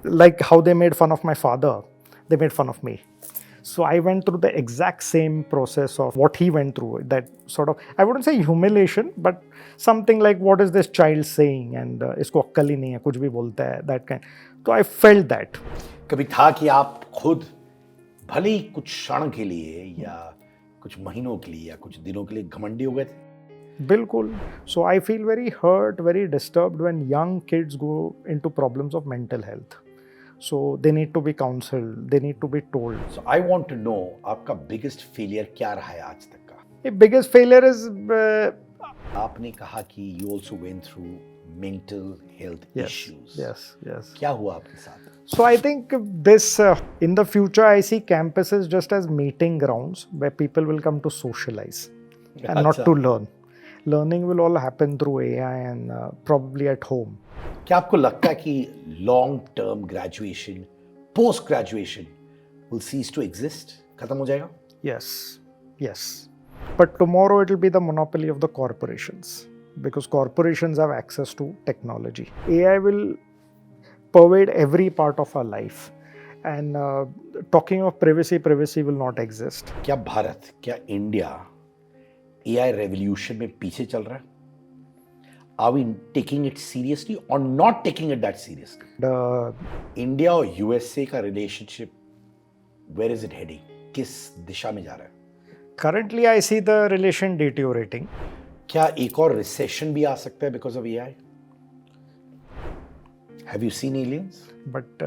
like how they made fun of my father, they made fun of me. So I went through the exact same process of what he went through. That sort of, I wouldn't say humiliation, but something like, what is this child saying? And isko अक्कल ही नहीं है, कुछ भी बोलता है, that kind. So I felt that. कभी था कि आप खुद भले ही कुछ क्षण के लिए या कुछ महीनों के लिए या कुछ दिनों के लिए घमंडी हो गए थे? बिल्कुल. So I feel very hurt, very disturbed when young kids go into problems of mental health. So they need to be counseled, they need to be told. So I want to know आपका biggest failure क्या रहा है आज तक का? The biggest failure is आपने कहा कि you also went through mental health issues. Yes. क्या हुआ आपके साथ? So I think this in the future I see campuses just as meeting grounds where people will come to socialize and not to learn. Learning will all happen through AI and probably at home. क्या आपको लगता है कि long term graduation, post graduation will cease to exist? खत्म हो जाएगा? Yes. But tomorrow it will be the monopoly of the corporations, because corporations have access to technology. AI will pervade every part of our life, and talking of privacy will not exist. क्या भारत, क्या India AI revolution में पीछे चल रहा है? Are we taking it seriously or not taking it that seriously? India और USA का relationship, where is it heading? किस दिशा में जा रहा है? Currently I see the relation deteriorating. क्या एक और recession भी आ सकता है because of AI? Have you seen aliens? But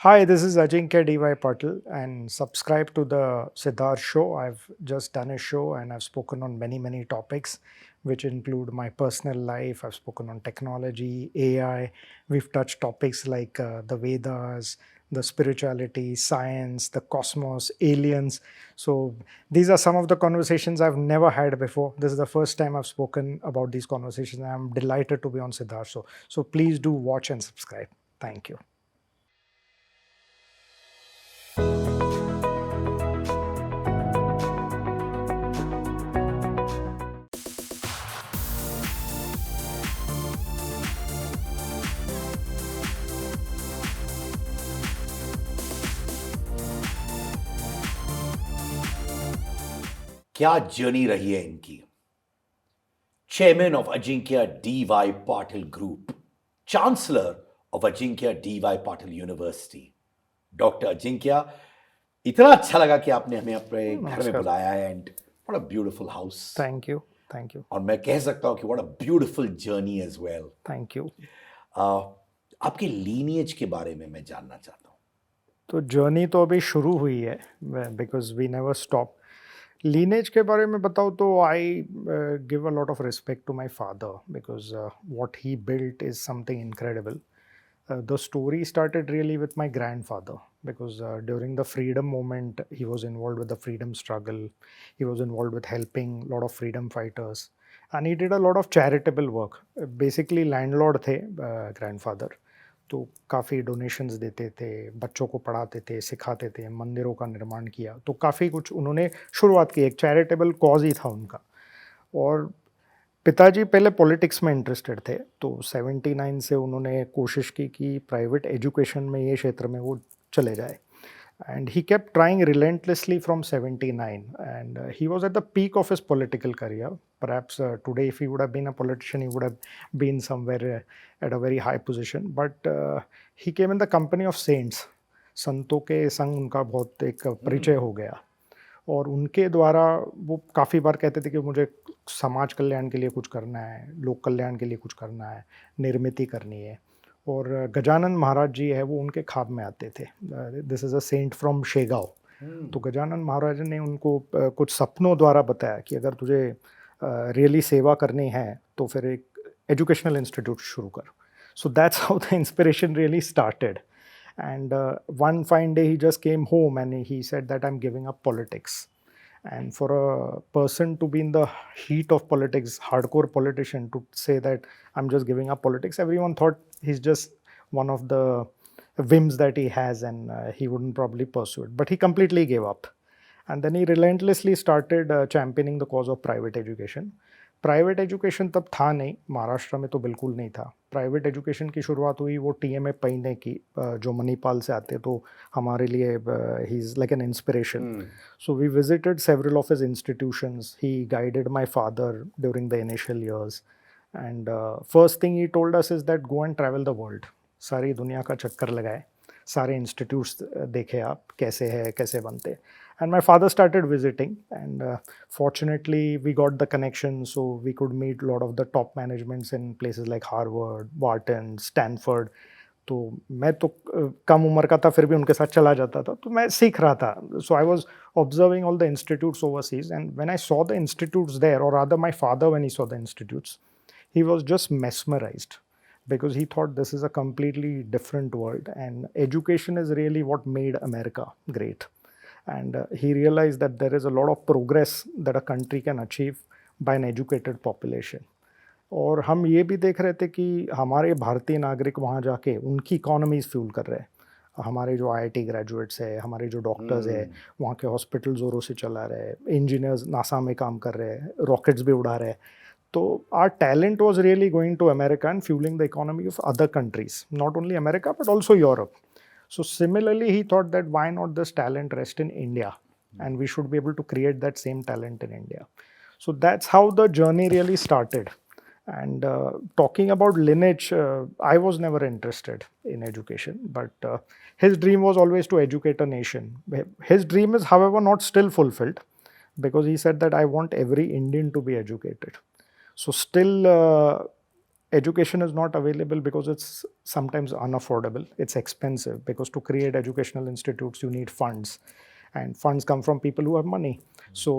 hi, this is Ajeenkya D Y Patil, and subscribe to the Siddharth show. I've just done a show and I've spoken on many topics, which include my personal life. I've spoken on technology, AI. We've touched topics like the Vedas, the spirituality, science, the cosmos, aliens. So these are some of the conversations I've never had before. This is the first time I've spoken about these conversations. I'm delighted to be on Siddharth show. So please do watch and subscribe. Thank you. क्या journey रही है इनकी? Chairman of Ajinkya D Y Patil group, chancellor of Ajinkya D Y Patil university, doctor Ajinkya, इतना अच्छा लगा कि आपने हमें अपने घर में बुलाया है. And what a beautiful house. Thank you. और मैं कह सकता हूं कि what a beautiful journey as well. Thank you. आपके लीनिएज के बारे में मैं जानना चाहता हूं. तो जर्नी तो अभी शुरू हुई है, because we never stop. Lineage के बारे में बताओ तो I give a lot of respect to my father, because what he built is something incredible. The story started really with my grandfather, because during the freedom movement he was involved with the freedom struggle. He was involved with helping a lot of freedom fighters, and he did a lot of charitable work. Basically landlord थे grandfather, तो काफ़ी donations देते थे, बच्चों को पढ़ाते थे, सिखाते थे, मंदिरों का निर्माण किया. तो काफ़ी कुछ उन्होंने शुरुआत की, एक चैरिटेबल कॉज ही था उनका. और पिताजी पहले पॉलिटिक्स में इंटरेस्टेड थे, तो 79 से उन्होंने कोशिश की कि प्राइवेट एजुकेशन में ये क्षेत्र में वो चले जाए. And he kept trying relentlessly from 79, and he was at the peak of his political career. Perhaps today if he would have been a politician, he would have been somewhere at a very high position. But he came in the company of saints. संतों के संग उनका बहुत एक परिचय हो गया, और उनके द्वारा वो काफ़ी बार कहते थे कि मुझे समाज कल्याण के लिए कुछ करना है, लोक कल्याण के लिए कुछ करना है, निर्मिति करनी है. और गजानन महाराज जी है, वो उनके ख्वाब में आते थे. This is a saint from Shegaon. तो गजानन महाराज ने उनको कुछ सपनों द्वारा बताया कि अगर तुझे रियली सेवा करनी है तो फिर एक एजुकेशनल इंस्टीट्यूट शुरू कर. So that's how the inspiration really started. And one fine day he just came home and he said that I'm giving up politics. And for a person to be in the heat of politics, hardcore politician, to say that I'm just giving up politics, everyone thought he's just one of the whims that he has, and he wouldn't probably pursue it. But he completely gave up. And then he relentlessly started championing the cause of private education. Private education तब था नहीं, महाराष्ट्र में तो बिल्कुल नहीं था। Private education की शुरुआत हुई वो टीएमए पैने की, जो मणिपाल से आते, तो हमारे लिए he is like an inspiration. So we visited several of his institutions, he guided my father during the initial years, and first thing he told us is that go and travel the world, सारी दुनिया का चक्कर लगाए, सारे institutes देखे आप कैसे है, कैसे बनते। And my father started visiting, and fortunately we got the connection, so we could meet a lot of the top managements in places like Harvard, Wharton, Stanford. तो मैं तो कम उम्र का था, फिर भी उनके साथ चला जाता था, तो मैं सीख रहा था। So I was observing all the institutes overseas, and when I saw the institutes there, और rather my father when he saw the institutes, he was just mesmerized because he thought this is a completely different world, and education is really what made America great. And he realized that there is a lot of progress that a country can achieve by an educated population. और हम ये भी देख रहे थे कि हमारे भारतीय नागरिक वहाँ जाके उनकी इकोनॉमीज फ्यूल कर रहे हैं। हमारे जो आईआईटी ग्रेजुएट्स है, हमारे जो डॉक्टर्स है, वहाँ के हॉस्पिटल ज़ोरों से चला रहे हैं, इंजीनियर्स नासा में काम कर रहे हैं, रॉकेट्स भी उड़ा रहे हैं। तो our talent was really going to America and fueling the economy of other countries, not only America but also Europe. So similarly, he thought that why not this talent rest in India, and we should be able to create that same talent in India. So that's how the journey really started. And talking about Lineage, I was never interested in education, but his dream was always to educate a nation. His dream is, however, not still fulfilled, because he said that I want every Indian to be educated. So still education is not available because it's sometimes unaffordable. It's expensive because to create educational institutes, you need funds, and funds come from people who have money. So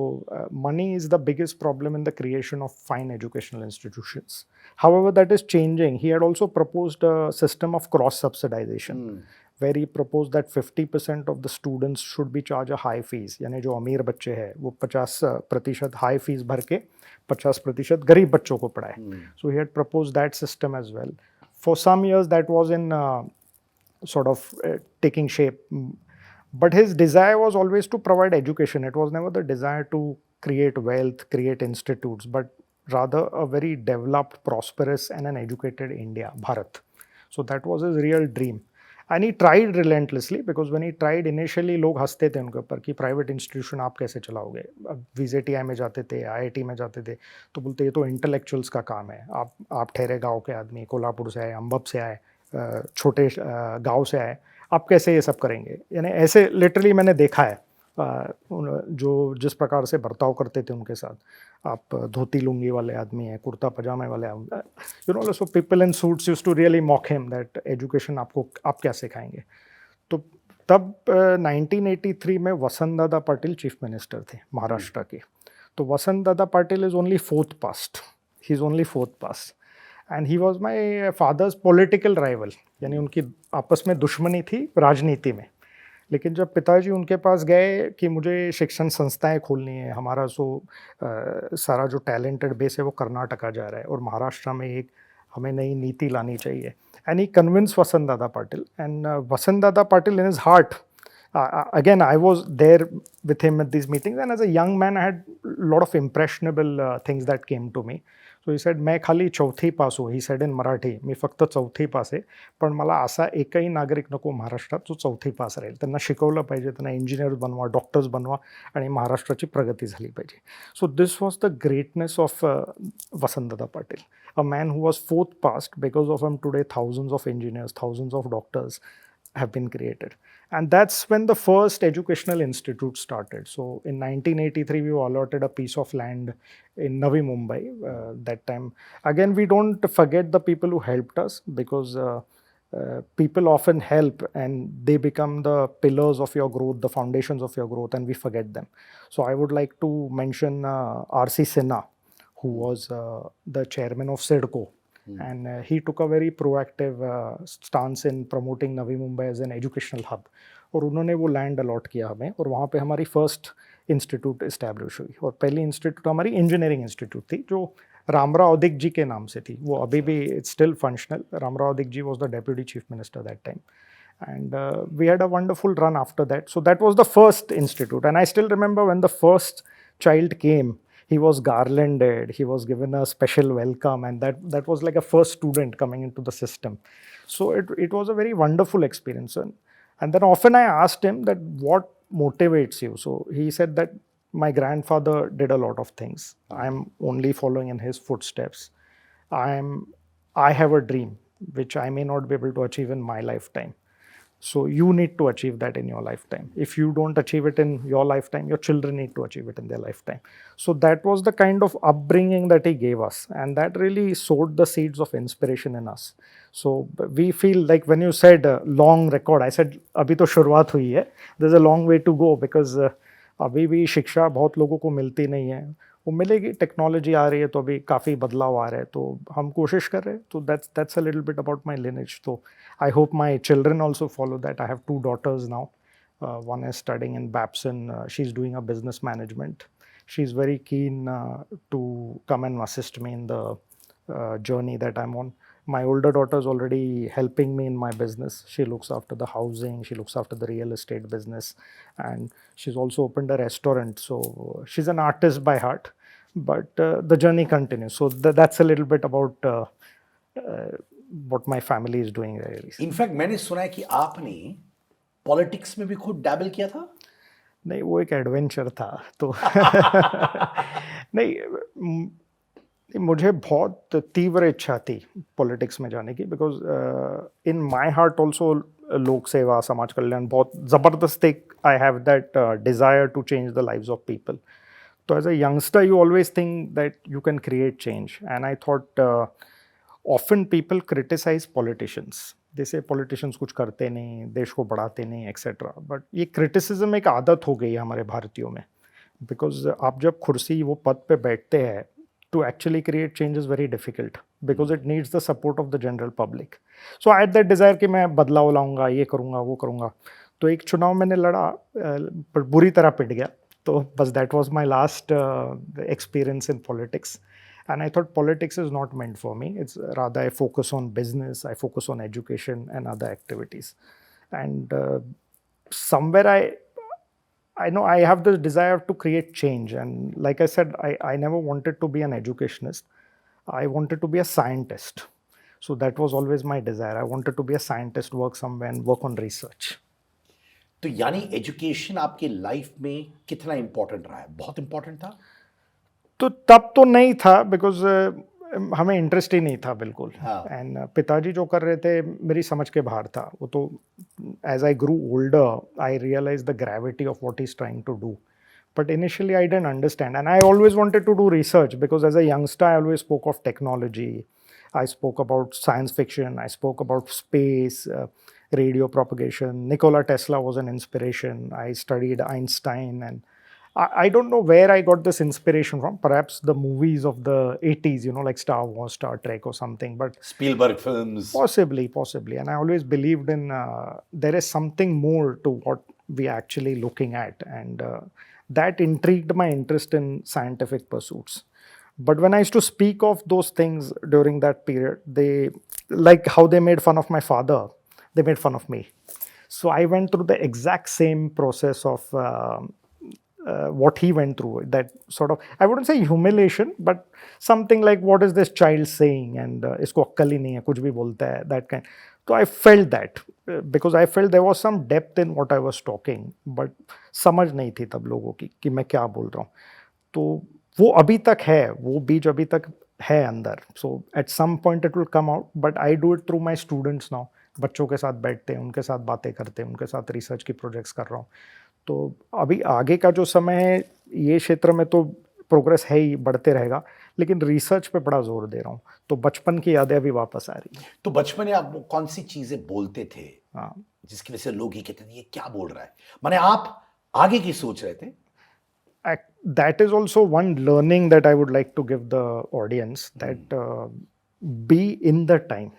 money is the biggest problem in the creation of fine educational institutions. However, that is changing. He had also proposed a system of cross subsidization, where he proposed that 50% of the students should be charged a high fees. यानी जो अमीर बच्चे हैं वो 50% high fees भर के 50% गरीब बच्चों को पढ़ाए. So he had proposed that system as well. For some years that was in sort of taking shape. But his desire was always to provide education. It was never the desire to create wealth, create institutes, but rather a very developed, prosperous, and an educated India, Bharat. So that was his real dream. And he tried relentlessly, because when he tried initially, लोग हंसते थे उनके ऊपर कि private institution आप कैसे चलाओगे। अब VJTI में जाते थे, IIT में जाते थे, तो बोलते ये तो इंटेलेक्चुअल्स का काम है। आप ठहरे गाँव के आदमी, कोल्हापुर से आए, अम्बप से आए, छोटे गाँव से आए, आप कैसे ये सब करेंगे। यानी ऐसे लिटरली मैंने देखा है जो जिस प्रकार से बर्ताव करते थे उनके साथ। आप धोती लुंगी वाले आदमी हैं, कुर्ता पजामे वाले, you know, so people in suits used to really mock him that education आपको आप क्या सिखाएंगे। तो तब 1983 में वसंत दादा पाटिल चीफ मिनिस्टर थे महाराष्ट्र के। तो वसंत दादा Patil is only fourth past, he is only fourth past, and he was my father's political rival, यानी उनकी आपस में दुश्मनी थी राजनीति में। लेकिन जब पिताजी उनके पास गए कि मुझे शिक्षण संस्थाएं खोलनी है, हमारा सारा जो टैलेंटेड बेस है वो कर्नाटका जा रहा है और महाराष्ट्र में एक हमें नई नीति लानी चाहिए, एंड ही कन्विंस वसंत दादा पाटिल, एंड वसंत दादा Patil in his heart, again I was there with him at these meetings, and as a young man I had a lot of impressionable things that came to me. So he said, मैं खाली चौथी पास हो, he said in Marathi, मी फक्त चौथी पास आहे, पण मला असा एकही नागरिक नको महाराष्ट्रात जो चौथी पास राहील. त्यांना शिकवलं पाहिजे, त्यांना इंजिनियर्स बनवा, डॉक्टर्स बनवा, आणि महाराष्ट्राची प्रगती झाली पाहिजे. So this was the greatness of Vasantdada Patil, a man who was fourth past. Because of him today thousands of engineers, thousands of doctors have been created. And that's when the first educational institute started. So in 1983, we were allotted a piece of land in Navi Mumbai that time. Again, we don't forget the people who helped us, because people often help and they become the pillars of your growth, the foundations of your growth, and we forget them. So I would like to mention R.C. Sinha, who was the chairman of SIDCO. And he took a very proactive stance in promoting Navi Mumbai as an educational hub. और उन्होंने वो land allot किया हमें, और वहाँ पे हमारी first institute establish हुई. और पहली इंस्टीट्यूट हमारी इंजीनियरिंग इंस्टीट्यूट थी, जो रामराव औदिक जी के नाम से थी. वो अभी भी it's still functional. Ramrao Adik ji was the deputy chief minister that time. And we had a wonderful run after that. So that was the first institute. And I still remember when the first child came, He was garlanded. He was given a special welcome, and that was like a first student coming into the system. So it was a very wonderful experience. And then often I asked him that what motivates you. So he said that my grandfather did a lot of things. I'm only following in his footsteps. I'm I have a dream which I may not be able to achieve in my lifetime. So you need to achieve that in your lifetime. If you don't achieve it in your lifetime, your children need to achieve it in their lifetime. So that was the kind of upbringing that he gave us, and that really sowed the seeds of inspiration in us. So we feel like when you said long record, I said अभी तो शुरुआत हुई है. There's a long way to go because अभी भी शिक्षा बहुत लोगों को मिलती नहीं है. वो मिलेगी, टेक्नोलॉजी आ रही है तो अभी काफ़ी बदलाव आ रहा है, तो हम कोशिश कर रहे हैं. तो that's a little bit about my lineage. तो I hope my children also follow that. I have 2 daughters now. One is studying in Babson. She's doing a business management. She's very keen to come and assist me in the journey that I'm on. My older daughter is already helping me in my business. She looks after the housing, she looks after the real estate business, and she's also opened a restaurant. So she's an artist by heart, but the journey continues. So that's a little bit about what my family is doing really. In fact मैंने सुना है कि आपने politics में भी खुद dabble किया था. नहीं, वो एक एडवेंचर था. तो नहीं, मुझे बहुत तीव्र इच्छा थी पॉलिटिक्स में जाने की, because in my heart also लोक सेवा, समाज कल्याण बहुत ज़बरदस्त एक I have that desire to change the lives of people. तो as a youngster you always think that you can create change, and I thought often people criticize politicians. जैसे politicians कुछ करते नहीं, देश को बढ़ाते नहीं, एक्सेट्रा. बट ये क्रिटिसिज्म एक आदत हो गई है हमारे भारतीयों में, बिकॉज आप जब कुर्सी वो पद पे बैठते हैं, to actually create change is very difficult because it needs the support of the general public. So I had that desire कि मैं बदलाव लाऊंगा, ये करूंगा, वो करूंगा. तो एक चुनाव मैंने लड़ा, पर बुरी तरह पिट गया. तो बस that was my last experience in politics. And I thought politics is not meant for me. It's rather I focus on business, I focus on education and other activities. And somewhere I know I have this desire to create change, and like I said, I never wanted to be an educationist. I wanted to be a scientist. So that was always my desire. I wanted to be a scientist, work somewhere and work on research. तो यानी education आपके life में कितना important रहा है? बहुत important था? तो तब तो नहीं था, बिकॉज हमें इंटरेस्ट ही नहीं था बिल्कुल. एंड पिताजी जो कर रहे थे मेरी समझ के बाहर था. वो तो as I grew older I realize the gravity of what he is trying to do. But initially I didn't understand, and I always wanted to do research because as a youngster I always spoke of technology, I spoke about science fiction, I spoke about space, radio propagation. Nikola Tesla was an inspiration. I studied Einstein, and I don't know where I got this inspiration from. Perhaps the movies of the 80s, like Star Wars, Star Trek or something, but Spielberg films. Possibly. And I always believed in there is something more to what we are actually looking at, and that intrigued my interest in scientific pursuits. But when I used to speak of those things during that period, they, like how they made fun of my father, they made fun of me. So I went through the exact same process of what he went through, that sort of, I wouldn't say humiliation, but something like, what is this child saying, and isko akkal hi nahi hai, kuch bhi bolta hai, that kind. So I felt that, because I felt there was some depth in what I was talking, but समझ नहीं थी तब लोगों की कि मैं क्या बोल रहा हूँ. तो वो अभी तक है, वो बीज अभी तक है अंदर. So at some point it will come out, but I do it through my students now. बच्चों के साथ बैठते हैं, उनके साथ बातें करते हैं, उनके साथ रिसर्च की प्रोजेक्ट्स कर रहा हूँ. तो अभी आगे का जो समय है ये क्षेत्र में तो प्रोग्रेस है ही, बढ़ते रहेगा, लेकिन रिसर्च पे बड़ा जोर दे रहा हूँ. तो बचपन की यादें अभी वापस आ रही है. तो बचपन में आप कौन सी चीजें बोलते थे जिसकी वजह से लोग ही कहते थे ये क्या बोल रहा है? माने आप आगे की सोच रहे थे? That is also one learning that I would like to give the audience, that be in the time.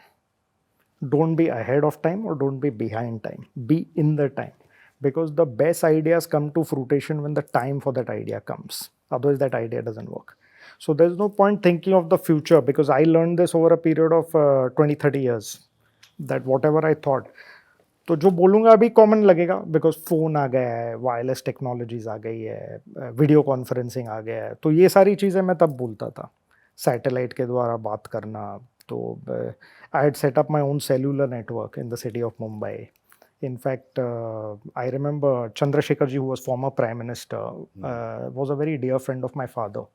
Don't be ahead of time or don't be behind time. Be in the time. Because the best ideas come to fruition when the time for that idea comes. Otherwise that idea doesn't work. So there's no point thinking of the future, because I learned this over a period of 20-30 years, that whatever I thought. तो जो बोलूँगा अभी common लगेगा because phone आ गया है, wireless technologies आ गई है, video conferencing आ गया है, तो ये सारी चीज़ें मैं तब बोलता था, सैटेलाइट के द्वारा बात करना। तो I had set up my own cellular network in the city of Mumbai. In fact, I remember Chandrasekhar ji, who was former prime minister, was a very dear friend of my father.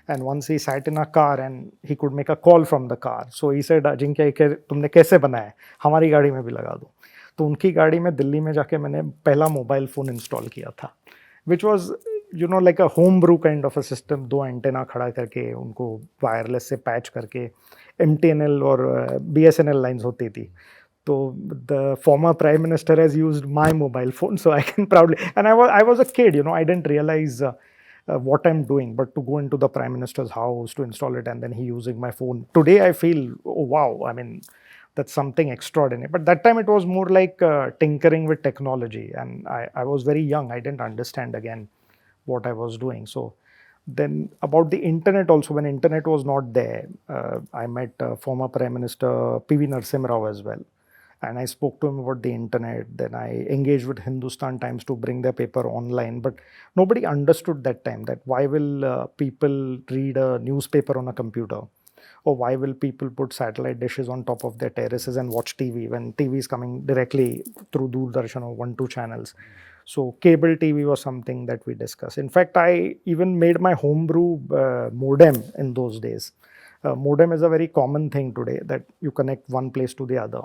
And once he sat in a car and he could make a call from the car. So he said, Ajinkya ये तुमने कैसे बनाया, हमारी गाड़ी में भी लगा दो. तो उनकी गाड़ी में दिल्ली में जाके मैंने पहला मोबाइल फ़ोन इंस्टॉल किया था, which was like a home brew kind of a system. 2 antenna खड़ा करके उनको वायरलेस से पैच करके MTNL और BSNL लाइन्स होती थी. So the former prime minister has used my mobile phone, so I can proudly. And I was a kid, I didn't realize what I'm doing, but to go into the prime minister's house to install it, and then he using my phone. Today I feel, oh wow, I mean, that's something extraordinary. But that time it was more like tinkering with technology, and I was very young. I didn't understand again what I was doing. So then about the internet also, when internet was not there, I met former Prime Minister PV Narasimha Rao as well. And I spoke to him about the internet. Then I engaged with Hindustan Times to bring their paper online. But nobody understood that time that why will people read a newspaper on a computer? Or why will people put satellite dishes on top of their terraces and watch TV when TV is coming directly through Doordarshan or 1-2 channels? So cable TV was something that we discussed. In fact, I even made my homebrew modem in those days. Modem is a very common thing today that you connect one place to the other.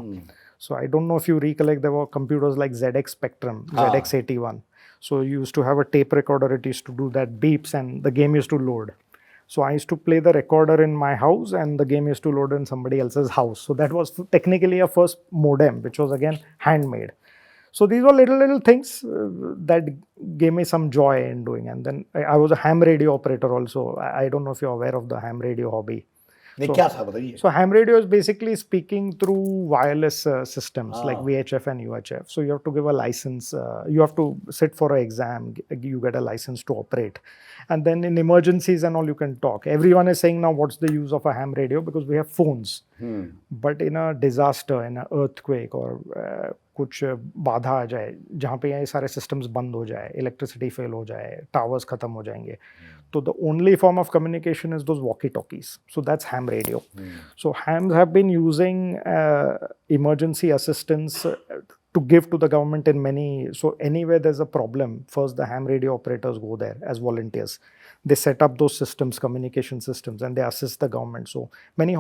So I don't know if you recollect, there were computers like ZX Spectrum, ZX81. So you used to have a tape recorder, it used to do that beeps and the game used to load. So I used to play the recorder in my house and the game used to load in somebody else's house. So that was technically a first modem, which was again handmade. So these were little things that gave me some joy in doing. And then I was a ham radio operator also. I don't know if you're aware of the ham radio hobby. So ham radio is basically speaking through wireless systems like VHF and UHF. So you have to give a license. You have to sit for an exam. You get a license to operate. And then in emergencies and all, you can talk. Everyone is saying now, what's the use of a ham radio? Because we have phones. But in a disaster, in an earthquake or कुछ बाधा आ जाए, जहाँ पे ये सारे systems बंद हो जाए, इलेक्ट्रिसिटी फेल हो जाए, टावर्स खत्म हो जाएंगे, तो the only form of communication is those walkie-talkies. So that's ham radio. So hams have been using emergency assistance to give to the government in many. So anywhere there's a problem, first the ham radio operators go there as volunteers. They set up those systems, communication systems, and they assist the government. So many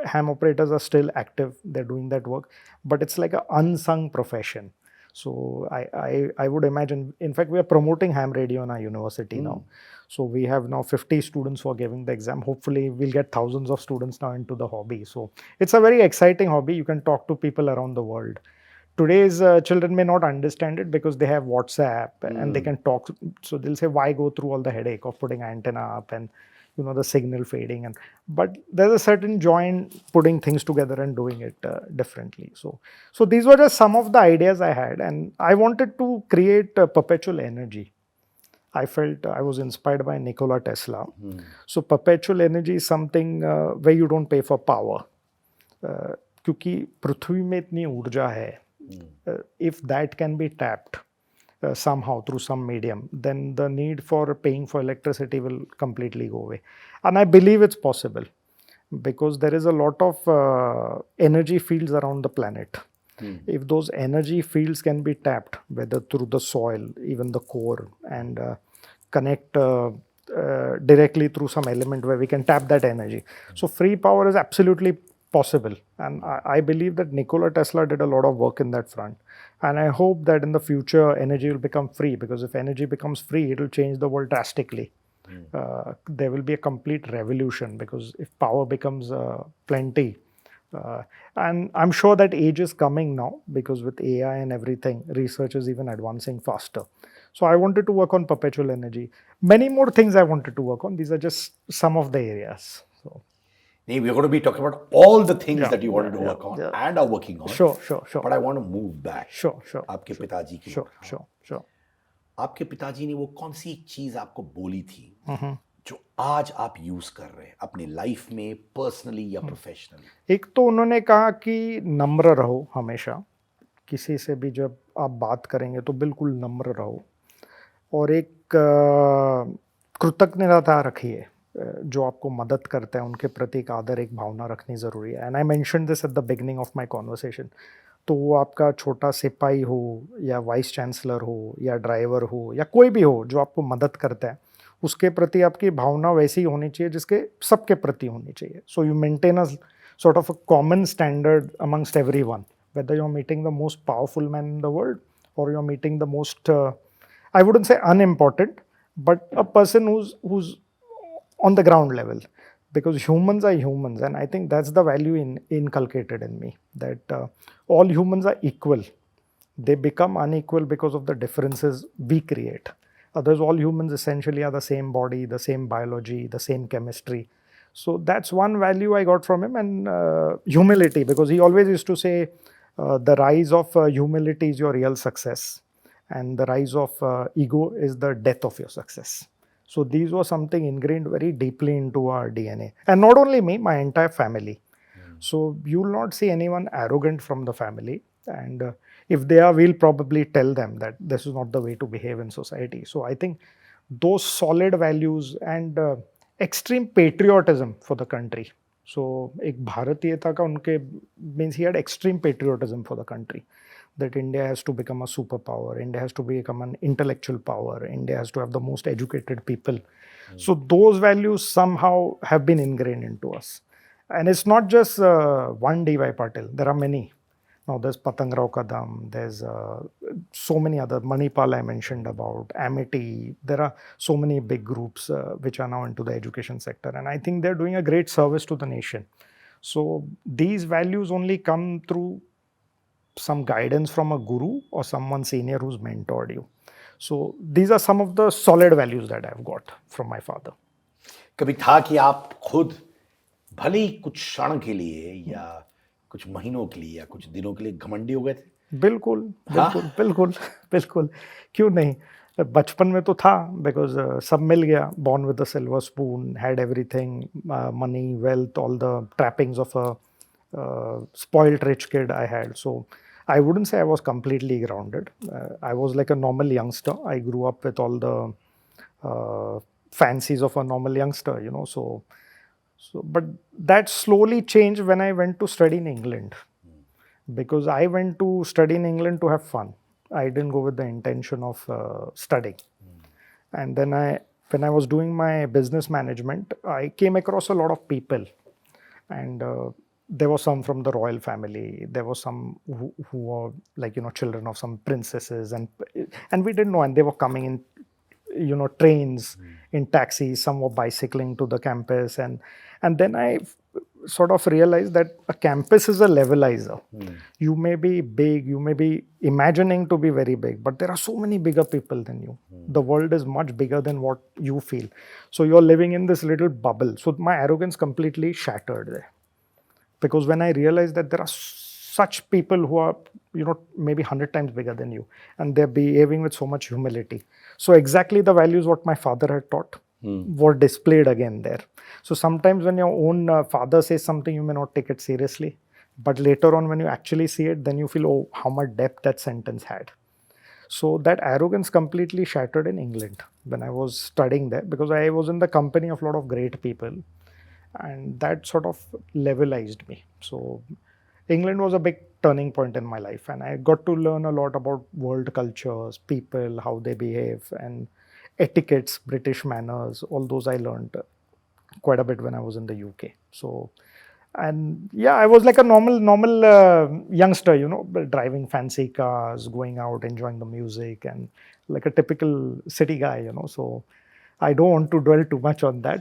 ham operators are still active. They're doing that work, but it's like an unsung profession. So I would imagine, in fact, we are promoting ham radio in our university now. So we have now 50 students who are giving the exam. Hopefully we'll get thousands of students now into the hobby. So it's a very exciting hobby. You can talk to people around the world. Today's children may not understand it because they have WhatsApp and they can talk. So they'll say, why go through all the headache of putting antenna up and the signal fading? But there's a certain joy in putting things together and doing it differently. So these were just some of the ideas I had, and I wanted to create perpetual energy. I felt I was inspired by Nikola Tesla. So perpetual energy is something where you don't pay for power. क्योंकि पृथ्वी में इतनी ऊर्जा है, if that can be tapped somehow through some medium, then the need for paying for electricity will completely go away. And I believe it's possible because there is a lot of energy fields around the planet. If those energy fields can be tapped, whether through the soil, even the core, and connect directly through some element where we can tap that energy. So free power is absolutely possible. And I believe that Nikola Tesla did a lot of work in that front. And I hope that in the future, energy will become free, because if energy becomes free, it will change the world drastically. There will be a complete revolution, because if power becomes plenty, and I'm sure that age is coming now, because with AI and everything, research is even advancing faster. So I wanted to work on perpetual energy. Many more things I wanted to work on. These are just some of the areas. So. We're going to be talking about all the things that you wanted to work on and are working on. Sure. But I want to move back. Sure. आपके पिताजी की Sure. आपके पिताजी ने वो कौन सी चीज आपको बोली थी जो आज आप यूज कर रहे हैं अपनी लाइफ में, पर्सनली या प्रोफेशनली? एक तो उन्होंने कहा कि नम्र रहो हमेशा, किसी से भी जब आप बात करेंगे तो बिल्कुल नम्र रहो और एक कृतज्ञता रखिए। जो आपको मदद करते हैं उनके प्रति एक आदर, एक भावना रखनी ज़रूरी है। And I mention this at the beginning of my conversation. तो वो आपका छोटा सिपाही हो या वाइस चांसलर हो या ड्राइवर हो या कोई भी हो जो आपको मदद करता है, उसके प्रति आपकी भावना वैसी होनी चाहिए जिसके सबके प्रति होनी चाहिए। So you maintain a sort of a common standard amongst everyone, whether you're meeting the most powerful man in the world or you're meeting the most I wouldn't say unimportant, but a person who's on the ground level, because humans are humans, and I think that's the value inculcated in me, that all humans are equal. They become unequal because of the differences we create. Others, all humans essentially are the same body, the same biology, the same chemistry. So that's one value I got from him. And humility, because he always used to say, the rise of humility is your real success, and the rise of ego is the death of your success. So these were something ingrained very deeply into our DNA. And not only me, my entire family. So you will not see anyone arrogant from the family. And if they are, we'll probably tell them that this is not the way to behave in society. So I think those solid values and extreme patriotism for the country. So एक भारतीयता का उनके means he had extreme patriotism for the country, that India has to become a superpower, India has to become an intellectual power, India has to have the most educated people. So those values somehow have been ingrained into us. And it's not just one DY Patil, there are many. Now there's Patangrao Kadam, there's so many other, Manipal I mentioned about, Amity. There are so many big groups which are now into the education sector. And I think they're doing a great service to the nation. So these values only come through some guidance from a guru or someone senior who's mentored you. So these are some of the solid values that I've got from my father. कभी था कि आप खुद भले ही कुछ क्षण के लिए या कुछ महीनों के लिए या कुछ दिनों के लिए घमंडी हो गए थे? बिल्कुल, बिल्कुल, बिल्कुल, बिल्कुल, क्यों नहीं? बचपन में तो था, बिकॉज़ सब मिल गया, born with a silver spoon, had everything, money, wealth, all the trappings of a spoiled rich kid I had. So I wouldn't say I was completely grounded. I was like a normal youngster. I grew up with all the fancies of a normal youngster, you know. So, but that slowly changed when I went to study in England, because I went to study in England to have fun. I didn't go with the intention of studying. And then when I was doing my business management, I came across a lot of people, and there were some from the royal family. There were some who were like, you know, children of some princesses, and we didn't know, and they were coming in, you know, trains, in taxis. Some were bicycling to the campus, and then I sort of realized that a campus is a levelizer. You may be big, you may be imagining to be very big, but there are so many bigger people than you. The world is much bigger than what you feel. So you're living in this little bubble. So my arrogance completely shattered there, because when I realized that there are such people who are, you know, maybe 100 times bigger than you, and they're behaving with so much humility. So exactly the values what my father had taught were displayed again there. So sometimes when your own father says something, you may not take it seriously, but later on when you actually see it, then you feel, oh, how much depth that sentence had. So that arrogance completely shattered in England when I was studying there, because I was in the company of a lot of great people, and that sort of levelized me. So England was a big turning point in my life, and I got to learn a lot about world cultures, people, how they behave, and etiquettes, British manners. All those I learned quite a bit when I was in the UK. So, and yeah, I was like a normal youngster, you know, driving fancy cars, going out, enjoying the music, and like a typical city guy, you know. So I don't want to dwell too much on that,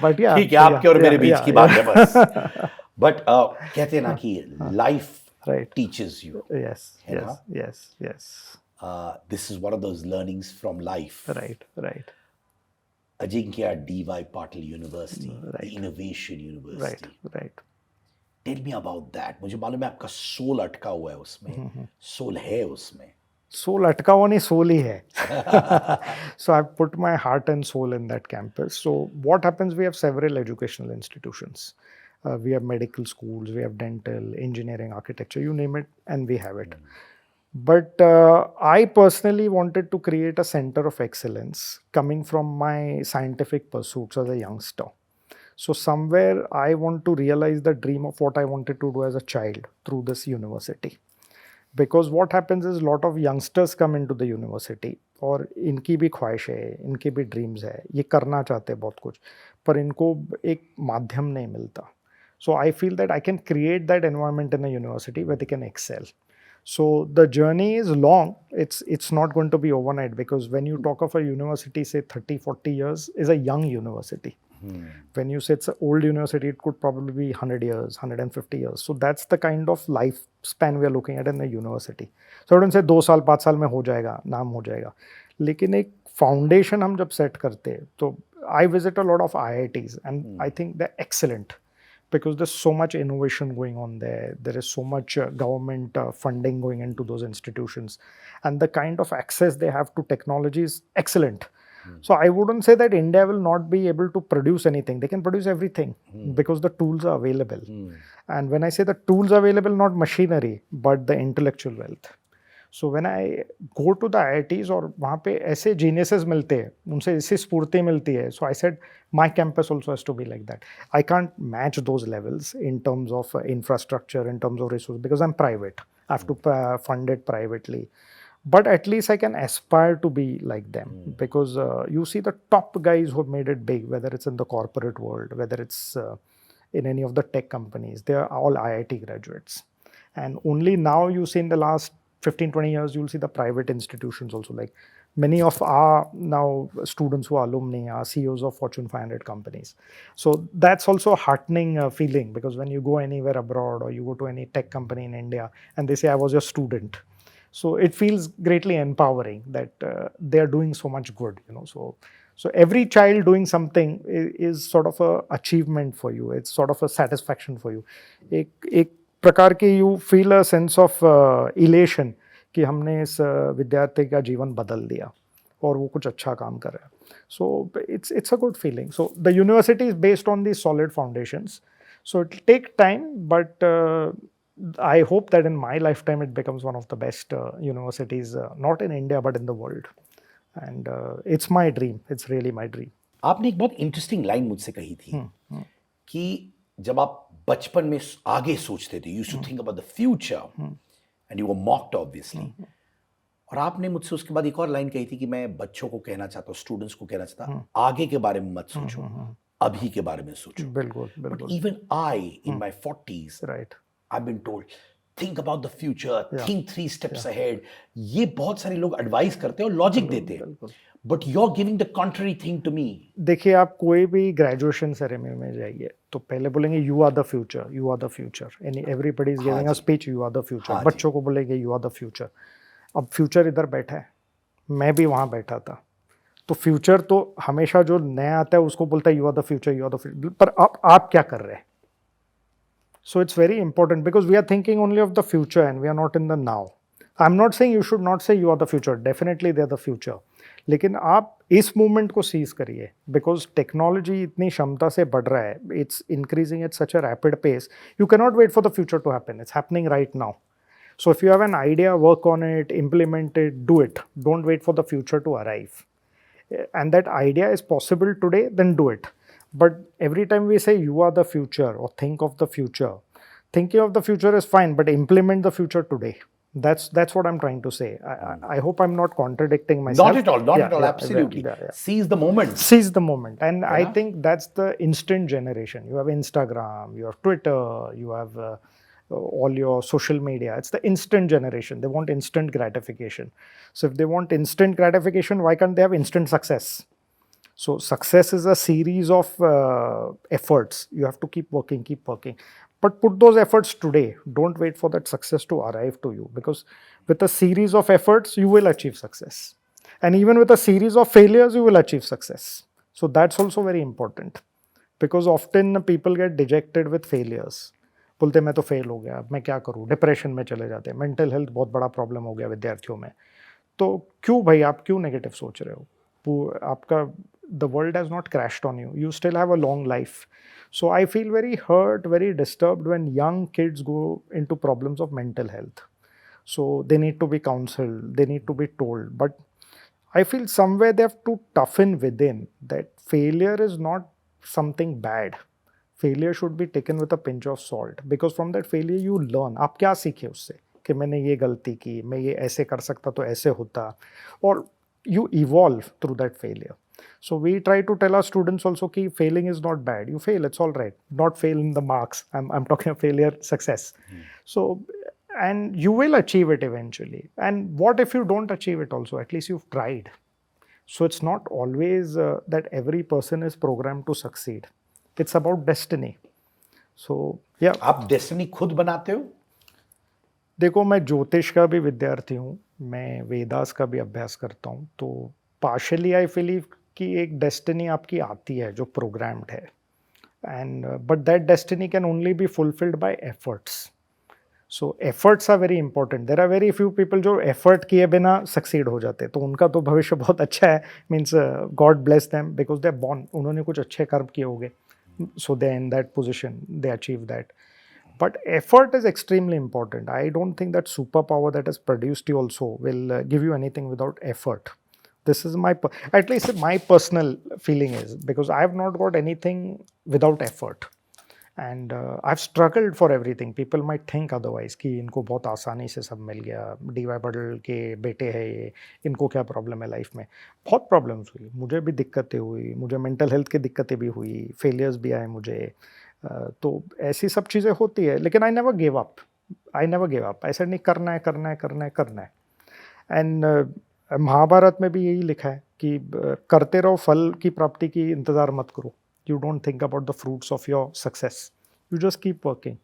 but yeah, ठीक है, आपके और मेरे बीच की बात है बस. But कहते हैं ना कि life right. Teaches you, Yes, है yes, ना? yes, yes. This is one of those learnings from life. Right, right, Ajeenkya D Y Patil University, the right, Innovation right, University. right. Tell me about that. मुझे मालूम है आपका soul अटका हुआ है उसमें, सोल है उसमें. Soul अटका हुआ नहीं, soul ही है. So I put my heart and soul in that campus. So what happens? We have several educational institutions. We have medical schools, we have dental, engineering, architecture, you name it, and we have it. But I personally wanted to create a center of excellence coming from my scientific pursuits as a youngster. So somewhere I want to realize the dream of what I wanted to do as a child through this university. Because what happens is lot of youngsters come into the university और इनकी भी ख्वाहिश है, इनके भी dreams है, ये करना चाहते हैं बहुत कुछ, पर इनको एक माध्यम नहीं मिलता. So I feel that I can create that environment in a university where they can excel. So the journey is long. It's not going to be overnight, because when you talk of a university, say 30, 40 years is a young university. When you say it's an old university, it could probably be 100 years, 150 years. So that's the kind of lifespan we are looking at in the university. So I don't say 2 साल 5 साल में हो जाएगा, नाम हो जाएगा. लेकिन एक foundation हम जब set करते हैं, तो I visit a lot of IITs and I think they're excellent. Because there's so much innovation going on there. There is so much government funding going into those institutions. And the kind of access they have to technology is excellent. So I wouldn't say that India will not be able to produce anything. They can produce everything because the tools are available. And when I say the tools are available, not machinery, but the intellectual wealth. So when I go to the IITs और वहाँ पे ऐसे geniuses मिलते हैं, उनसे ऐसी स्फूर्ति मिलती है. So I said my campus also has to be like that. I can't match those levels in terms of infrastructure, in terms of resources, because I'm private. I have to fund it privately. But at least I can aspire to be like them, because you see the top guys who have made it big, whether it's in the corporate world, whether it's in any of the tech companies, they are all IIT graduates. And only now you see in the last 15, 20 years, you'll see the private institutions also. Like many of our now students who are alumni are CEOs of Fortune 500 companies. So that's also a heartening feeling, because when you go anywhere abroad or you go to any tech company in India and they say, I was your student. So it feels greatly empowering that they are doing so much good, you know. So every child doing something is sort of a achievement for you. It's sort of a satisfaction for you. एक प्रकार की you feel a sense of elation कि हमने इस विद्यार्थी का जीवन बदल दिया और वो कुछ अच्छा काम कर रहा है. So it's a good feeling. So the university is based on these solid foundations. So it will take time, but I hope that in my lifetime it becomes one of the best universities, not in India but in the world. And it's my dream. It's really my dream. आपने एक बहुत interesting line मुझसे कही थी कि जब आप बचपन में आगे सोचते थे, used to think about the future and you were mocked obviously, और आपने मुझसे उसके बाद एक और लाइन कही थी कि मैं बच्चों को कहना चाहता हूँ, स्टूडेंट्स को कहना चाहता हूँ, आगे के बारे में मत सोचो, अभी के बारे में सोचो. बिल्कुल बिल्कुल. Even I in my 40s, right, I've been told, think about the future, think 3 steps ahead. ये बहुत सारे लोग एडवाइस करते हैं और लॉजिक देते हैं, but you're giving the contrary thing to me. देखिए, आप कोई भी ग्रेजुएशन सेरेमनी में जाइए तो पहले बोलेंगे you are the future, you are the future, and everybody is giving a speech, you are the future. बच्चों को बोलेंगे यू आर द फ्यूचर. अब फ्यूचर इधर बैठा है, मैं भी वहाँ बैठा था, तो फ्यूचर तो हमेशा जो नया आता है उसको बोलता है you are the future, you are the future. पर आप क्या कर रहे हैं? So it's very important, because we are thinking only of the future and we are not in the now. I'm not saying you should not say you are the future. Definitely they are the future. लेकिन आप इस movement को seize करिए, because technology इतनी क्षमता से बढ़ रहा है. It's increasing at such a rapid pace. You can not wait for the future to happen. It's happening right now. So if you have an idea, work on it, implement it, do it. Don't wait for the future to arrive. And that idea is possible today, then do it. But every time we say you are the future or think of the future, thinking of the future is fine, but implement the future today. That's what I'm trying to say. I hope I'm not contradicting myself. Not at all, not at all, absolutely. Seize the moment. Seize the moment. And I think that's the instant generation. You have Instagram, you have Twitter, you have all your social media. It's the instant generation. They want instant gratification. So if they want instant gratification, why can't they have instant success? So success is a series of efforts. You have to keep working, but put those efforts today. Don't wait for that success to arrive to you, because with a series of efforts you will achieve success, and even with a series of failures you will achieve success. So that's also very important, because often people get dejected with failures. बोलते मैं तो fail हो गया, मैं क्या करूँ, depression में चले जाते हैं. मेंटल हेल्थ बहुत बड़ा प्रॉब्लम हो गया विद्यार्थियों में. तो क्यों भाई, आप क्यों नेगेटिव सोच रहे हो? आपका the world has not crashed on you. You still have a long life. So I feel very hurt, very disturbed when young kids go into problems of mental health. So they need to be counseled, they need to be told. But I feel somewhere they have to toughen within that failure is not something bad. Failure should be taken with a pinch of salt, because from that failure you learn. आप क्या सीखे उससे कि मैंने ये गलती की, मैं ये ऐसे कर सकता तो ऐसे होता, और you evolve through that failure. So we try to tell our students also कि failing is not bad. You fail, it's all right. Not fail in the marks. I'm talking of failure, success. So, and you will achieve it eventually. And what if you don't achieve it also? At least you've tried. So it's not always that every person is programmed to succeed. It's about destiny. So yeah. आप destiny खुद बनाते हो? देखो, मैं ज्योतिष का भी विद्यार्थी हूँ, मैं वेदास का भी अभ्यास करता हूँ, तो पार्शली आई बिलीव कि एक डेस्टिनी आपकी आती है जो प्रोग्राम्ड है, and but that destiny can only be fulfilled by efforts. So efforts are very important. There are very few people जो एफर्ट किए बिना सक्सीड हो जाते, तो उनका तो भविष्य बहुत अच्छा है. Means God bless them because they are born, उन्होंने कुछ अच्छे कर्म किए होंगे, so they're in that position, they achieve that. But effort is extremely important. I don't think that superpower that has produced you also will give you anything without effort. This is my, at least my personal feeling is, because I have not got anything without effort. And I've struggled for everything. People might think otherwise कि इनको बहुत आसानी से सब मिल गया, DY Patil के बेटे हैं ये, इनको क्या प्रॉब्लम है लाइफ में. बहुत प्रॉब्लम्स हुई, मुझे भी दिक्कतें हुई, मुझे मेंटल हेल्थ की दिक्कतें भी हुई, फेलियर्स भी आए मुझे. तो ऐसी सब चीज़ें होती है, लेकिन I never give up. I never give up. ऐसा नहीं करना है करना है करना है करना है. एंड महाभारत में भी यही लिखा है कि करते रहो, फल की प्राप्ति की इंतज़ार मत करो. You don't think about the fruits of your success. You just keep working.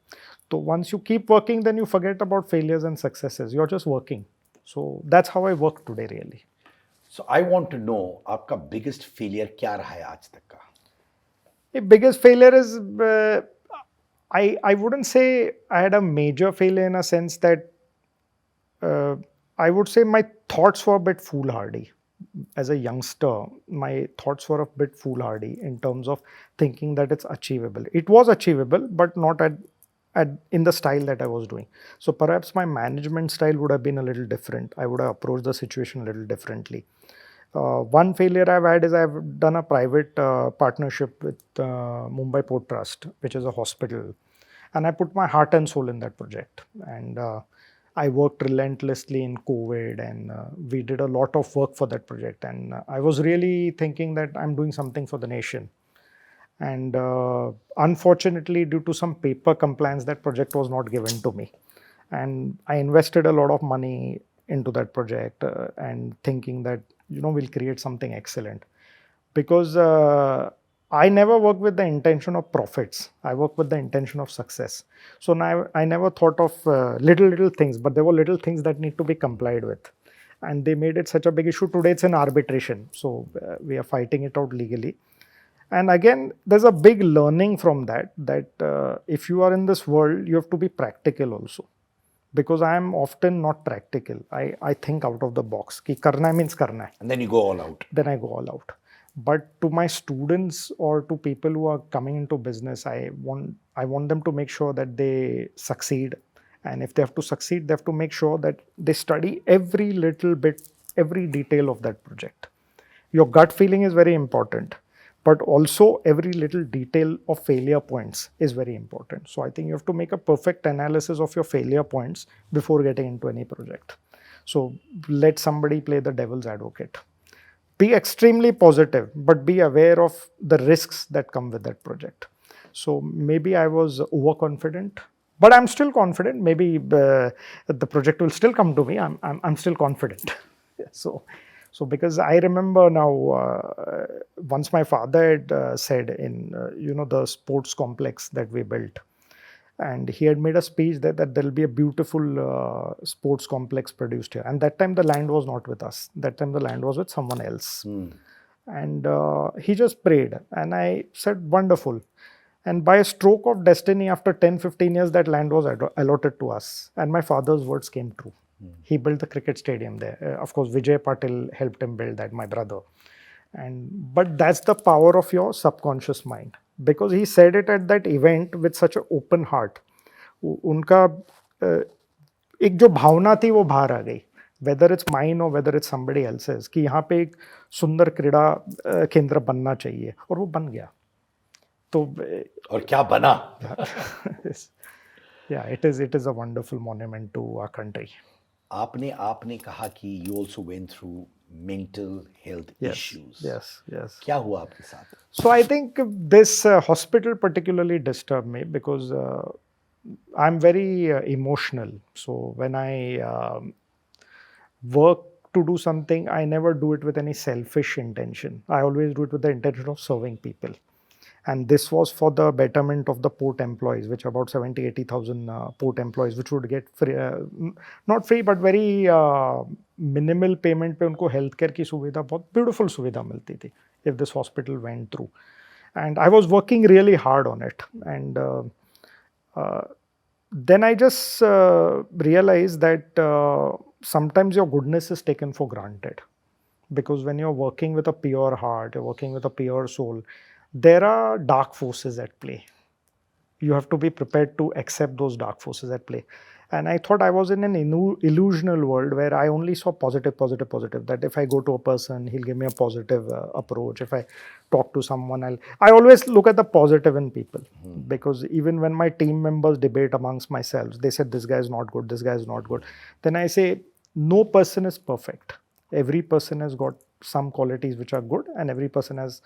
So once you keep working, then you forget about failures and successes. You're just working. So that's how I work today, really. So I want to know, आपका biggest failure क्या रहा है आज तक का? The biggest failure is, I wouldn't say I had a major failure in a sense that I would say my thoughts were a bit foolhardy. As a youngster, my thoughts were a bit foolhardy in terms of thinking that it's achievable. It was achievable, but not in the style that I was doing. So perhaps my management style would have been a little different. I would have approached the situation a little differently. One failure I've had is I've done a private partnership with Mumbai Port Trust, which is a hospital, and I put my heart and soul in that project. And I worked relentlessly in COVID, and we did a lot of work for that project. And I was really thinking that I'm doing something for the nation. And unfortunately, due to some paper compliance, that project was not given to me. And I invested a lot of money into that project and thinking that, we'll create something excellent. Because I never work with the intention of profits. I work with the intention of success. So now I never thought of little things, but there were little things that need to be complied with. And they made it such a big issue. Today it's in arbitration. So we are fighting it out legally. And again, there's a big learning from that if you are in this world, you have to be practical also. Because I am often not practical. I think out of the box. Ki karna hai means karna hai. And then you go all out. Then I go all out. But to my students or to people who are coming into business, I want them to make sure that they succeed. And if they have to succeed, they have to make sure that they study every little bit, every detail of that project. Your gut feeling is very important, but also every little detail of failure points is very important. So I think you have to make a perfect analysis of your failure points before getting into any project. So let somebody play the devil's advocate. Be extremely positive, but be aware of the risks that come with that project. So maybe I was overconfident, but I'm still confident. Maybe the project will still come to me. I'm still confident. So because I remember now, once my father had said in the sports complex that we built, and he had made a speech that there will be a beautiful sports complex produced here. And that time the land was not with us. That time the land was with someone else. And he just prayed. And I said, wonderful. And by a stroke of destiny, after 10-15 years, that land was allotted to us. And my father's words came true. He built the cricket stadium there. Of course, Vijay Patil helped him build that, my brother. But that's the power of your subconscious mind, because he said it at that event with such an open heart. उनका एक जो भावना थी वो बाहर आ गई, whether it's mine और whether it's somebody else's, कि यहाँ पे एक सुंदर क्रीड़ा केंद्र बनना चाहिए, और वो बन गया. तो और क्या बना. yeah, it is a wonderful monument to our country. आपने कहा कि you also went through mental health issues. Yes. क्या हुआ आपके साथ? So I think this hospital particularly disturbed me because I'm very emotional. So when I work to do something, I never do it with any selfish intention. I always do it with the intention of serving people. And this was for the betterment of the port employees, which about 70,000-80,000 port employees, which would get free, not free, but very minimal payment पे उनको healthcare की सुविधा, बहुत beautiful सुविधा मिलती थी if this hospital went through. And I was working really hard on it. And then I just realized that sometimes your goodness is taken for granted. Because when you're working with a pure heart, you're working with a pure soul, there are dark forces at play. You have to be prepared to accept those dark forces at play. And I thought I was in an illusional world where I only saw positive. That if I go to a person, he'll give me a positive approach. If I talk to someone, I always look at the positive in people. Because even when my team members debate amongst myself, they said, this guy is not good, this guy is not good. Then I say, no person is perfect. Every person has got some qualities which are good, and every person has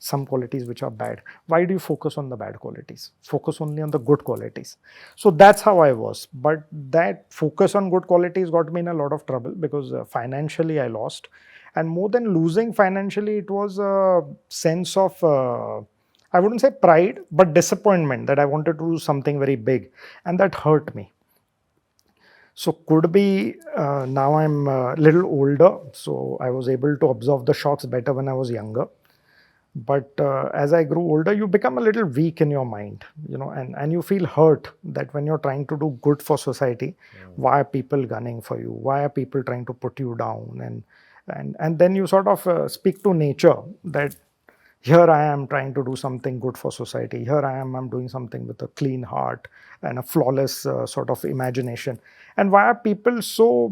some qualities which are bad. Why do you focus on the bad qualities? Focus only on the good qualities. So that's how I was. But that focus on good qualities got me in a lot of trouble, because financially I lost. And more than losing financially, it was a sense of, I wouldn't say pride, but disappointment that I wanted to do something very big. And that hurt me. So could be now I'm a little older, so I was able to absorb the shocks better when I was younger. But as I grew older, you become a little weak in your mind, and you feel hurt that when you're trying to do good for society, why are people gunning for you? Why are people trying to put you down? And then you sort of speak to nature that here I am trying to do something good for society. Here I'm doing something with a clean heart and a flawless sort of imagination. And why are people so,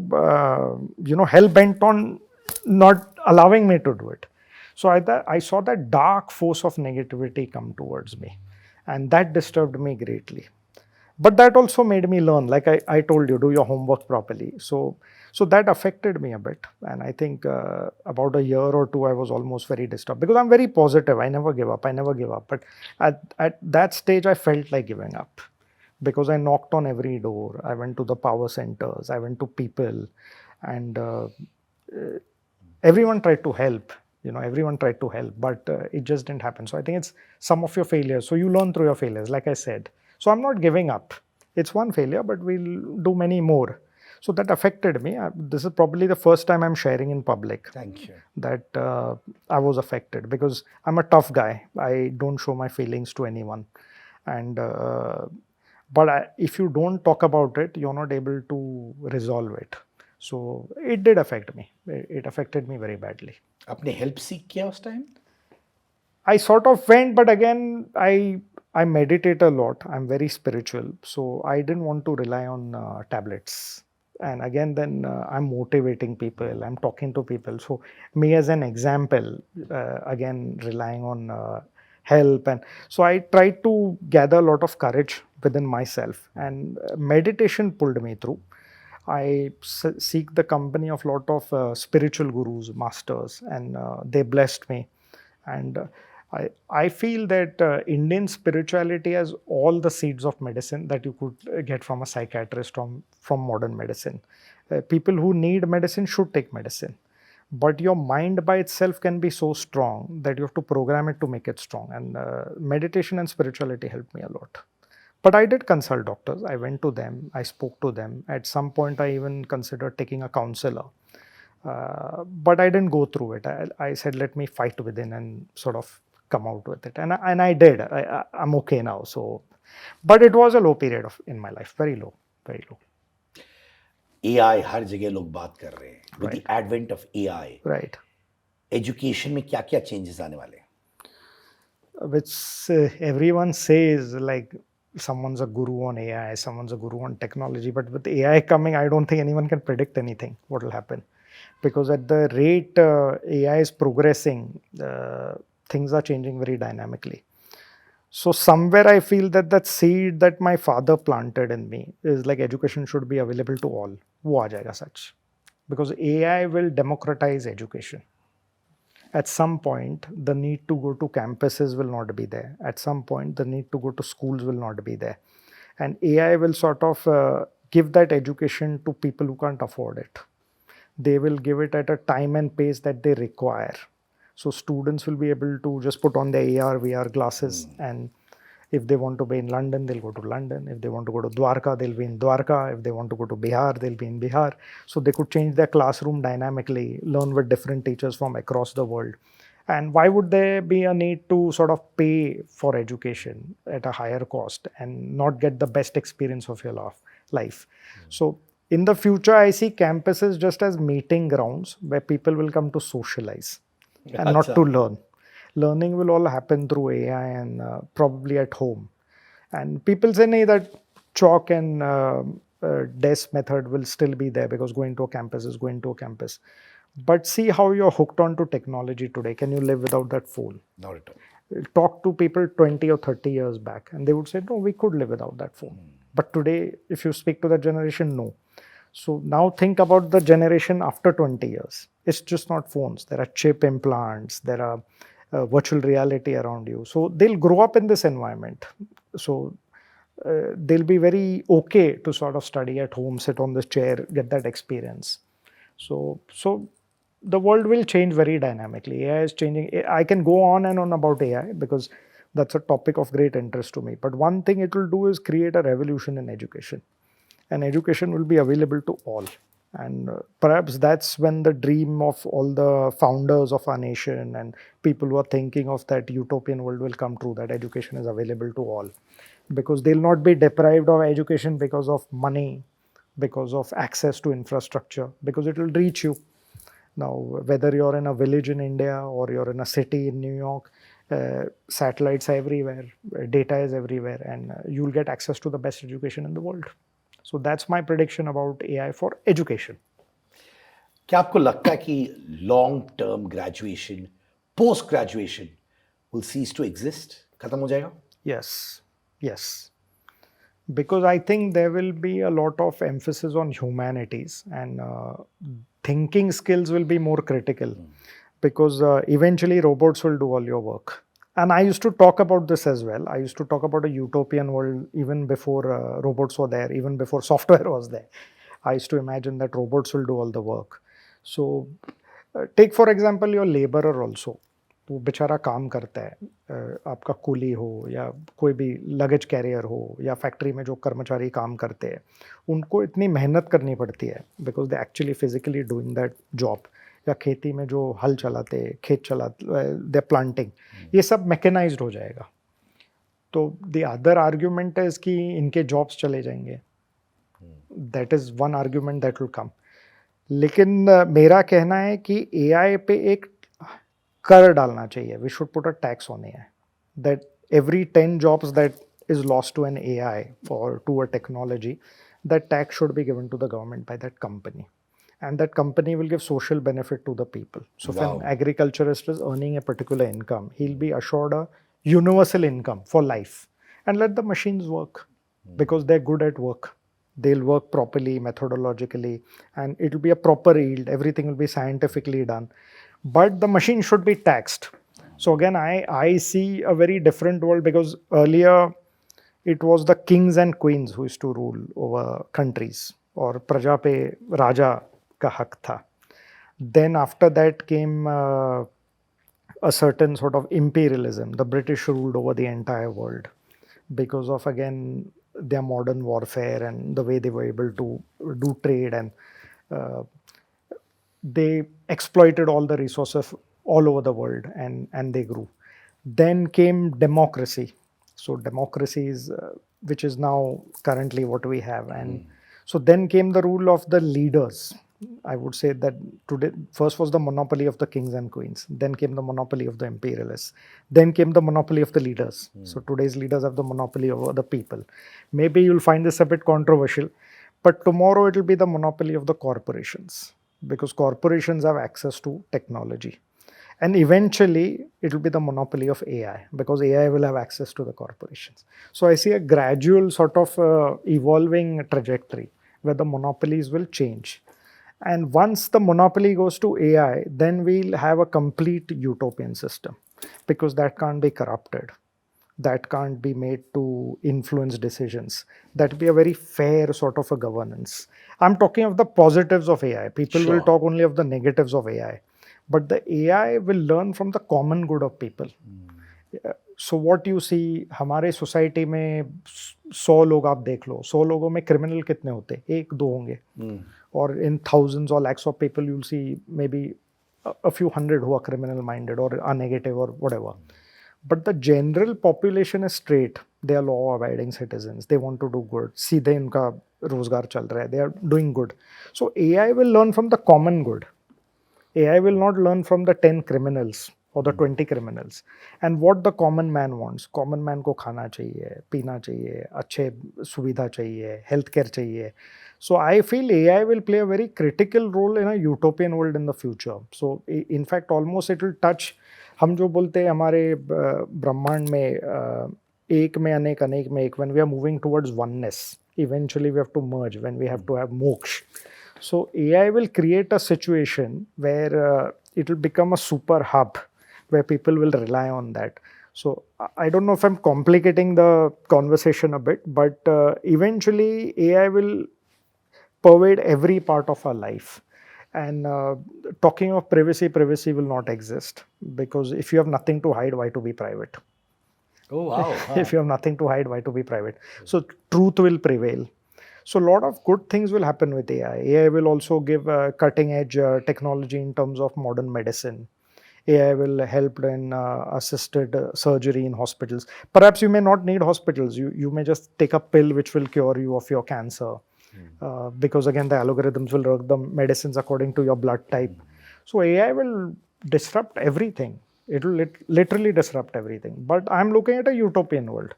hell bent on not allowing me to do it? So I saw that dark force of negativity come towards me, and that disturbed me greatly. But that also made me learn, like I told you, do your homework properly. So that affected me a bit. And I think about a year or two, I was almost very disturbed, because I'm very positive. I never give up. But at that stage, I felt like giving up, because I knocked on every door. I went to the power centers. I went to people, and everyone tried to help. But it just didn't happen. So I think it's some of your failures. So you learn through your failures, like I said. So I'm not giving up. It's one failure, but we'll do many more. So that affected me. This is probably the first time I'm sharing in public. Thank you. That I was affected, because I'm a tough guy. I don't show my feelings to anyone. And but if you don't talk about it, you're not able to resolve it. So it did affect me. It affected me very badly. आपने help seek किया उस time? I sort of went, but again, I meditate a lot. I'm very spiritual, so I didn't want to rely on tablets. And again, then I'm motivating people. I'm talking to people. So me as an example, again relying on help, and so I tried to gather a lot of courage within myself, and meditation pulled me through. I seek the company of a lot of spiritual gurus, masters, and they blessed me. And I feel that Indian spirituality has all the seeds of medicine that you could get from a psychiatrist, from modern medicine. People who need medicine should take medicine. But your mind by itself can be so strong that you have to program it to make it strong. And meditation and spirituality helped me a lot. But I did consult doctors. I went to them. I spoke to them. At some point, I even considered taking a counselor. But I didn't go through it. I said, let me fight within and sort of come out with it. And I did. I'm okay now. So, but it was a low period in my life. Very low. Very low. AI हर जगह लोग बात कर रहे हैं. With the advent of AI, Right. Education में क्या क्या changes आने वाले हैं? which everyone says like someone's a guru on AI, someone's a guru on technology, but with AI coming, I don't think anyone can predict anything what will happen, because at the rate AI is progressing, things are changing very dynamically. So somewhere I feel that that seed that my father planted in me is like education should be available to all. वो आ जाएगा सच, because AI will democratize education. At some point the need to go to campuses will not be there. At some point the need to go to schools will not be there, and AI will sort of give that education to people who can't afford it. They will give it at a time and pace that they require. So students will be able to just put on their AR VR glasses, and if they want to be in London, they'll go to London. If they want to go to Dwarka, they'll be in Dwarka. If they want to go to Bihar, they'll be in Bihar. So they could change their classroom dynamically, learn with different teachers from across the world. And why would there be a need to sort of pay for education at a higher cost and not get the best experience of your life? So in the future, I see campuses just as meeting grounds where people will come to socialize and not to learn. Learning will all happen through AI and probably at home. And people say nahi, that chalk and desk method will still be there, because going to a campus is going to a campus. But see how you're hooked on to technology today. Can you live without that phone? Not at all. Talk to people 20 or 30 years back, and they would say, no, we could live without that phone. But today, if you speak to that generation, no. So now think about the generation after 20 years. It's just not phones. There are chip implants, there are virtual reality around you. So they'll grow up in this environment. So they'll be very okay to sort of study at home, sit on this chair, get that experience. So the world will change very dynamically. AI is changing. I can go on and on about AI because that's a topic of great interest to me. But one thing it will do is create a revolution in education, and education will be available to all. And perhaps that's when the dream of all the founders of our nation and people who are thinking of that utopian world will come true, that education is available to all, because they'll not be deprived of education because of money, because of access to infrastructure, because it will reach you. Now, whether you're in a village in India or you're in a city in New York, satellites are everywhere, data is everywhere, and you'll get access to the best education in the world. So that's my prediction about AI for education. क्या आपको लगता है कि long term graduation, post graduation will cease to exist, खत्म हो जाएगा? Yes, yes. Because I think there will be a lot of emphasis on humanities, and thinking skills will be more critical, because eventually robots will do all your work. And I used to talk about this as well. I used to talk about a utopian world even before robots were there, even before software was there. I used to imagine that robots will do all the work. So take for example your laborer also. वो बेचारा काम करता है, आपका coolie हो या कोई भी लगेज कैरियर हो या फैक्ट्री में जो कर्मचारी काम करते हैं, उनको इतनी मेहनत करनी पड़ती है because they actually physically doing that job. या खेती में जो हल चलाते, खेत चलाते, दे प्लांटिंग, ये सब मैकेनाइज्ड हो जाएगा. तो द अदर आर्ग्यूमेंट है कि इनके जॉब्स चले जाएंगे. That is one argument that will come. लेकिन मेरा कहना है कि एआई पे एक कर डालना चाहिए. We should put a tax on AI, that every 10 jobs that is lost to an AI or to a technology, that tax should be given to the government by that company. And that company will give social benefit to the people. So if an agriculturist is earning a particular income, he'll be assured a universal income for life. And let the machines work, because they're good at work. They'll work properly, methodologically, and it'll be a proper yield. Everything will be scientifically done. But the machine should be taxed. So again, I see a very different world, because earlier it was the kings and queens who used to rule over countries, or praja pe raja ka hak tha. Then after that came a certain sort of imperialism. The British ruled over the entire world because of, again, their modern warfare and the way they were able to do trade, and they exploited all the resources all over the world, and they grew. Then came democracy. So democracy is which is now currently what we have. And so then came the rule of the leaders. I would say that today, first was the monopoly of the kings and queens, then came the monopoly of the imperialists, then came the monopoly of the leaders. So today's leaders have the monopoly over the people. Maybe you'll find this a bit controversial, but tomorrow it will be the monopoly of the corporations, because corporations have access to technology. And eventually, it will be the monopoly of AI, because AI will have access to the corporations. So I see a gradual sort of evolving trajectory where the monopolies will change. And once the monopoly goes to AI, then we'll have a complete utopian system, because that can't be corrupted. That can't be made to influence decisions. That will be a very fair sort of a governance. I'm talking of the positives of AI. People will Sure. talk only of the negatives of AI. But the AI will learn from the common good of people. So what you see, हमारे society में 100 लोग आप देख लो, 100 लोगों में criminal कितने होते हैं? एक दो होंगे, और इन थाउजेंड्स और lakhs of people you'll see maybe a few hundred who are criminal minded or are negative or whatever. But the general population is straight. They are law abiding citizens. They want to do good. सीधे इनका रोजगार चल रहा है. They are doing good. So AI will learn from the common good. AI will not learn from the 10 criminals or the 20 criminals. And what the common man wants. Common man को खाना चाहिए, पीना चाहिए, अच्छे सुविधा चाहिए, healthcare चाहिए. So I feel AI will play a very critical role in a utopian world in the future. So in fact almost it will touch, हम जो बोलते हैं हमारे ब्रह्मांड में एक में अनेक, अनेक में एक, when we are moving towards oneness, eventually we have to merge, when we have to have moksha. So AI will create a situation where it will become a super hub where people will rely on that. So I don't know if I'm complicating the conversation a bit, but eventually AI will pervade every part of our life. And talking of privacy, privacy will not exist, because if you have nothing to hide, why to be private? Oh, wow. If you have nothing to hide, why to be private? So truth will prevail. So a lot of good things will happen with AI. AI will also give cutting edge technology in terms of modern medicine. AI will help in assisted surgery in hospitals. Perhaps you may not need hospitals. You may just take a pill which will cure you of your cancer. Because again, the algorithms will work the medicines according to your blood type. So AI will disrupt everything. It will literally disrupt everything. But I'm looking at a utopian world.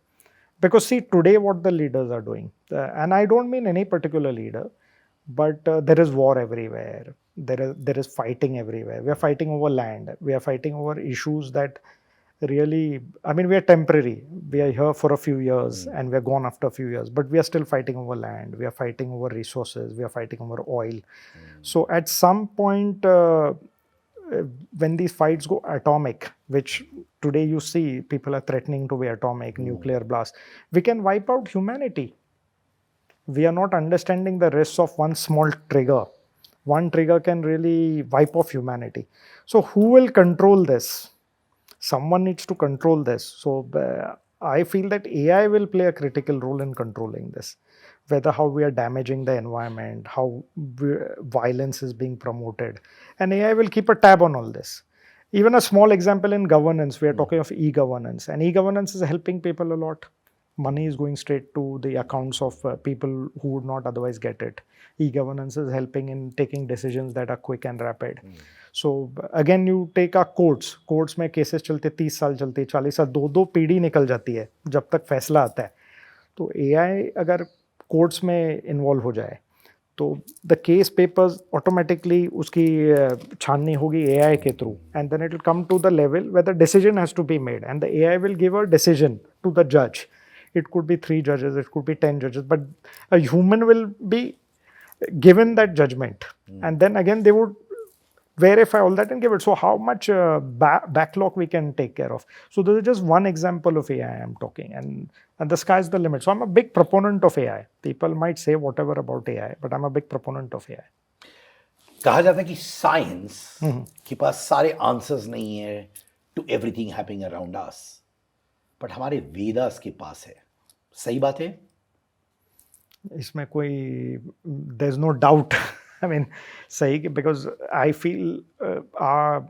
Because see, today what the leaders are doing, and I don't mean any particular leader, but there is war everywhere. There is fighting everywhere. We are fighting over land. We are fighting over issues that really, I mean, we are temporary. We are here for a few years and we are gone after a few years, but we are still fighting over land. We are fighting over resources. We are fighting over oil. So at some point, when these fights go atomic, which today you see people are threatening to be atomic, nuclear blast, we can wipe out humanity. We are not understanding the risks of one small trigger. One trigger can really wipe off humanity. So who will control this? Someone needs to control this. So I feel that AI will play a critical role in controlling this. Whether how we are damaging the environment, how violence is being promoted, and AI will keep a tab on all this. Even a small example in governance, we are talking of e-governance, and e-governance is helping people a lot. Money is going straight to the accounts of people who would not otherwise get it. E-governance is helping in taking decisions that are quick and rapid. So again, you take our courts. Courts में cases चलते 30 साल चलते 40 साल, दो पीढ़ी निकल जाती है जब तक फैसला आता है. तो AI अगर कोर्ट्स में इन्वॉल्व हो जाए तो द केस पेपर्स ऑटोमेटिकली उसकी छाननी होगी AI के through, and then it will come to the level where the decision has to be made and the AI will give a decision to the जज. It could be 3 judges, it could be 10 judges, but a human will be given that judgment. And then again, they would verify all that and give it. So how much backlog we can take care of. So this is just one example of AI I'm talking, and the sky's the limit. So I'm a big proponent of AI. People might say whatever about AI, but I'm a big proponent of AI. कहा जाता है कि science के पास सारे answers नहीं है to everything happening around us, but हमारे वेदास के पास है. सही बात है? इसमें कोई there's no doubt. I mean, सही, because I feel our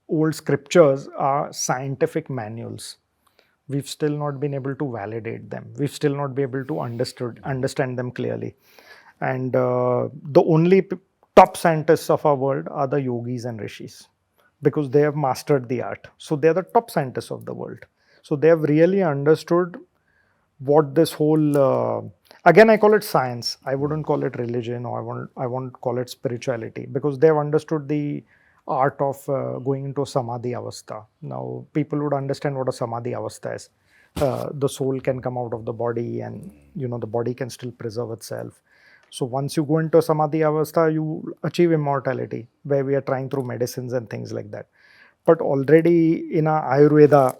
old scriptures are scientific manuals. We've still not been able to validate them. We've still not been able to understand them clearly. And the only top scientists of our world are the yogis and rishis because they have mastered the art. So they are the top scientists of the world. So they have really understood what this whole again I call it science. I wouldn't call it religion, or I won't call it spirituality, because they have understood the art of going into samadhi avastha. Now people would understand what a samadhi avastha is. The soul can come out of the body, and the body can still preserve itself. So once you go into samadhi avastha, you achieve immortality, where we are trying through medicines and things like that. But already in our Ayurveda,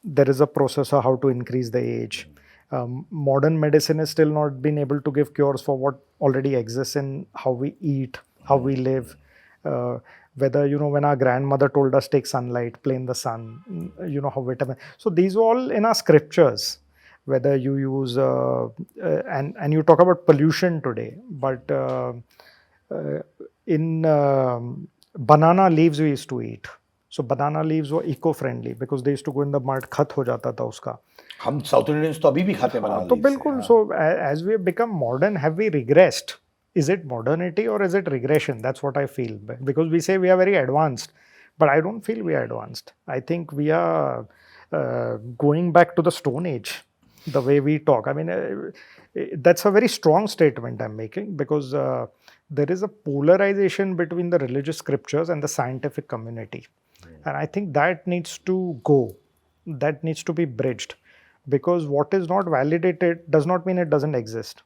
there is a process of how to increase the age. Modern medicine has still not been able to give cures for what already exists in how we eat, how we live. Whether, when our grandmother told us take sunlight, play in the sun, how vitamin. So these are all in our scriptures. Whether you use, and you talk about pollution today, but in banana leaves we used to eat. So banana leaves were eco-friendly because they used to go in the mud, खत हो जाता था उसका. हम south Indians तो अभी भी खाते हैं हाँ, banana तो leaves से, बिल्कुल. हाँ. So as we have become modern, have we regressed? Is it modernity or is it regression? That's what I feel. Because we say we are very advanced, but I don't feel we are advanced. I think we are going back to the Stone Age, the way we talk. I mean, that's a very strong statement I'm making, because there is a polarization between the religious scriptures and the scientific community. And I think that needs to go. That needs to be bridged, because what is not validated does not mean it doesn't exist.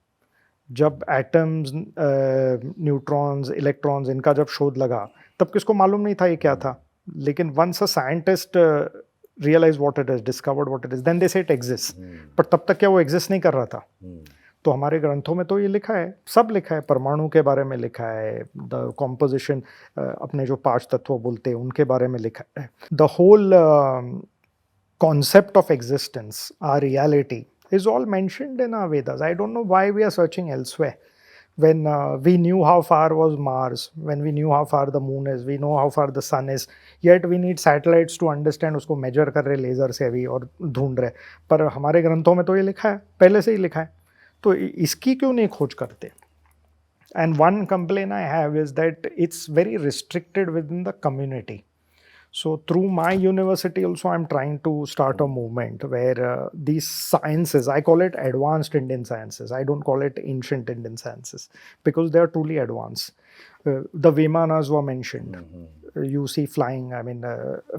जब atoms, neutrons, electrons, इनका जब शोध लगा, तब किसको मालूम नहीं था ये क्या था. लेकिन once a scientist realize what it is, discovered what it is, then they say it exist. पर तब तक क्या वो एग्जिस्ट नहीं कर रहा था? तो हमारे ग्रंथों में तो ये लिखा है, सब लिखा है. परमाणु के बारे में लिखा है, द कॉम्पोजिशन, अपने जो 5 तत्व बोलते हैं उनके बारे में लिखा है. The whole concept of existence, our reality, is all mentioned in our Vedas. I don't know why we are searching elsewhere. When we knew how far was Mars, when we knew how far the moon is, we know how far the sun is, yet we need satellites to understand. उसको measure कर रहे laser से भी और ढूंढ रहे. पर हमारे ग्रंथों में तो ये लिखा है, पहले से ही लिखा है. तो इसकी क्यों नहीं खोज करते? And one complaint I have is that it's very restricted within the community. So through my university also, I'm trying to start a movement where these sciences, I call it advanced Indian sciences. I don't call it ancient Indian sciences, because they are truly advanced. The Vimanas were mentioned. You see flying,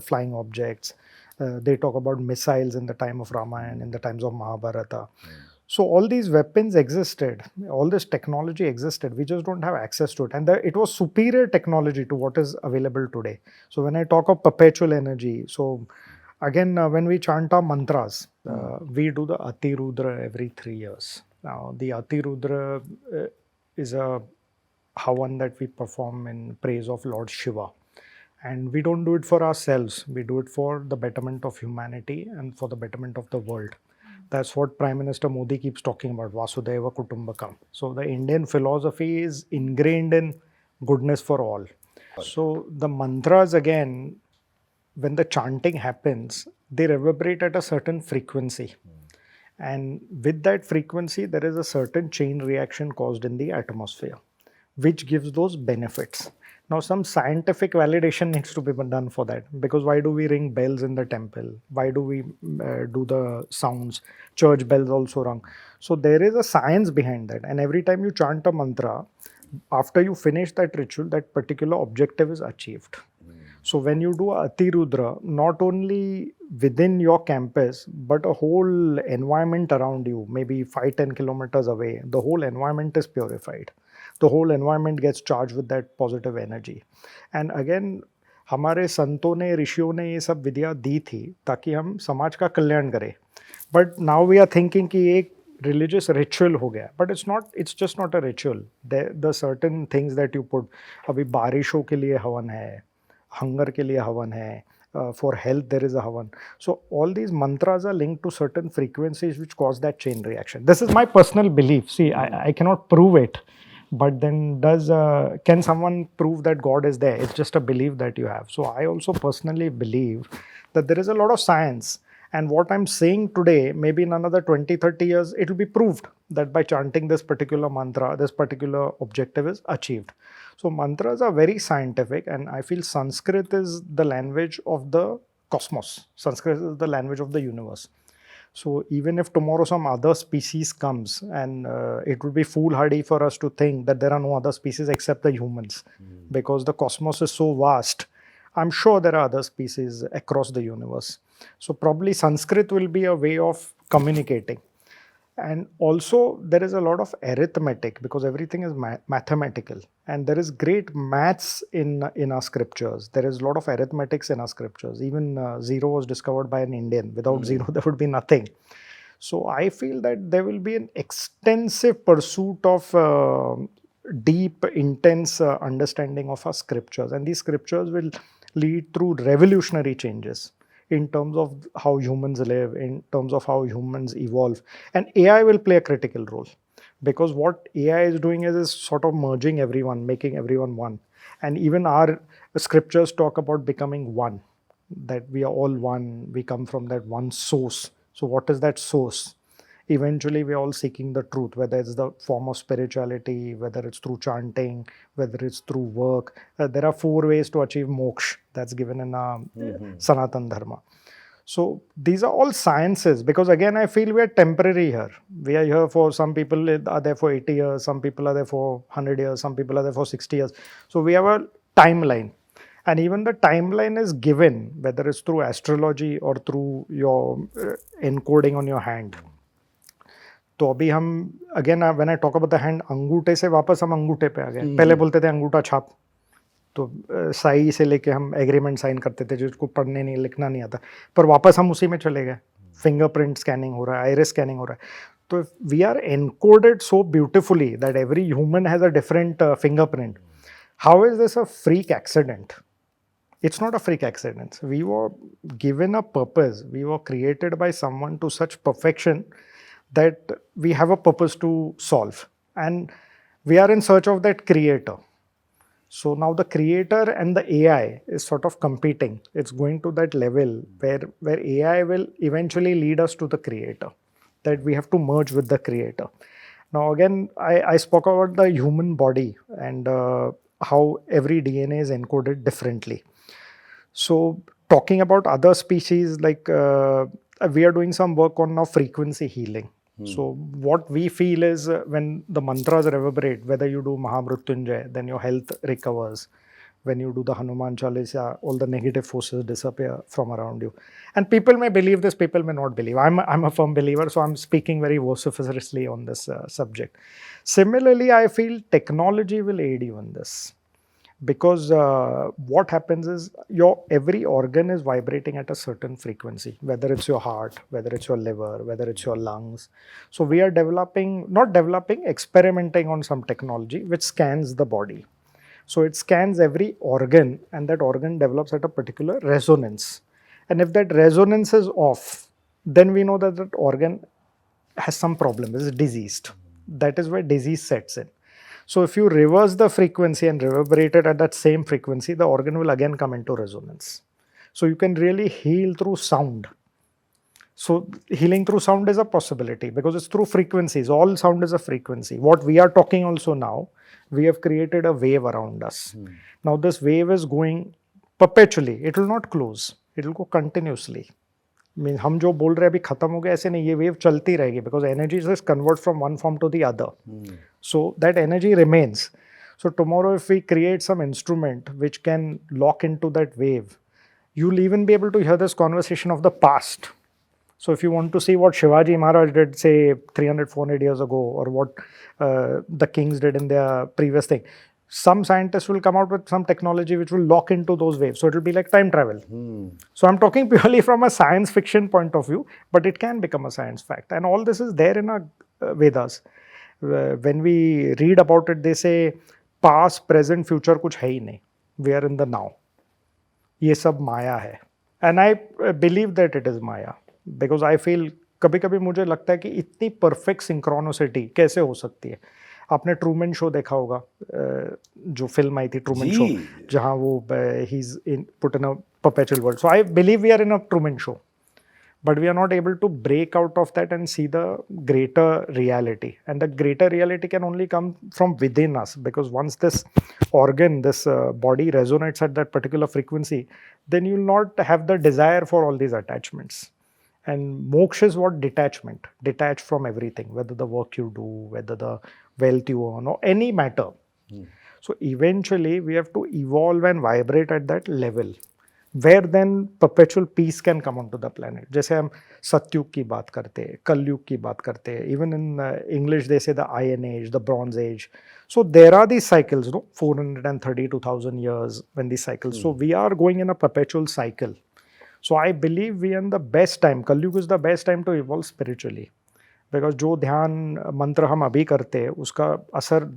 flying objects. They talk about missiles in the time of Ramayana, in the times of Mahabharata. So all these weapons existed, all this technology existed, we just don't have access to it. And it was superior technology to what is available today. So when I talk of perpetual energy, so again, when we chant our mantras, we do the Ati Rudra every 3 years. Now the Ati Rudra is a havan that we perform in praise of Lord Shiva. And we don't do it for ourselves, we do it for the betterment of humanity and for the betterment of the world. That's what Prime Minister Modi keeps talking about, Vasudhaiva Kutumbakam. So the Indian philosophy is ingrained in goodness for all. So the mantras, again, when the chanting happens, they reverberate at a certain frequency. And with that frequency, there is a certain chain reaction caused in the atmosphere, which gives those benefits. Now, some scientific validation needs to be done for that, because why do we ring bells in the temple? Why do we do the sounds? Church bells also rung. So there is a science behind that. And every time you chant a mantra, after you finish that ritual, that particular objective is achieved. So when you do Ati Rudra, not only within your campus, but a whole environment around you, maybe 5-10 kilometers away, the whole environment is purified. The whole environment gets charged with that positive energy. And again, हमारे संतों ने, ऋषियों ने ये सब विद्या दी थी ताकि हम समाज का कल्याण करें. But now we are thinking कि एक religious ritual हो गया. But it's not, it's just not a ritual. The certain things that you put, अभी बारिशों के लिए हवन है, hunger के लिए हवन है, for health there is a havan. So all these mantras are linked to certain frequencies which cause that chain reaction. This is my personal belief. See, I cannot prove it. But then can someone prove that God is there? It's just a belief that you have. So I also personally believe that there is a lot of science. And what I'm saying today, maybe in another 20, 30 years, it will be proved that by chanting this particular mantra, this particular objective is achieved. So mantras are very scientific, and I feel Sanskrit is the language of the cosmos. Sanskrit is the language of the universe. So even if tomorrow some other species comes, and it would be foolhardy for us to think that there are no other species except the humans, because the cosmos is so vast. I'm sure there are other species across the universe. So probably Sanskrit will be a way of communicating. And also there is a lot of arithmetic, because everything is mathematical, and there is great maths in our scriptures. There is a lot of arithmetics in our scriptures. Even zero was discovered by an Indian. Without zero there would be nothing. So I feel that there will be an extensive pursuit of deep, intense understanding of our scriptures, and these scriptures will lead through revolutionary changes in terms of how humans live, in terms of how humans evolve. And AI will play a critical role, because what AI is doing is sort of merging everyone, making everyone one. And even our scriptures talk about becoming one, that we are all one, we come from that one source. So, what is that source? Eventually we're all seeking the truth, whether it's the form of spirituality, whether it's through chanting, whether it's through work. There are 4 ways to achieve moksha, that's given in Sanatan Dharma. So these are all sciences, because again I feel we are temporary here. We are here for, some people are there for 80 years, some people are there for 100 years, some people are there for 60 years. So we have a timeline, and even the timeline is given, whether it's through astrology or through your encoding on your hand. तो अभी हम again when I talk about the hand, अंगूठे से वापस हम अंगूठे पे आ गए. पहले बोलते थे अंगूठा छाप, तो साई से लेके हम एग्रीमेंट साइन करते थे जिसको पढ़ने नहीं लिखना नहीं आता, पर वापस हम उसी में चले गए. फिंगरप्रिंट स्कैनिंग हो रहा है, आइरिस स्कैनिंग हो रहा है. तो we are encoded so beautifully that every human has a different fingerprint. How is this a freak accident? It's not a freak accident. We were given a purpose. We were created by someone to such perfection that we have a purpose to solve. And we are in search of that creator. So now the creator and the AI is sort of competing. It's going to that level where AI will eventually lead us to the creator, that we have to merge with the creator. Now again, I spoke about the human body and how every DNA is encoded differently. So talking about other species, like we are doing some work on now frequency healing. So what we feel is when the mantras reverberate, whether you do Mahamrutyunjay, then your health recovers. When you do the Hanuman Chalisa, all the negative forces disappear from around you. And people may believe this, people may not believe. I'm a firm believer, so I'm speaking very vociferously on this subject. Similarly, I feel technology will aid you in this. Because what happens is your every organ is vibrating at a certain frequency, whether it's your heart, whether it's your liver, whether it's your lungs. So we are experimenting on some technology which scans the body. So it scans every organ, and that organ develops at a particular resonance. And if that resonance is off, then we know that that organ has some problem, is diseased. That is where disease sets in. So if you reverse the frequency and reverberate it at that same frequency, the organ will again come into resonance. So you can really heal through sound. So healing through sound is a possibility because it's through frequencies. All sound is a frequency. What we are talking also now, we have created a wave around us. Now this wave is going perpetually. It will not close. It will go continuously. Mean हम जो बोल रहे हैं अभी खत्म हो गया, ऐसे नहीं, ये वेव चलती रहेगी because energy is convert from one form to the other. So that energy remains. So tomorrow if we create some instrument which can lock in to that wave, you will even be able to hear this conversation of the past. So if you want to see what Shivaji Maharaj did, say 300-400 years ago, or what the kings did in their previous thing, some scientists will come out with some technology which will lock into those waves. So it will be like time travel. So I'm talking purely from a science fiction point of view, but it can become a science fact. And all this is there in our Vedas. When we read about it, they say past, present, future कुछ है ही नहीं. We are in the now. ये सब माया है. And I believe that it is Maya. Because I feel कभी कभी मुझे लगता है कि इतनी परफेक्ट सिंक्रोनिसिटी कैसे हो सकती है. आपने ट्रूमैन शो देखा होगा, जो फिल्म आई थी ट्रूमैन शो, जहाँ वो he is put in a perpetual world. So I believe we are in a Truman show. but we are not able to break out of that and see the greater reality. And the greater reality can only come from within us, because once this organ, this body resonates at that particular frequency, then you will not have the desire for all these attachments. And moksha is what? Detachment. Detach from everything, whether the work you do, whether the wealth you earn, or any matter. So eventually we have to evolve and vibrate at that level, where then perpetual peace can come onto the planet. जैसे हम सत्युग की बात करते हैं, कलयुग की बात करते हैं. Even in English they say the Iron Age, the Bronze Age. So there are these cycles, no, 432,000 years when these cycles. So we are going in a perpetual cycle. So I believe we are in the best time. Kalyug is the best time to evolve spiritually, because जो ध्यान मंत्र हम अभी करते हैं उसका असर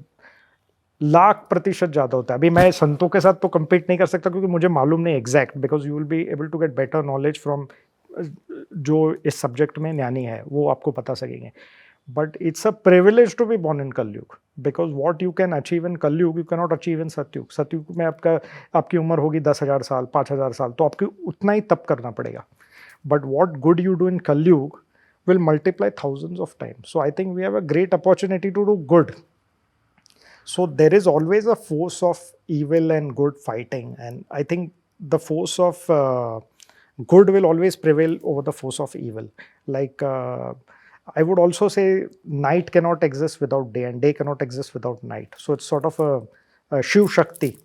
1,00,000% ज़्यादा होता है. अभी मैं संतों के साथ तो compete नहीं कर सकता क्योंकि मुझे मालूम नहीं exact, because you will be able to get better knowledge from जो इस सब्जेक्ट में ज्ञानी है, वो आपको बता सकेंगे. But it's a privilege to be born in Kalyug, because what you can achieve in Kalyug you can not achieve in Satyug. Satyug में आपकी उम्र होगी 10,000 साल, 5,000 साल, तो आपको उतना ही तप करना पड़ेगा. But what good you do in कलयुग will multiply thousands of times. So I think we have a great opportunity to do good. So there is always a force of evil and good fighting, and I think the force of good will always prevail over the force of evil. Like I would also say night cannot exist without day, and day cannot exist without night. So it's sort of a Shiv Shakti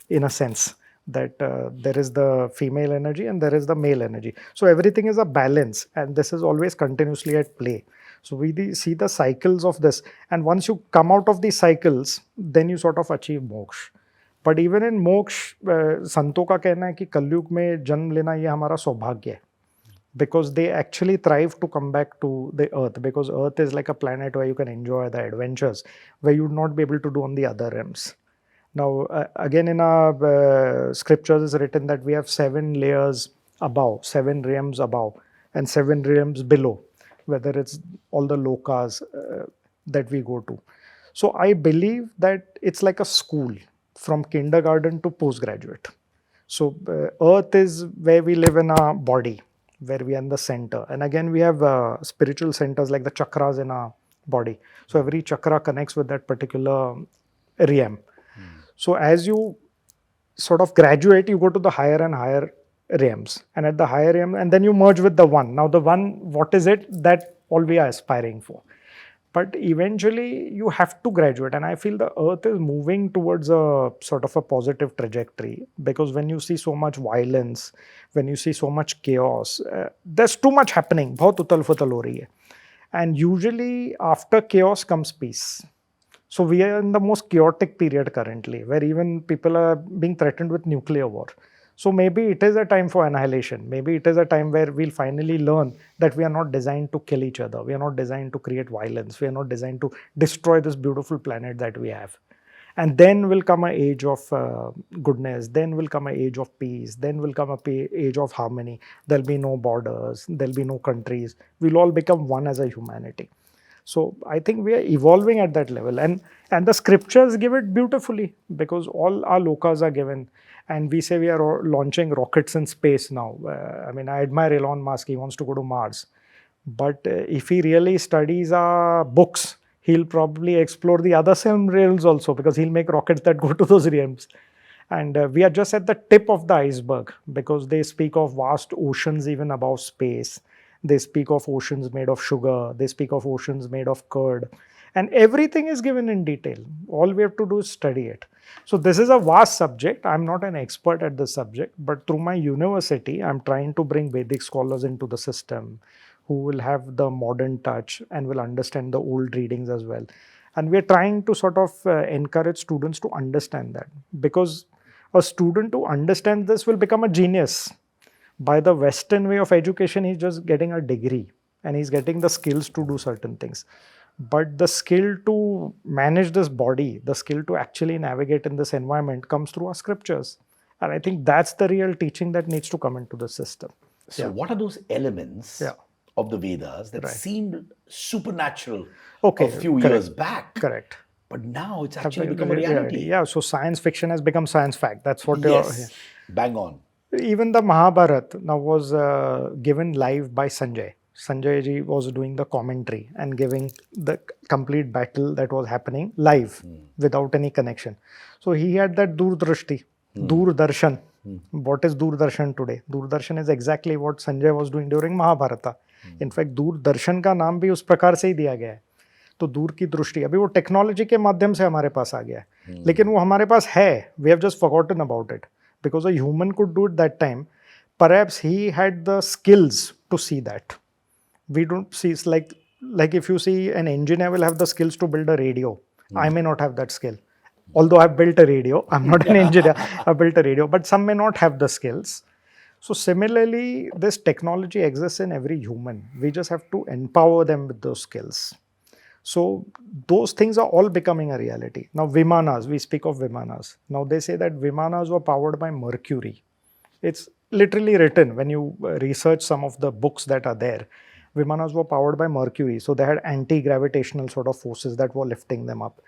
in a sense, that there is the female energy and there is the male energy. So everything is a balance, and this is always continuously at play. So we see the cycles of this, and once you come out of these cycles, then you sort of achieve moksha. But even in moksha, संतों का कहना है कि कलयुग में जन्म लेना ये हमारा सौभाग्य है, because they actually thrive to come back to the earth, because earth is like a planet where you can enjoy the adventures where you would not be able to do on the other realms. Now, again, in our scriptures is written that we have 7 layers above, 7 realms above, and 7 realms below, whether it's all the lokas that we go to. So I believe that it's like a school from kindergarten to postgraduate. So earth is where we live in our body, where we are in the center. And again, we have spiritual centers like the chakras in our body. So every chakra connects with that particular realm. So as you sort of graduate, you go to the higher and higher realms, and at the higher realm, and then you merge with the one. Now the one, what is it? That all we are aspiring for. But eventually you have to graduate, and I feel the earth is moving towards a sort of a positive trajectory, because when you see so much violence, when you see so much chaos, there's too much happening. बहुत उथल-पुथल हो रही है. And usually after chaos comes peace. So we are in the most chaotic period currently, where even people are being threatened with nuclear war. So maybe it is a time for annihilation. Maybe it is a time where we'll finally learn that we are not designed to kill each other. We are not designed to create violence. We are not designed to destroy this beautiful planet that we have. And then will come an age of goodness. Then will come an age of peace. Then will come an age of harmony. There'll be no borders. There'll be no countries. We'll all become one as a humanity. So I think we are evolving at that level, and the scriptures give it beautifully, because all our lokas are given, and we say we are launching rockets in space now. I mean, I admire Elon Musk. He wants to go to Mars, but if he really studies our books, he'll probably explore the other 7 realms also, because he'll make rockets that go to those realms. And we are just at the tip of the iceberg, because they speak of vast oceans even above space. They speak of oceans made of sugar. They speak of oceans made of curd. And everything is given in detail. All we have to do is study it. So this is a vast subject. I'm not an expert at this subject, but through my university, I'm trying to bring Vedic scholars into the system who will have the modern touch and will understand the old readings as well. And we're trying to sort of encourage students to understand that, because a student who understands this will become a genius. By the Western way of education, he's just getting a degree and he's getting the skills to do certain things. But the skill to manage this body, the skill to actually navigate in this environment comes through our scriptures. And I think that's the real teaching that needs to come into the system. So what are those elements of the Vedas that seemed supernatural a few years back? Correct. But now it's actually become a reality. Yeah, so science fiction has become science fact. That's what Yes, bang on. Even the Mahabharata now was given live by Sanjay. Sanjay ji was doing the commentary and giving the complete battle that was happening live without any connection. So he had that Durdrashti, Doordarshan. What is Doordarshan today? Doordarshan is exactly what Sanjay was doing during Mahabharata. In fact, Doordarshan का नाम भी उस प्रकार से ही दिया गया है. तो दूर की दृष्टि अभी वो टेक्नोलॉजी के माध्यम से हमारे पास आ गया है, लेकिन वो हमारे पास है. We have just forgotten about it because a human could do it that time. Perhaps he had the skills to see that. We don't see. It's like if you see an engineer will have the skills to build a radio. I may not have that skill. Although I've built a radio, I'm not an engineer. I built a radio, but some may not have the skills. So similarly, this technology exists in every human. We just have to empower them with those skills. So those things are all becoming a reality. Now Vimanas, we speak of Vimanas. Now they say that Vimanas were powered by Mercury. It's literally written when you research some of the books that are there. Vimanas were powered by Mercury. So they had anti-gravitational sort of forces that were lifting them up.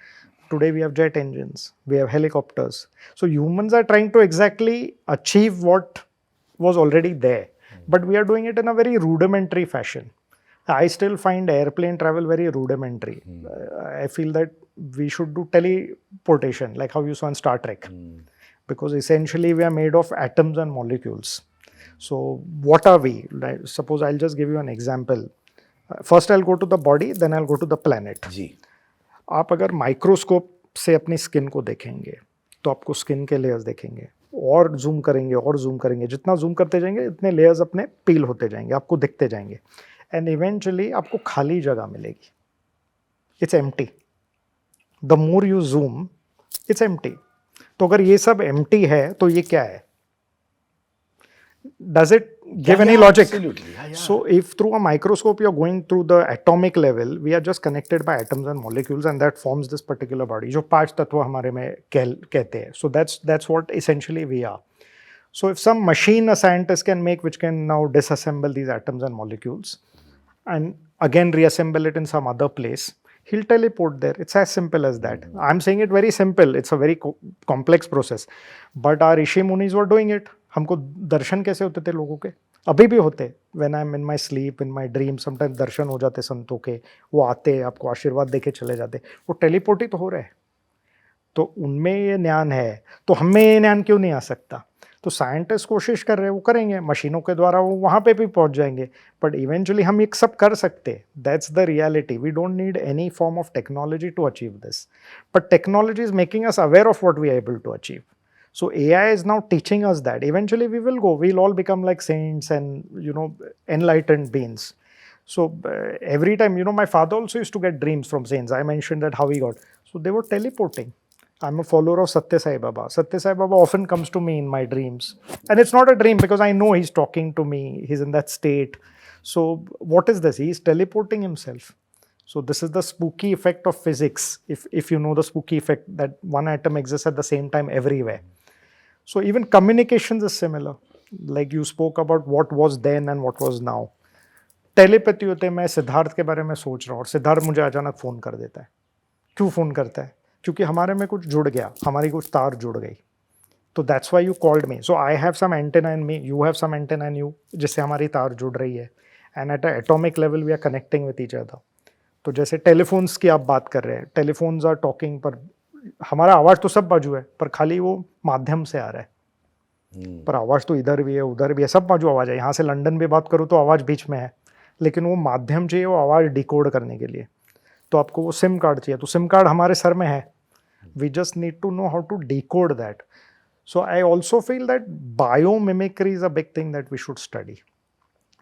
Today we have jet engines, we have helicopters. So humans are trying to exactly achieve what was already there. But we are doing it in a very rudimentary fashion. I still find airplane travel very rudimentary. I feel that we should do teleportation, like how you saw in Star Trek, because essentially we are made of atoms and molecules. So what are we? Suppose I'll just give you an example. First I'll go to the body, then I'll go to the planet. जी. आप अगर microscope से अपनी skin को देखेंगे तो आपको skin के layers देखेंगे, और जूम करेंगे, जितना जूम करते जाएंगे इतने लेयर्स अपने पील होते जाएंगे, आपको दिखते जाएंगे. And eventually आपको खाली जगह मिलेगी. It's empty. The more you zoom, it's empty. तो अगर ये सब empty है तो ये क्या है? Does it give any logic? Absolutely. Yeah. So if through a microscope you're going through the atomic level, we are just connected by atoms and molecules, and that forms this particular body. जो 5 तत्व हमारे में कहते हैं. So that's what essentially we are. So if some machine a scientist can make which can now disassemble these atoms and molecules and again reassemble it in some other place, he'll teleport there. It's as simple as that. I'm saying it very simple. It's a very complex process. But our Rishi Munis were doing it. हमको दर्शन कैसे होते थे लोगों के? अभी भी होते. When I'm in my sleep, in my dream, sometimes दर्शन हो जाते संतों के. वो आते, आपको आशीर्वाद देके चले जाते. वो टेलीपोर्ट ही तो हो रहे हैं. तो उनमें ये ज्ञान है, तो हमें ये ज्ञान क्यों नहीं आ सकता? तो साइंटिस्ट कोशिश कर रहे हैं, वो करेंगे, मशीनों के द्वारा वो वहाँ पे भी पहुँच जाएंगे. बट इवेंचुअली हम ये सब कर सकते हैं. That's the reality. We don't need any form of technology to achieve this. But technology is making us aware of what we are able to achieve. So AI is now teaching us that. Eventually we will go. We'll all become like saints and, enlightened beings. So every time, my father also used to get dreams from saints. I mentioned that how he got. So they were teleporting. I'm a follower of Satya Sai Baba. Satya Sai Baba often comes to me in my dreams. And it's not a dream because I know he's talking to me. He's in that state. So what is this? He's teleporting himself. So this is the spooky effect of physics. If you know the spooky effect that one atom exists at the same time everywhere. So even communications is similar. Like you spoke about what was then and what was now. Telepathy होते मैं सिद्धार्थ के बारे में सोच रहा हूँ और सिद्धार्थ मुझे अचानक फ़ोन कर देता है. क्यों फ़ोन करता है? क्योंकि हमारे में कुछ जुड़ गया, हमारी कुछ तार जुड़ गई. तो that's why you called me. So I have some antenna in me, you have some antenna in you, जिससे हमारी तार जुड़ रही है. And at a atomic level we are connecting with each other. तो जैसे टेलीफोन्स की आप बात कर रहे हैं, टेलीफोन्स आर टॉकिंग, पर हमारा आवाज़ तो सब बाजू है, पर खाली वो माध्यम से आ रहा है. पर आवाज़ तो इधर भी है, उधर भी है, सब बाजू आवाज़ है. यहाँ से लंदन भी बात करूँ तो आवाज़ बीच में है, लेकिन वो माध्यम चाहिए वो आवाज़ डिकोड करने के लिए. तो आपको वो सिम कार्ड चाहिए, तो सिम कार्ड हमारे सर में है. We just need to know how to decode that. So I also feel that biomimicry is a big thing that we should study.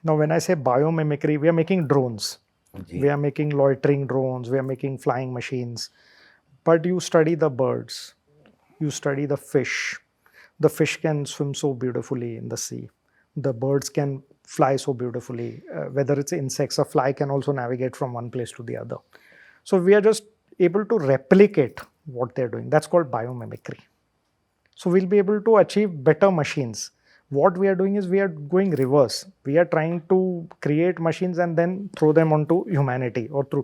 Now when I say biomimicry, we are making drones, we are making loitering drones, we are making flying machines. But you study the birds, you study the fish. The fish can swim so beautifully in the sea. The birds can fly so beautifully. Whether it's insects, a fly can also navigate from one place to the other. So we are just able to replicate what they're doing. That's called biomimicry. So we'll be able to achieve better machines. What we are doing is we are going reverse. We are trying to create machines and then throw them onto humanity or through.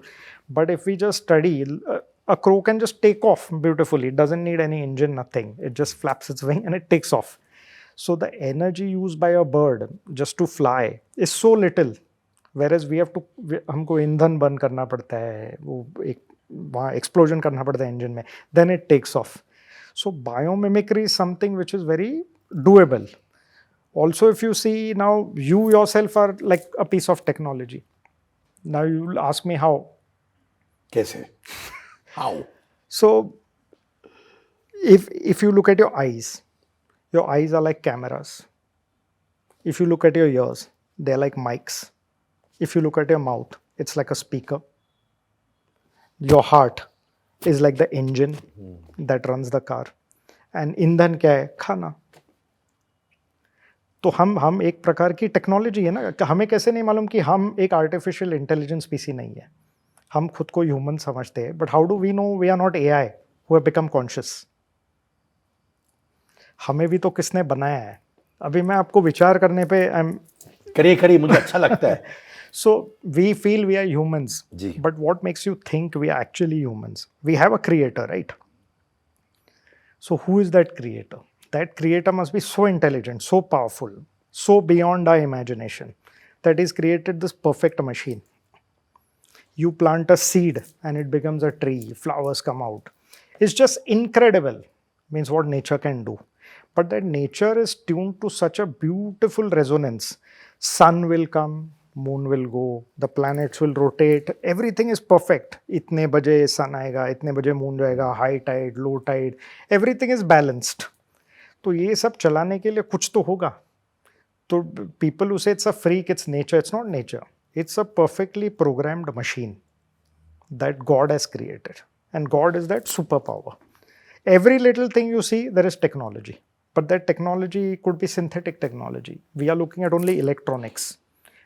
But if we just study, a crow can just take off beautifully. It doesn't need any engine, nothing. It just flaps its wing and it takes off. So the energy used by a bird just to fly is so little, whereas we have to हमको ईंधन बंद करना पड़ता है, वो एक वहाँ explosion करना पड़ता है इंजन में, then it takes off. So biomimicry is something which is very doable. Also, if you see now, you yourself are like a piece of technology. Now you will ask me how. कैसे? How? So if you look at your eyes are like cameras. If you look at your ears, they're like mics. If you look at your mouth, it's like a speaker. Your heart is like the engine that runs the car. And ईंधन क्या है? खाना. तो हम एक प्रकार की technology है ना. हमें कैसे नहीं मालूम कि हम एक आर्टिफिशियल इंटेलिजेंस स्पीसी नहीं है. हम खुद को ह्यूमन समझते हैं, but how do we know we are not AI who have become conscious? हमें भी तो किसने बनाया है. अभी मैं आपको विचार करने पे आई एम करिए मुझे अच्छा लगता है. So we feel we are humans, ji. but what makes you think we are actually humans? We have a creator, right? So who is that creator? That creator must be so intelligent, so powerful, so beyond our imagination, that he's created this perfect machine. You plant a seed and it becomes a tree, flowers come out. It's just incredible, means what nature can do. But that nature is tuned to such a beautiful resonance. Sun will come, moon will go, the planets will rotate, everything is perfect. इतने बजे sun आएगा, इतने बजे moon जाएगा, high tide, low tide, everything is balanced. तो ये सब चलाने के लिए कुछ तो होगा. तो people who say it's a freak, it's nature, it's not nature. It's a perfectly programmed machine that God has created. And God is that superpower. Every little thing you see, there is technology. But that technology could be synthetic technology. We are looking at only electronics.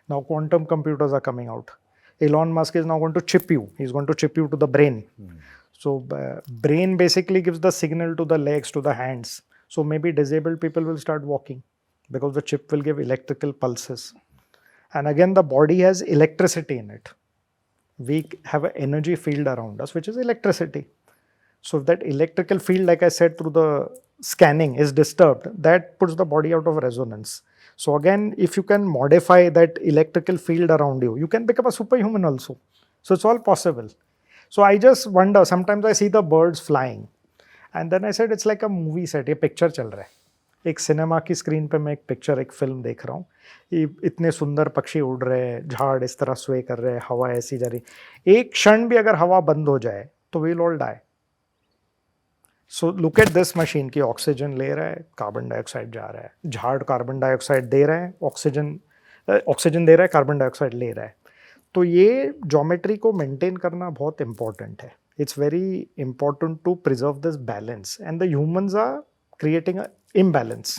Now quantum computers are coming out. Elon Musk is now going to chip you. He's going to chip you to the brain. So brain basically gives the signal to the legs, to the hands. So maybe disabled people will start walking because the chip will give electrical pulses. And again, the body has electricity in it. We have an energy field around us, which is electricity. So if that electrical field, like I said, through the scanning is disturbed, that puts the body out of resonance. So again, if you can modify that electrical field around you, you can become a superhuman also. So it's all possible. So I just wonder, sometimes I see the birds flying. And then I said, it's like a movie set, ये picture चल रहा है. एक cinema की screen पे मैं एक picture, एक फिल्म देख रहा हूँ. इतने सुंदर पक्षी उड़ रहे हैं, झाड़ इस तरह स्वे कर रहे हैं, हवा ऐसी जा रही. एक क्षण भी अगर हवा बंद हो जाए तो we will all die. So look at this machine की ऑक्सीजन ले रहा है, कार्बन डाइऑक्साइड जा रहा है. झाड़ कार्बन डाइऑक्साइड दे रहा है, ऑक्सीजन दे रहा है, कार्बन डाइऑक्साइड ले रहा है. तो ये ज्योमेट्री को मेंटेन करना बहुत इंपॉर्टेंट है. It's very important to preserve this balance and the humans are creating an imbalance.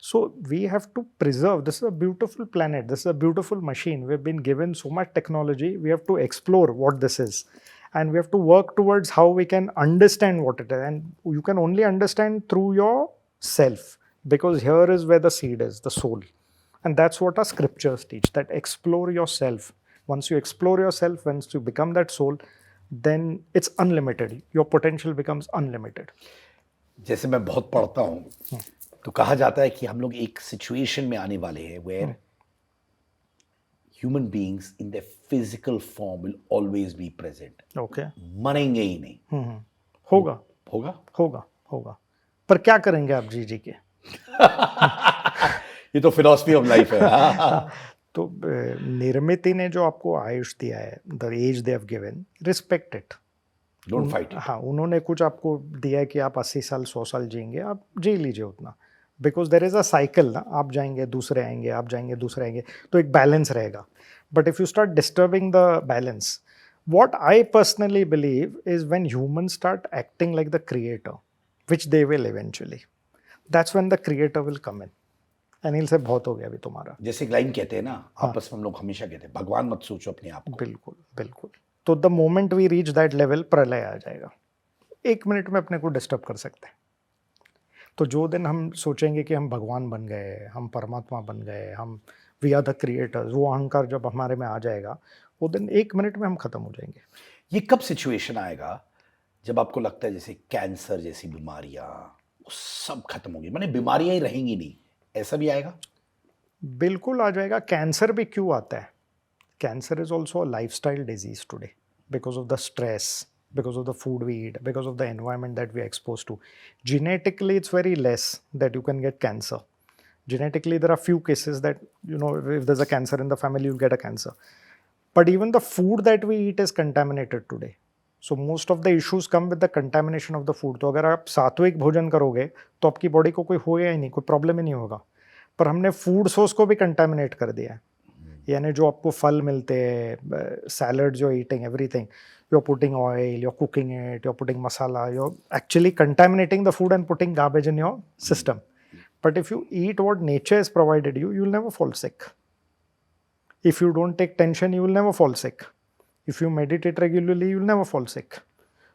So we have to preserve. This is a beautiful planet. This is a beautiful machine. We've been given so much technology. We have to explore what this is. And we have to work towards how we can understand what it is. And you can only understand through yourself. Because here is where the seed is, the soul. And that's what our scriptures teach, that explore yourself. Once you explore yourself, once you become that soul, then it's unlimited. Your potential becomes unlimited. जैसे मैं बहुत पढ़ता हूँ तो कहा जाता है कि हम लोग एक सिचुएशन में आने वाले हैं where human beings in their physical form will always be present. Okay. मरेंगे ही नहीं. होगा. होगा. होगा. होगा. पर क्या करेंगे आप जी के? ये तो फिलॉसफी ऑफ लाइफ है. तो निर्मिति ने जो आपको आयुष दिया है, the age they have given, respect it. Don't fight. हाँ, उन्होंने कुछ आपको दिया है कि आप 80 साल 100 साल जिएंगे, आप जी लीजिए उतना. Because there is a cycle ना, आप जाएंगे दूसरे आएंगे, आप जाएंगे दूसरे आएंगे, तो एक बैलेंस रहेगा. But if you start disturbing the balance, what I personally believe is when humans start acting like the creator, which they will eventually, that's when the creator will come in. Anil से बहुत हो गया अभी तुम्हारा. जैसे एक line कहते हैं ना, आपस में हम लोग हमेशा कहते हैं, भगवान मत सोचो अपने आप को. बिल्कुल बिल्कुल. तो the moment we reach that level, प्रलय आ जाएगा. 1 मिनट में अपने को डिस्टर्ब कर सकते हैं. तो जो दिन हम सोचेंगे कि हम भगवान बन गए, हम परमात्मा बन गए, हम वी आर द क्रिएटर्स, वो अहंकार जब हमारे में आ जाएगा, वो दिन 1 मिनट में हम खत्म हो जाएंगे. ये कब सिचुएशन आएगा जब आपको लगता है जैसे कैंसर जैसी बीमारियां सब खत्म होगी, माने बीमारियां ही रहेंगी नहीं, ऐसा भी आएगा? बिल्कुल आ जाएगा। कैंसर भी क्यों आता है? Cancer is also a lifestyle disease today because of the stress, because of the food we eat, because of the environment that we are exposed to. Genetically, it's very less that you can get cancer. Genetically, there are few cases that, if there's a cancer in the family, you'll get a cancer. But even the food that we eat is contaminated today. So most of the issues come with the contamination of the food. तो अगर आप सात्विक भोजन करोगे तो आपकी body को कोई होगा ही नहीं, कोई प्रॉब्लम ही नहीं होगा। पर हमने फूड सोर्स को भी कंटामिनेट कर दिया है। यानी जो आपको फल मिलते हैं, सैलड जो eating everything, you're putting oil, you're cooking it, you're putting masala, you're actually contaminating the food and putting garbage in your system. But if you eat what nature has provided you, you'll never fall sick. If you don't take tension, you will never fall sick. If you meditate regularly, you'll never fall sick.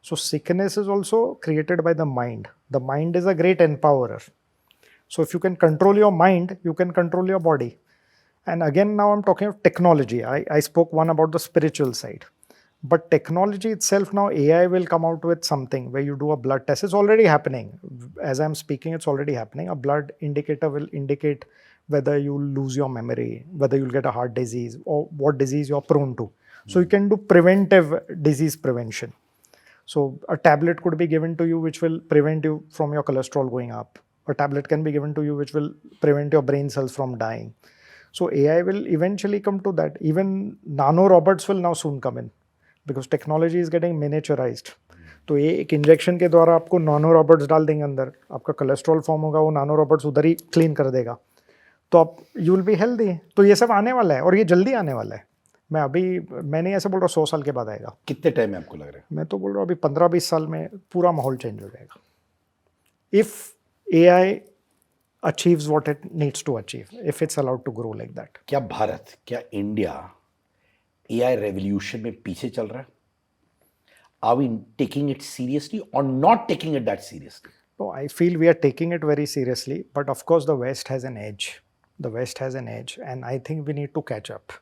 So sickness is also created by the mind. The mind is a great empowerer. So if you can control your mind, you can control your body. And again, now I'm talking of technology. I spoke one about the spiritual side. But technology itself, now AI will come out with something where you do a blood test. It's already happening. As I'm speaking, it's already happening. A blood indicator will indicate whether you lose your memory, whether you'll get a heart disease, or what disease you're prone to. So you can do preventive disease prevention. So a tablet could be given to you which will prevent you from your cholesterol going up. A tablet can be given to you which will prevent your brain cells from dying. So AI will eventually come to that. Even nano robots will now soon come in, because technology is getting miniaturized. तो ये एक injection के द्वारा आपको नानो Roberts डाल देंगे अंदर, आपका कोलेस्ट्रॉल फॉर्म होगा, वो नानो रॉबर्ट्स उधर ही क्लीन कर देगा, तो आप यू विल बी हेल्दी। तो ये सब आने वाला है और ये जल्दी आने वाला है। मैं नहीं ऐसे बोल रहा 100 साल के बाद आएगा। कितने टाइम में आपको लग रहा है? मैं तो बोल रहा हूँ अभी 15-20 साल में पूरा माहौल चेंज हो जाएगा, if AI achieves what it needs to achieve, if it's allowed to grow like that. क्या भारत, क्या इंडिया AI रेवोल्यूशन में पीछे चल रहा है? Are we taking it seriously or not taking it that seriously? No, I feel we are taking it very seriously, but of course the West has an edge. The West has an edge, and I think we need to catch up.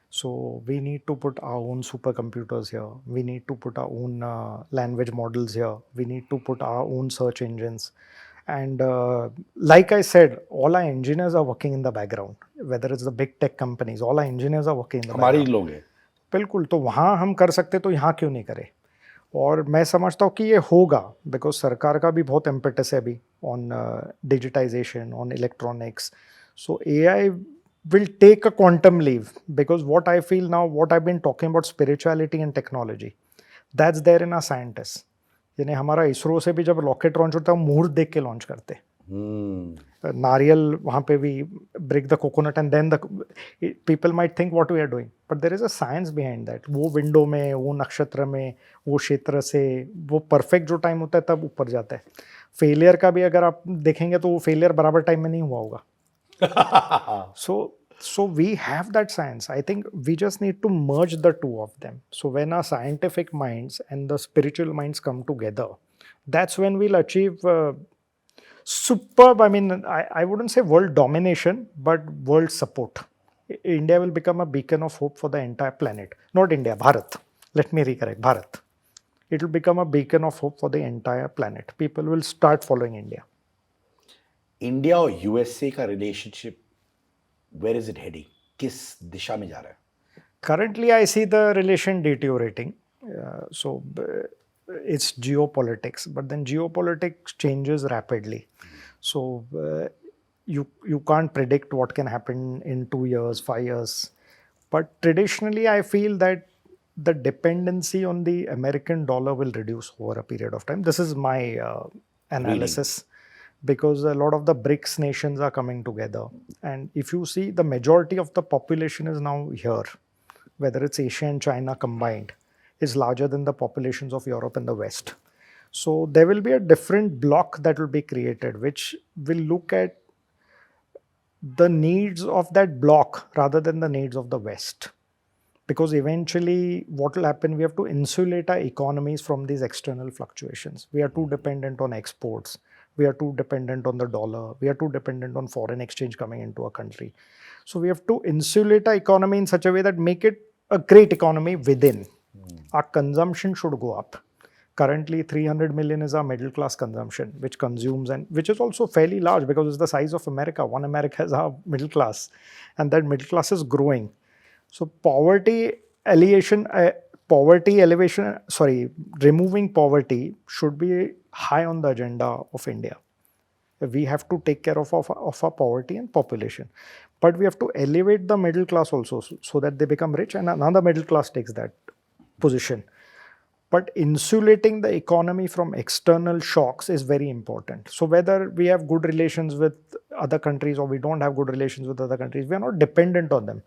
So we need to put our own supercomputers here. We need to put our own language models here. We need to put our own search engines. And like I said, all our engineers are working in the background. Whether it's the big tech companies, all our engineers are working in the हमारे background. ही लोग हैं। बिल्कुल, तो वहाँ हम कर सकते तो यहाँ क्यों नहीं करें? और मैं समझता हूँ कि ये होगा, बिकॉज सरकार का भी बहुत इम्पेटस है अभी on digitization, on electronics. So AI will take a quantum leap, because what I feel now, what I've been talking about spirituality and technology, that's there in our scientists. यानी हमारा इसरो से भी जब रॉकेट लॉन्च होता है, मुहूर्त देख के लॉन्च करते, नारियल वहाँ पे भी break the coconut and then the people might think what we are doing, but there is a science behind that. वो विंडो में, वो नक्षत्र में, वो क्षेत्र से वो परफेक्ट जो टाइम होता है तब ऊपर जाता है. फेलियर का भी अगर आप देखेंगे तो वो फेलियर बराबर टाइम में नहीं हुआ होगा. So we have that science. I think we just need to merge the two of them. So when our scientific minds and the spiritual minds come together, that's when we'll achieve superb, I mean, I wouldn't say world domination, but world support. India will become a beacon of hope for the entire planet. Not India, Bharat. Let me recorrect, Bharat. It will become a beacon of hope for the entire planet. People will start following India. India और USA का relationship, where is it heading? किस दिशा में जा रहा है? Currently, I see the relation deteriorating. It's geopolitics, but then geopolitics changes rapidly. So you can't predict what can happen in 2 years, 5 years. But traditionally, I feel that the dependency on the American dollar will reduce over a period of time. This is my analysis. Because a lot of the BRICS nations are coming together. And if you see, the majority of the population is now here, whether it's Asia and China combined, is larger than the populations of Europe and the West. So there will be a different block that will be created, which will look at the needs of that block rather than the needs of the West. Because eventually what will happen, we have to insulate our economies from these external fluctuations. We are too dependent on exports. We are too dependent on the dollar. We are too dependent on foreign exchange coming into our country. So we have to insulate our economy in such a way that make it a great economy within. Our consumption should go up. Currently, 300 million is our middle class consumption, which consumes and which is also fairly large because it's the size of America. One America is our middle class, and that middle class is growing. So removing poverty should be high on the agenda of India. We have to take care of our poverty and population, but we have to elevate the middle class also, so that they become rich and another middle class takes that position. But insulating the economy from external shocks is very important. So whether we have good relations with other countries or we don't have good relations with other countries, we are not dependent on them.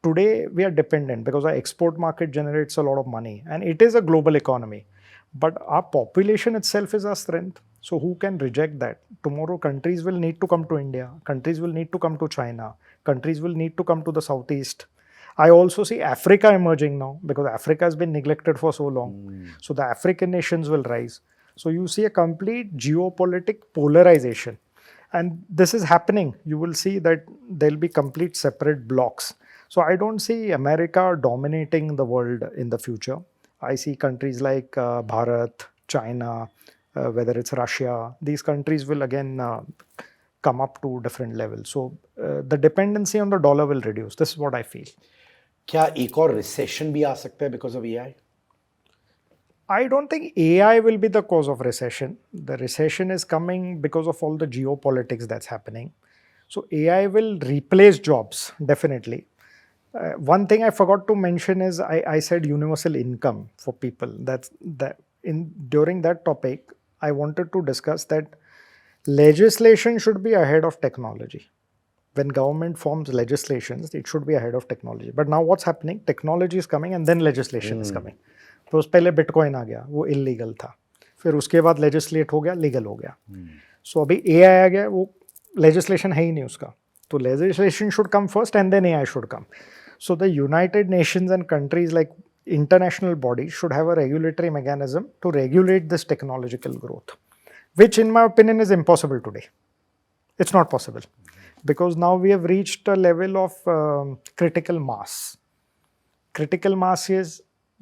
Today we are dependent because our export market generates a lot of money and it is a global economy, but our population itself is our strength. So who can reject that? Tomorrow countries will need to come to India, countries will need to come to China, countries will need to come to the Southeast. I also see Africa emerging now because Africa has been neglected for so long. So the African nations will rise. So you see a complete geopolitic polarization. And this is happening. You will see that there'll be complete separate blocks. So I don't see America dominating the world in the future. I see countries like Bharat, China, whether it's Russia, these countries will again come up to different levels. So the dependency on the dollar will reduce. This is what I feel. क्या एक और recession भी आ सकता है because of AI? I don't think AI will be the cause of recession. The recession is coming because of all the geopolitics that's happening. So AI will replace jobs, definitely. One thing I forgot to mention is I said universal income for people. During that topic, I wanted to discuss that legislation should be ahead of technology. When government forms legislations, it should be ahead of technology. But now what's happening? Technology is coming and then legislation is coming. तो उस पहले bitcoin आ गया, वो illegal था, फिर उसके बाद legislate हो गया, लीगल हो गया. सो अभी एआई आ गया, वो लेजिस्लेशन है ही नहीं उसका. तो legislation should come first and then AI should come. So the United Nations and countries like international bodies should have a regulatory mechanism to regulate this technological growth, which in my opinion is impossible today. It's not possible. Because now we have reached a level of critical mass. Critical mass is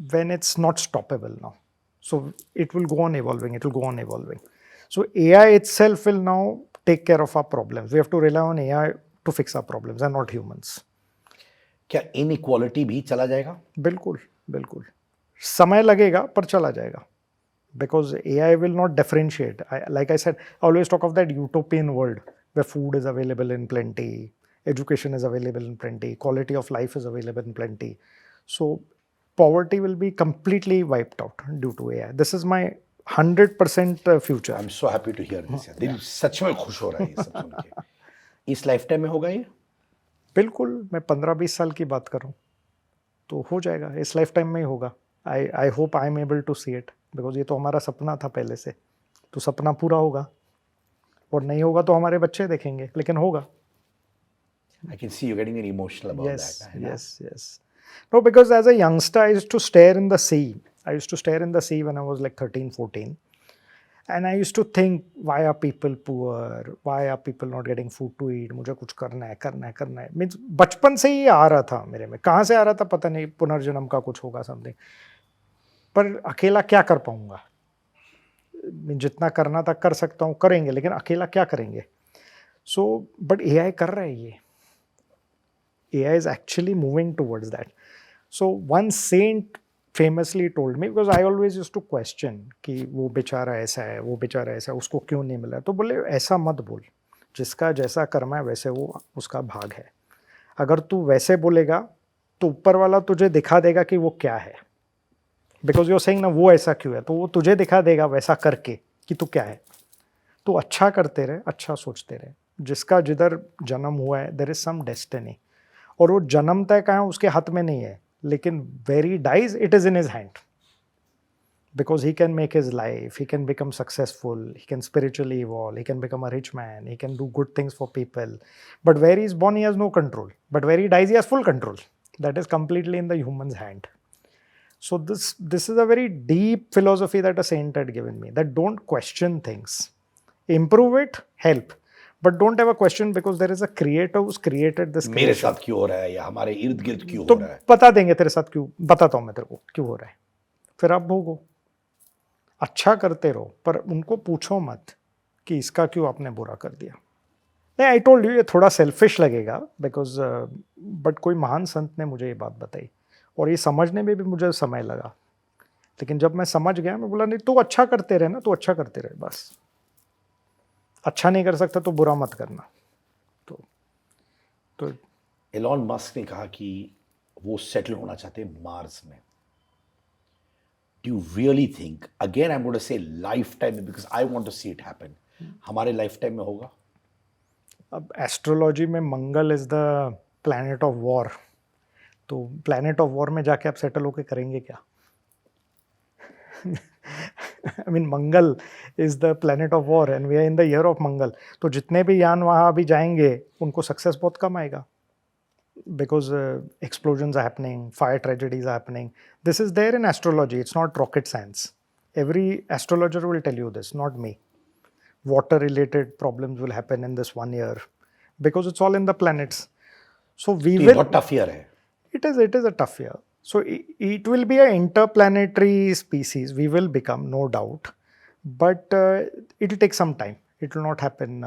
when it's not stoppable now. So it will go on evolving, it will go on evolving. So AI itself will now take care of our problems. We have to rely on AI to fix our problems and not humans. क्या inequality भी चला जाएगा? बिल्कुल, बिल्कुल. समय लगेगा पर चला जाएगा. Because AI will not differentiate. Like I said, I always talk of that utopian world where food is available in plenty, education is available in plenty, quality of life is available in plenty. So poverty will be completely wiped out due to AI. This is my 100% future. I'm so happy to hear this. दिल सच में खुश हो रहा है ये सब सुन के. इस लाइफटाइम में होगा ये? बिल्कुल, मैं 15-20 साल की बात करूं तो हो जाएगा. इस लाइफ टाइम में ही होगा. I hope I am able to see it because ये तो हमारा सपना था पहले से. तो सपना पूरा होगा और नहीं होगा तो हमारे बच्चे देखेंगे, लेकिन होगा. I can see you getting very emotional about that. Yes. No, because as a youngster, I used to stare in the sea. I used to stare in the sea when I was like 13, 14. And I used to think, why are people poor? Why are people not getting food to eat? मुझे कुछ करना है. Means बचपन से ही आ रहा था मेरे में. कहाँ से आ रहा था पता नहीं, पुनर्जन्म का कुछ होगा something. पर अकेला क्या कर पाऊंगा? जितना करना था कर सकता हूँ, करेंगे, लेकिन अकेला क्या करेंगे? So, but AI कर रहा है ये. AI is actually moving towards that. So one saint famously told me, because I always used to question कि वो बेचारा ऐसा है, वो बेचारा ऐसा है, उसको क्यों नहीं मिला? तो बोले ऐसा मत बोल, जिसका जैसा कर्म है वैसे वो उसका भाग है. अगर तू वैसे बोलेगा तो ऊपर वाला तुझे दिखा देगा कि वो क्या है. बिकॉज यूर सेइंग ना वो ऐसा क्यों है, तो वो तुझे दिखा देगा वैसा करके कि तू क्या है. तो अच्छा करते रहे, अच्छा सोचते रहे. जिसका जिधर जन्म हुआ है, देयर इज सम डेस्टिनी. और वो जन्मता है कहाँ, उसके हाथ में नहीं है, लेकिन where he dies it is in his hand. Because he can make his life, he can become successful, he can spiritually evolve, he can become a rich man, he can do good things for people. But where he is born, he has no control. But where he dies, he has full control. That is completely in the human's hand. So this is a very deep philosophy that a saint had given me, that don't question things. Improve it, help. But don't ever question, because there is a creator who's created this creation. मेरे साथ क्यों हो रहा है या हमारे इर्द गिर्द क्यों तो हो रहा है? बता देंगे तेरे साथ क्यों, बताता हूँ मैं तेरे को क्यों हो रहा है, फिर आप भोगो. अच्छा करते रहो, पर उनको पूछो मत कि इसका क्यों आपने बुरा कर दिया। नहीं, आई टोल्ड यू, ये थोड़ा सेल्फिश लगेगा बिकॉज बट कोई महान संत ने मुझे ये बात बताई और ये समझने में भी मुझे समय लगा, लेकिन जब मैं समझ गया मैं बोला नहीं, तू अच्छा करते रहे ना, तू अच्छा करते रहे बस, अच्छा नहीं कर सकता तो बुरा मत करना। तो एलॉन मस्क ने कहा कि वो सेटल होना चाहते हैं मार्स में। Do you really think, again I am going to say lifetime में, because I want to see it happen, हमारे लाइफ टाइम में होगा? अब एस्ट्रोलॉजी में Mangal is the planet of war, तो प्लैनेट ऑफ वॉर में जाके आप सेटल होके करेंगे क्या? I mean Mangal is the planet of war and we are in the year of Mangal, तो जितने भी यान वहाँ अभी जाएंगे उनको सक्सेस बहुत कम आएगा because explosions are happening, fire tragedies are happening. This is there in astrology, it's not rocket science. Every astrologer will tell you this, not me. Water related problems will happen in this 1 year because it's all in the planets. So we तो ये will, बहुत tough year है। it is a tough year. So it will be an interplanetary species, we will become, no doubt, but it will take some time. It will not happen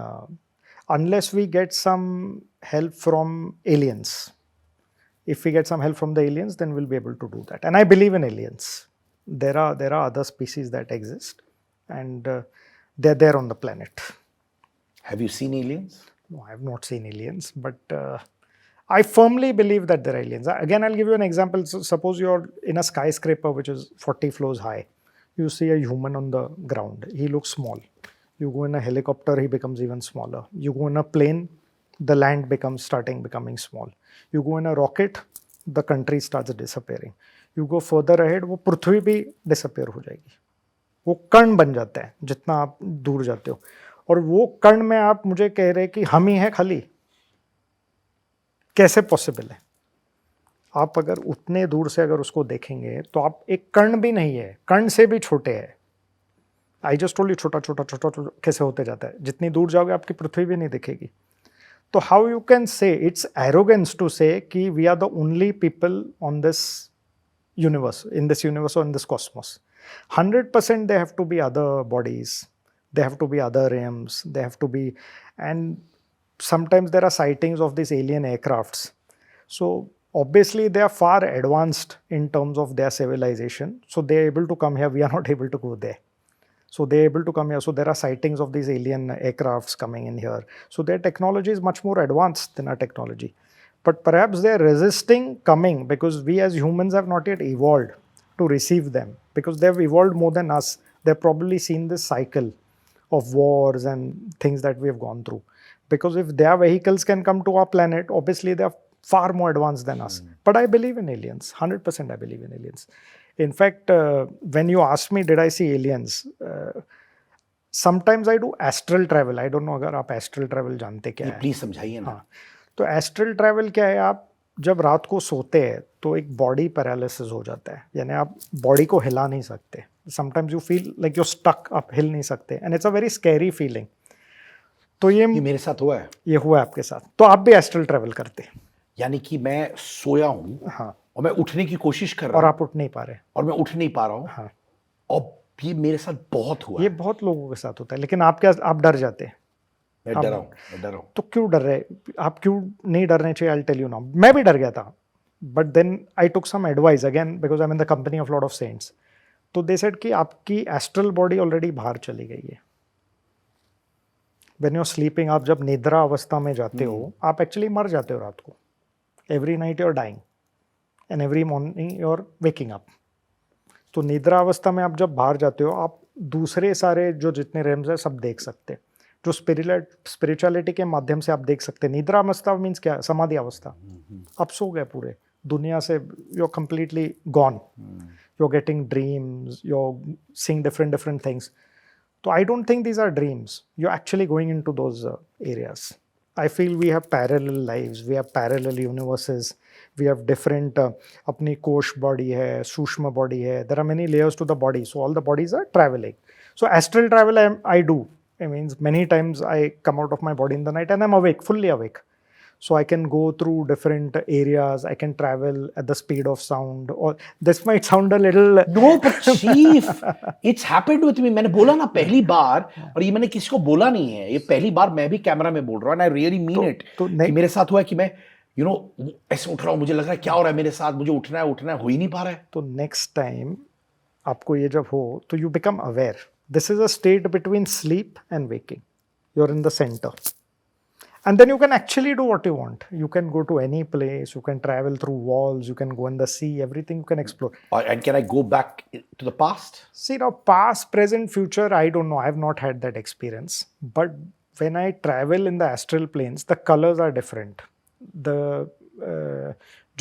unless we get some help from aliens. If we get some help from the aliens, then we'll be able to do that. And I believe in aliens. There are other species that exist, and they're there on the planet. Have you seen aliens? No, I have not seen aliens, but I firmly believe that there are aliens. Again, I'll give you an example. So suppose you're in a skyscraper which is 40 floors high. You see a human on the ground. He looks small. You go in a helicopter, he becomes even smaller. You go in a plane, the land becoming small. You go in a rocket, the country starts disappearing. You go further ahead, वो पृथ्वी भी disappear हो जाएगी, वो कण बन जाता है जितना आप दूर जाते हो, और वो कण में आप मुझे कह रहे कि हम ही हैं खाली, कैसे पॉसिबल है? आप अगर उतने दूर से अगर उसको देखेंगे तो आप एक कण भी नहीं है, कण से भी छोटे हैं। आई जस्ट टोल्ड यू, छोटा छोटा छोटा छोटा कैसे होते जाता है, जितनी दूर जाओगे आपकी पृथ्वी भी नहीं दिखेगी। तो how you can say, it's arrogance to say कि we are the only people on this universe, in this universe or in this cosmos. 100% they have to be other bodies, they have to be other realms, they have to be, and sometimes there are sightings of these alien aircrafts. So obviously they are far advanced in terms of their civilization, so they are able to come here, we are not able to go there. So they are able to come here, so there are sightings of these alien aircrafts coming in here, so their technology is much more advanced than our technology. But perhaps they are resisting coming because we as humans have not yet evolved to receive them, because they have evolved more than us. They've probably seen this cycle of wars and things that we have gone through. Because if their vehicles can come to our planet, obviously they are far more advanced than us. But I believe in aliens, 100% I believe in aliens. In fact, when you ask me, did I see aliens? Sometimes I do astral travel. I don't know अगर आप astral travel जानते क्या है? Please समझाइए ना। हाँ, तो astral travel क्या है, आप जब रात को सोते हैं तो एक बॉडी पैरालिसिस हो जाता है, यानी आप बॉडी को हिला नहीं सकते। Sometimes you feel like you stuck, आप हिल नहीं सकते, and it's a very scary feeling. तो ये मेरे साथ हुआ है। ये हुआ है आपके साथ, तो आप भी एस्ट्रल ट्रैवल करते हैं? यानी कि मैं सोया हूँ, हाँ, और मैं उठने की कोशिश कर रहा और हूँ, आप उठ नहीं पा रहे, और मैं उठ नहीं पा रहा हूँ। हाँ, और ये मेरे साथ बहुत हुआ ये है। बहुत लोगों के साथ होता है, लेकिन आप क्या, आप डर जाते हैं? मैं डरा हूँ। तो क्यों डर रहे? आप क्यों नहीं डरने चाहिए? I tell you now. मैं भी डर गया था, but then I took some advice again, because I am in the company of lot of saints. तो दे सेड कि आपकी एस्ट्रल बॉडी ऑलरेडी बाहर चली गई है। व्हेन यू आर स्लीपिंग, आप जब निद्रा अवस्था में जाते हो, आप एक्चुअली मर जाते हो रात को। Every night you are dying and every morning you are waking up. तो निद्रा अवस्था में आप जब बाहर जाते हो, आप दूसरे सारे जो जितने रेम्स है सब देख सकते हैं, जो स्पिरिचुअलिटी के माध्यम से आप देख सकते हैं। निद्रा अवस्था मीन्स क्या? समाधि अवस्था। आप सो गए पूरे दुनिया से, you are completely gone, you are getting dreams, you are seeing different things. तो I don't think these are dreams, you are actually going into those areas. I feel we have parallel lives, we have parallel universes, we have different अपनी कोश body है, सूक्ष्म body है, there are many layers to the body, so all the bodies are traveling. So astral travel I do. I mean, many times I come out of my body in the night and I'm awake, fully awake. So I can go through different areas. I can travel at the speed of sound. Or this might sound a little. No, but chief, it's happened with me. मैंने बोला ना पहली बार, और ये मैंने किसी को बोला नहीं है, ये पहली बार मैं भी कैमरा में बोल रहा हूँ, and I really mean it, कि मेरे साथ हुआ है कि मैं ऐसे उठ रहा हूँ, मुझे लग रहा है क्या हो रहा है मेरे साथ, मुझे उठना है, हो ही नहीं पा रहा है. तो नेक्स्ट टाइम आपको ये जब हो तो you become aware. This is a state between sleep and waking. You are in the centre. And then you can actually do what you want. You can go to any place, you can travel through walls, you can go in the sea, everything you can explore. And can I go back to the past? See, now, past, present, future, I don't know. I have not had that experience. But when I travel in the astral planes, the colors are different. The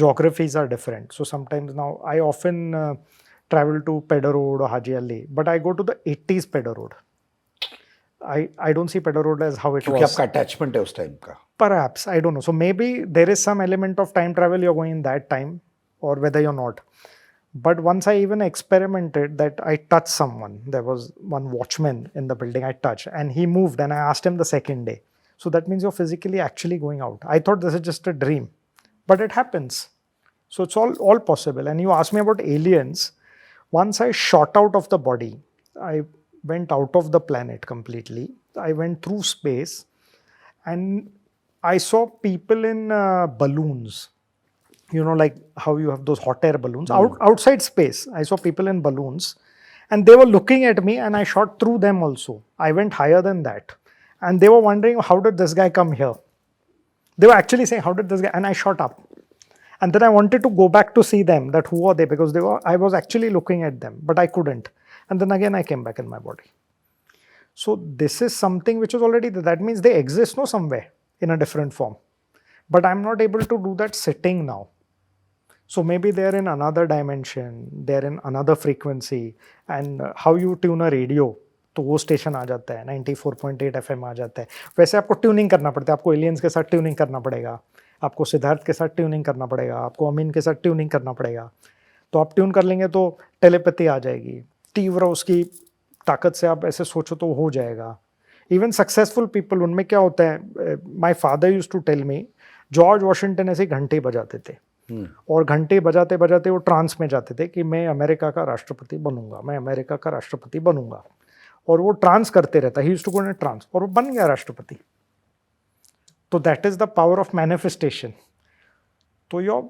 geographies are different. So sometimes now, I often travel to Pedder Road or Haji Ali, but I go to the 80s Pedder Road. I don't see Pedder Road as how it क्योंकि was. आपका attachment है उस time का. Perhaps, I don't know. So maybe there is some element of time travel, you're going in that time, or whether you're not. But once I even experimented that I touched someone. There was one watchman in the building I touched, and he moved, and I asked him the second day. So that means you're physically actually going out. I thought this is just a dream, but it happens. So it's all possible. And you asked me about aliens. Once I shot out of the body, I went out of the planet completely. I went through space, and I saw people in balloons. Like how you have those hot air balloons outside space. I saw people in balloons, and they were looking at me, and I shot through them also. I went higher than that, and they were wondering, how did this guy come here? They were actually saying, how did this guy? And I shot up, and then I wanted to go back to see them, that who are they, because I was actually looking at them, but I couldn't. And then again I came back in my body. So this is something which is already there. That means they exist somewhere in a different form, but I'm not able to do that sitting now. So maybe they're in another dimension, they're in another frequency. And how you tune a radio, तो वो station आ जाता है 94.8 FM आ जाता है. वैसे आपको tuning करना पड़ता है. आपको एलियंस के साथ ट्यूनिंग करना पड़ेगा, आपको सिद्धार्थ के साथ ट्यूनिंग करना पड़ेगा, आपको अमीन के साथ ट्यूनिंग करना पड़ेगा. तो आप ट्यून कर लेंगे तो टेलीपैथी आ जाएगी. तीव्र उसकी ताकत से आप ऐसे सोचो तो हो जाएगा. इवन सक्सेसफुल पीपल, उनमें क्या होता है, my father used to tell me, George Washington ऐसे घंटे बजाते थे, और घंटे बजाते बजाते वो ट्रांस में जाते थे कि मैं अमेरिका का राष्ट्रपति बनूंगा, मैं अमेरिका का राष्ट्रपति बनूंगा. और वो ट्रांस करते रहता, he used to go in trance, और वो बन गया राष्ट्रपति. तो that is the power of manifestation. So your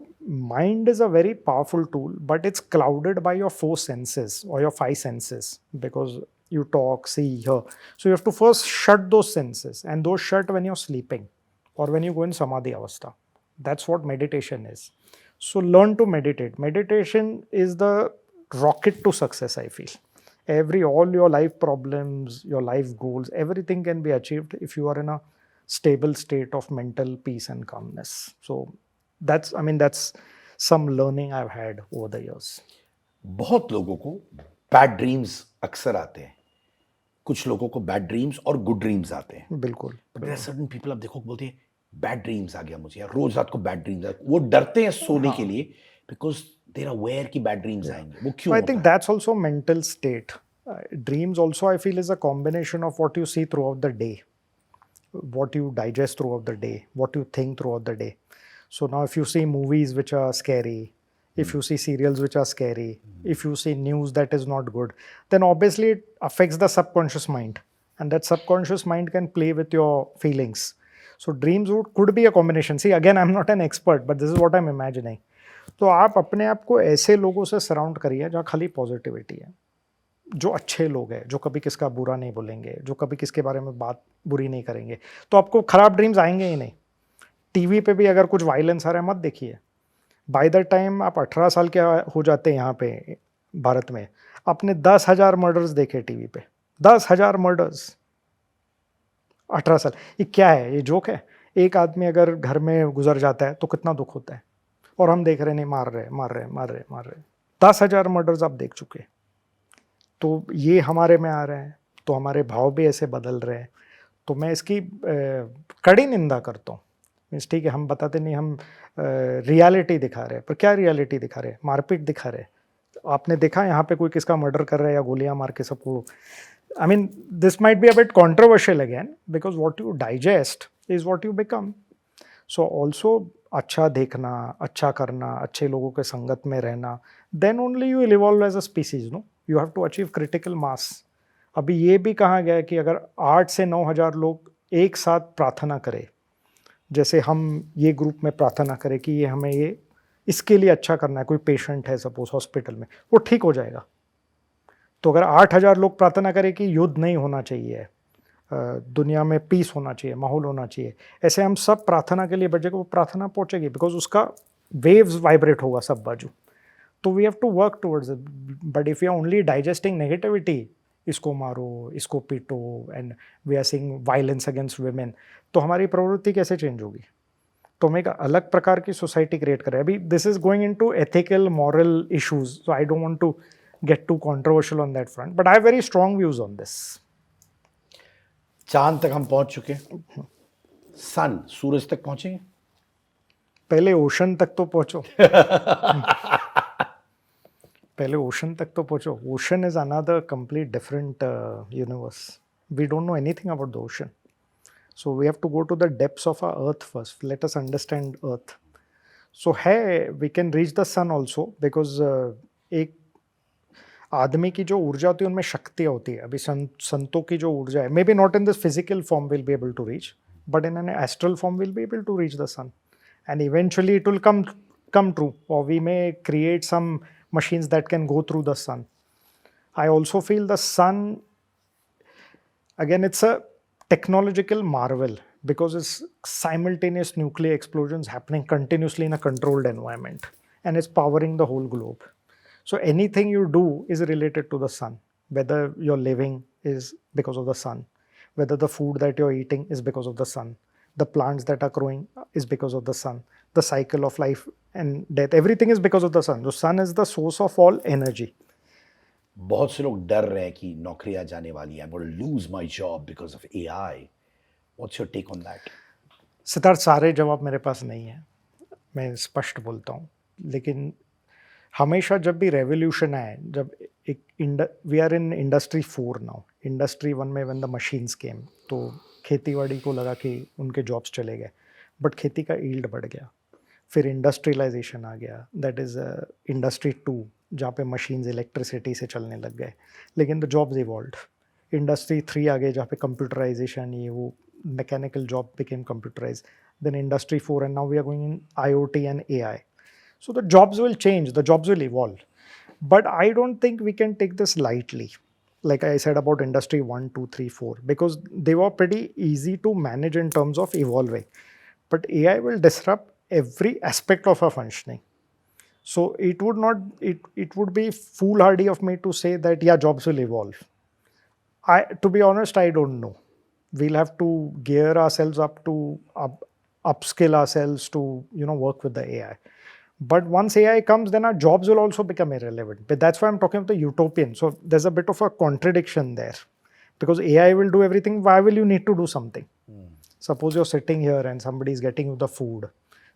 mind is a very powerful tool, but it's clouded by your 4 senses or your 5 senses, because you talk, see, hear. So you have to first shut those senses, and those shut when you're sleeping or when you go in samadhi avastha. That's what meditation is. So learn to meditate. Meditation is the rocket to success, I feel. All your life problems, your life goals, everything can be achieved if you are in a stable state of mental peace and calmness. So that's some learning I've had over the years. बहुत लोगों को bad dreams अक्सर आते हैं. कुछ लोगों को bad dreams और गुड ड्रीम्स आते हैं. बिल्कुल. But there are certain people, आप देखो, बोलते हैं बैड ड्रीम्स आ गया मुझे, या रोज रात को बैड ड्रीम्स आ, वो डरते हैं सोने के लिए, बिकॉज दे आर अवेयर कि बैड ड्रीम्स आएंगे. वो क्यों? I think that's also mental state. Dreams also, I feel, is a combination of what you see throughout the day, what you digest throughout the day, what you think throughout the day. So now if you see movies which are scary, if you see serials which are scary, if you see news that is not good, then obviously it affects the subconscious mind, and that subconscious mind can play with your feelings. So dreams could be a combination. See, again, I'm not an expert, but this is what I'm imagining. तो आप अपने आप को ऐसे लोगों से surround करिए जहाँ खाली पॉजिटिविटी है, जो अच्छे लोग हैं, जो कभी किसका बुरा नहीं बोलेंगे, जो कभी किसके बारे में बात बुरी नहीं करेंगे, तो आपको खराब ड्रीम्स आएंगे ही नहीं. टीवी पे भी अगर कुछ वायलेंस आ रहा है, मत देखिए. बाय द टाइम आप 18 साल के हो जाते हैं यहाँ पे भारत में, आपने 10,000 मर्डर्स देखे टीवी पे. 10,000 मर्डर्स 18 साल. ये क्या है? ये जोक है? एक आदमी अगर घर में गुजर जाता है तो कितना दुख होता है, और हम देख रहे नहीं, मार रहे. 10,000 मर्डर्स आप देख चुके. तो ये हमारे में आ रहे हैं, तो हमारे भाव भी ऐसे बदल रहे हैं. तो मैं इसकी कड़ी निंदा करता हूँ. मीन्स ठीक है, हम बताते नहीं, हम रियलिटी दिखा रहे हैं, पर क्या रियलिटी दिखा रहे हैं? मारपीट दिखा रहे हैं. आपने देखा यहाँ पे कोई किसका मर्डर कर रहा है या गोलियां मार के सबको? I mean, this might be a bit controversial again, because what you digest is what you become. So also अच्छा देखना, अच्छा करना, अच्छे लोगों के संगत में रहना, then only you will evolve as a species, no? You have to achieve critical mass. अभी ये भी कहा गया है कि अगर 8 से 9 हज़ार लोग एक साथ प्रार्थना करें, जैसे हम ये ग्रुप में प्रार्थना करें कि ये हमें ये इसके लिए अच्छा करना है, कोई पेशेंट है सपोज हॉस्पिटल में, वो ठीक हो जाएगा। तो अगर 8 हज़ार लोग प्रार्थना करें कि युद्ध नहीं होना चाहिए, दुनिया में पीस होना चाहिए, माहौल होना चाहिए, ऐसे हम सब प्रार्थना के लिए बैठ जाएगा, वो प्रार्थना पहुंचेगी, बिकॉज उसका वेव्स वाइब्रेट होगा सब बाजू। तो we have to work towards it. But if you are only digesting negativity, इसको मारो, इसको पीटो, and we are seeing violence against women, तो हमारी प्रवृत्ति कैसे चेंज होगी? तो हम एक अलग प्रकार की सोसाइटी क्रिएट करें। अभी this is going into ethical moral issues, so I don't want to get to controversial on that front, but I have very strong views on this. चांद तक हम पहुंच चुके हैं, सन सूरज तक पहुंचेंगे? पहले ओशन तक तो पहुंचो। पहले ओशन तक तो पहुंचो। Ocean is another complete different universe. We don't know anything about the ocean, so we have to go to the depths of our earth first. Let us understand earth. So है, we can reach the sun also, because एक आदमी की जो ऊर्जा होती है उनमें शक्तियाँ होती है। अभी संतों की जो ऊर्जा है, maybe not in this physical form will be able to reach, but in an astral form will be able to reach the sun, and eventually it will come true, or we may create some machines that can go through the sun. I also feel the sun, again, it's a technological marvel, because it's simultaneous nuclear explosions happening continuously in a controlled environment, and it's powering the whole globe. So anything you do is related to the sun. Whether you're living is because of the sun, whether the food that you're eating is because of the sun, the plants that are growing is because of the sun, the cycle of life and death, everything is because of the sun. The sun is the source of all energy. बहुत से लोग डर रहे हैं कि नौकरियां जाने वाली हैं, I'm going to lose my job because of AI. What's your take on that? Siddharth, सारे जवाब मेरे पास नहीं है, मैं स्पष्ट बोलता हूँ। लेकिन हमेशा जब भी रेवोल्यूशन आए, जब एक we are in industry 4 now, industry 1 में व्हेन द मशीन्स केम, तो खेतीबाड़ी को लगा कि उनके जॉब्स चले गए, बट खेती का ईल्ड बढ़ गया। फिर इंडस्ट्रियलाइजेशन आ गया, दैट इज़ इंडस्ट्री 2, जहाँ पे मशीन्स इलेक्ट्रिसिटी से चलने लग गए, लेकिन द जॉब्स इवॉल्व्ड। इंडस्ट्री 3 आ गए, जहाँ पे कंप्यूटराइजेशन, ये वो mechanical job became computerize, then industry 4, and now we are going in IoT and AI. So the jobs will change, the jobs will evolve. But I don't think we can take this lightly, like I said about industry 1, 2, 3, 4, because they were pretty easy to manage in terms of evolving. But AI will disrupt every aspect of our functioning. So it would be foolhardy of me to say that, yeah, jobs will evolve. To be honest, I don't know. We'll have to gear ourselves up to upskill ourselves to, work with the AI. But once AI comes, then our jobs will also become irrelevant. But that's why I'm talking about the utopian. So there's a bit of a contradiction there, because AI will do everything. Why will you need to do something? Suppose you're sitting here and somebody's getting you the food,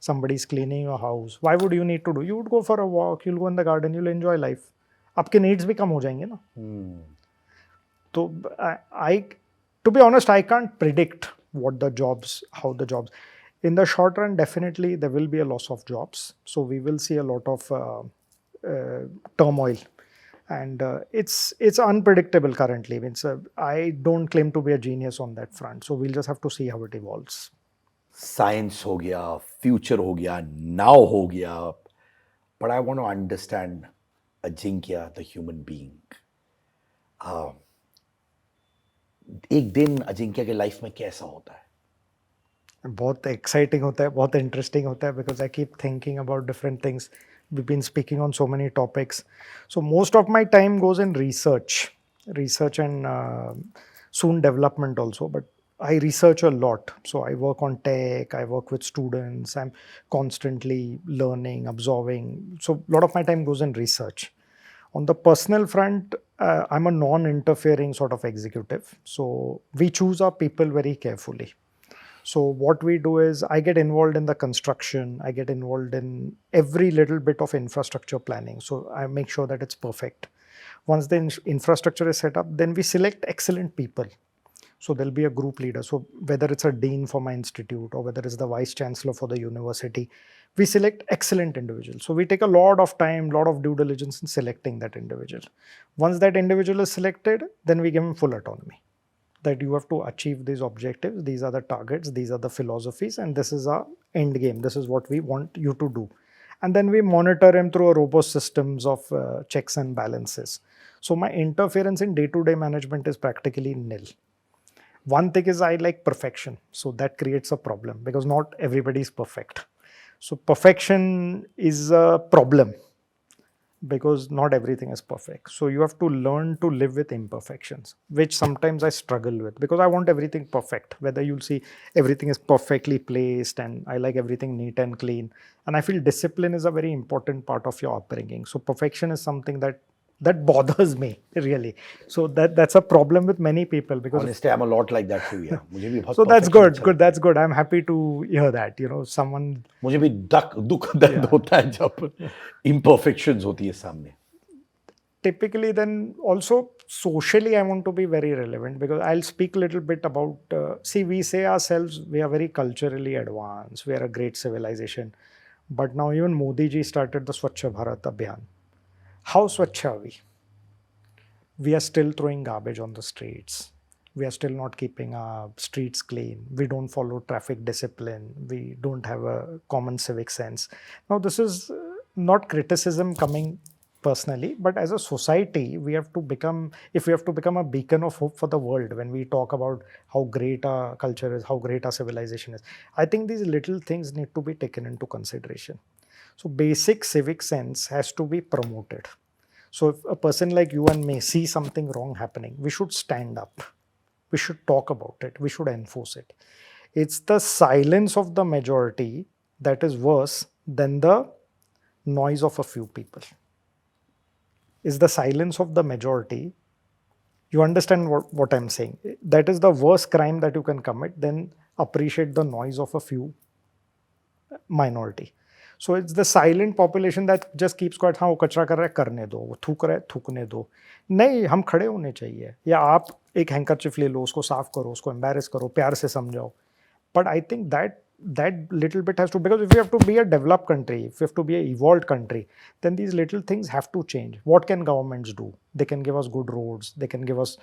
somebody's cleaning your house. Why would you need to do? You would go for a walk, you'll go in the garden, you'll enjoy life. आपके needs भी कम हो जाएंगे ना. तो to be honest, I can't predict how the jobs. In the short run, definitely there will be a loss of jobs. So we will see a lot of turmoil, and it's unpredictable currently. I don't claim to be a genius on that front. So we'll just have to see how it evolves. Science हो गया, future हो गया, now हो गया, but I want to understand Ajinkya, the human being. एक दिन अजिंक्य के life में कैसा होता है? बहुत एक्साइटिंग होता है, बहुत इंटरेस्टिंग होता है, because I keep thinking about different things. We've been speaking on so many topics. So most of my time goes in research and soon development also. But I research a lot. So I work on tech, I work with students, I'm constantly learning, absorbing. So a lot of my time goes in research. On the personal front, I'm a non-interfering sort of executive. So we choose our people very carefully. So what we do is I get involved in the construction, I get involved in every little bit of infrastructure planning. So I make sure that it's perfect. Once the infrastructure is set up, then we select excellent people. So there'll be a group leader. So whether it's a dean for my institute or whether it's the vice chancellor for the university, we select excellent individuals. So we take a lot of time, lot of due diligence in selecting that individual. Once that individual is selected, then we give him full autonomy, that you have to achieve these objectives, these are the targets, these are the philosophies, and this is our end game, this is what we want you to do. And then we monitor him through a robust systems of checks and balances. So my interference in day-to-day management is practically nil. One thing is I like perfection, so that creates a problem because not everybody is perfect. So perfection is a problem because not everything is perfect. So you have to learn to live with imperfections, which sometimes I struggle with because I want everything perfect. Whether you'll see everything is perfectly placed and I like everything neat and clean. And I feel discipline is a very important part of your upbringing. So perfection is something that bothers me really. So that's a problem with many people because Honestly, I'm a lot like that too. Yeah, मुझे भी बहुत so that's perfection good, अच्छा good. लगता है. That's good. I'm happy to hear that. You know, someone मुझे भी दुख दर्द होता है जब imperfections होती है सामने. typically then also socially I want to be very relevant because I'll speak a little bit about see, we say ourselves we are very culturally advanced, we are a great civilization, but now even Modi ji started the Swachh Bharat Abhiyan. How swachh are we? We are still throwing garbage on the streets. We are still not keeping our streets clean. We don't follow traffic discipline. We don't have a common civic sense. Now, this is not criticism coming personally, but as a society, we have to become, if we have to become a beacon of hope for the world, when we talk about how great our culture is, how great our civilization is, I think these little things need to be taken into consideration. So basic civic sense has to be promoted. So if a person like you and me see something wrong happening, we should stand up. We should talk about it. We should enforce it. It's the silence of the majority that is worse than the noise of a few people. It's the silence of the majority. You understand what I'm saying? That is the worst crime that you can commit, then appreciate the noise of a few minority. So it's the silent population that just keeps quiet. हाँ वो कचरा कर रहा है करने दो, वो थूक रहा है थूकने दो. नहीं, हम खड़े होने चाहिए. या आप एक हैंकरचिफ ले लो, उसको साफ करो, उसको एम्बैरेस करो, प्यार से समझाओ. But I think that little bit has to, because if you have to be a developed country, if you have to be an evolved country, then these little things have to change. What can governments do? They can give us good roads. They can give us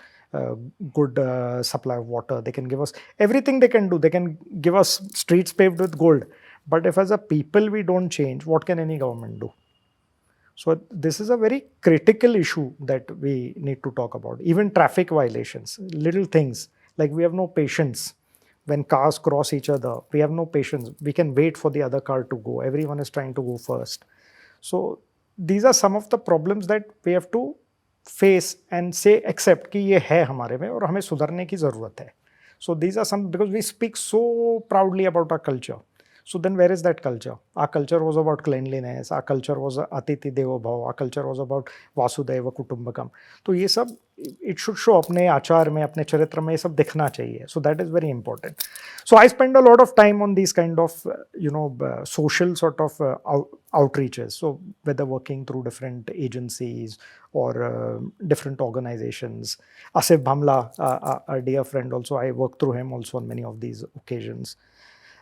good supply of water. They can give us everything they can do. They can give us streets paved with gold. But if as a people we don't change, what can any government do? So this is a very critical issue that we need to talk about. Even traffic violations, little things like we have no patience. When cars cross each other, we have no patience. We can wait for the other car to go. Everyone is trying to go first. So these are some of the problems that we have to face and say, accept कि ये है हमारे में और हमें सुधरने की ज़रूरत है. So these are some, because we speak so proudly about our culture. So then where is that culture? Our culture was about cleanliness. Our culture was Atiti Devo Bhava. Our culture was about Vasudhaiva Kutumbakam. तो ये सब it should show अपने आचार में, अपने चरित्र में ये सब दिखना चाहिए. So that is very important. So I spend a lot of time on these kind of social sort of outreaches. So whether working through different agencies or different organizations. Asif Bhamla, a dear friend also, I work through him also on many of these occasions.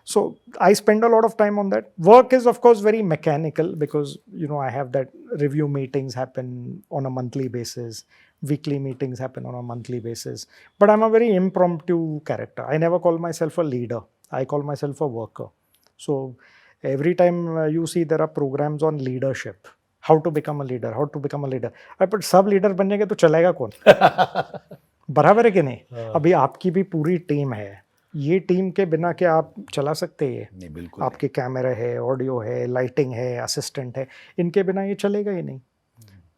So I spend a lot of time on that. Work is of course very mechanical because I have that review meetings happen on a monthly basis, weekly meetings happen on a monthly basis. But I'm a very impromptu character. I never call myself a leader. I call myself a worker. So every time you see there are programs on leadership, how to become a leader, how to become a leader. But सब leader बन जाएंगे तो चलेगा कौन? बराबर है कि नहीं? अभी आपकी भी पूरी टीम है. ये टीम के बिना क्या आप चला सकते हैं? नहीं, बिल्कुल आपके कैमरा है, ऑडियो है, लाइटिंग है, असिस्टेंट है, इनके बिना ये चलेगा ही नहीं.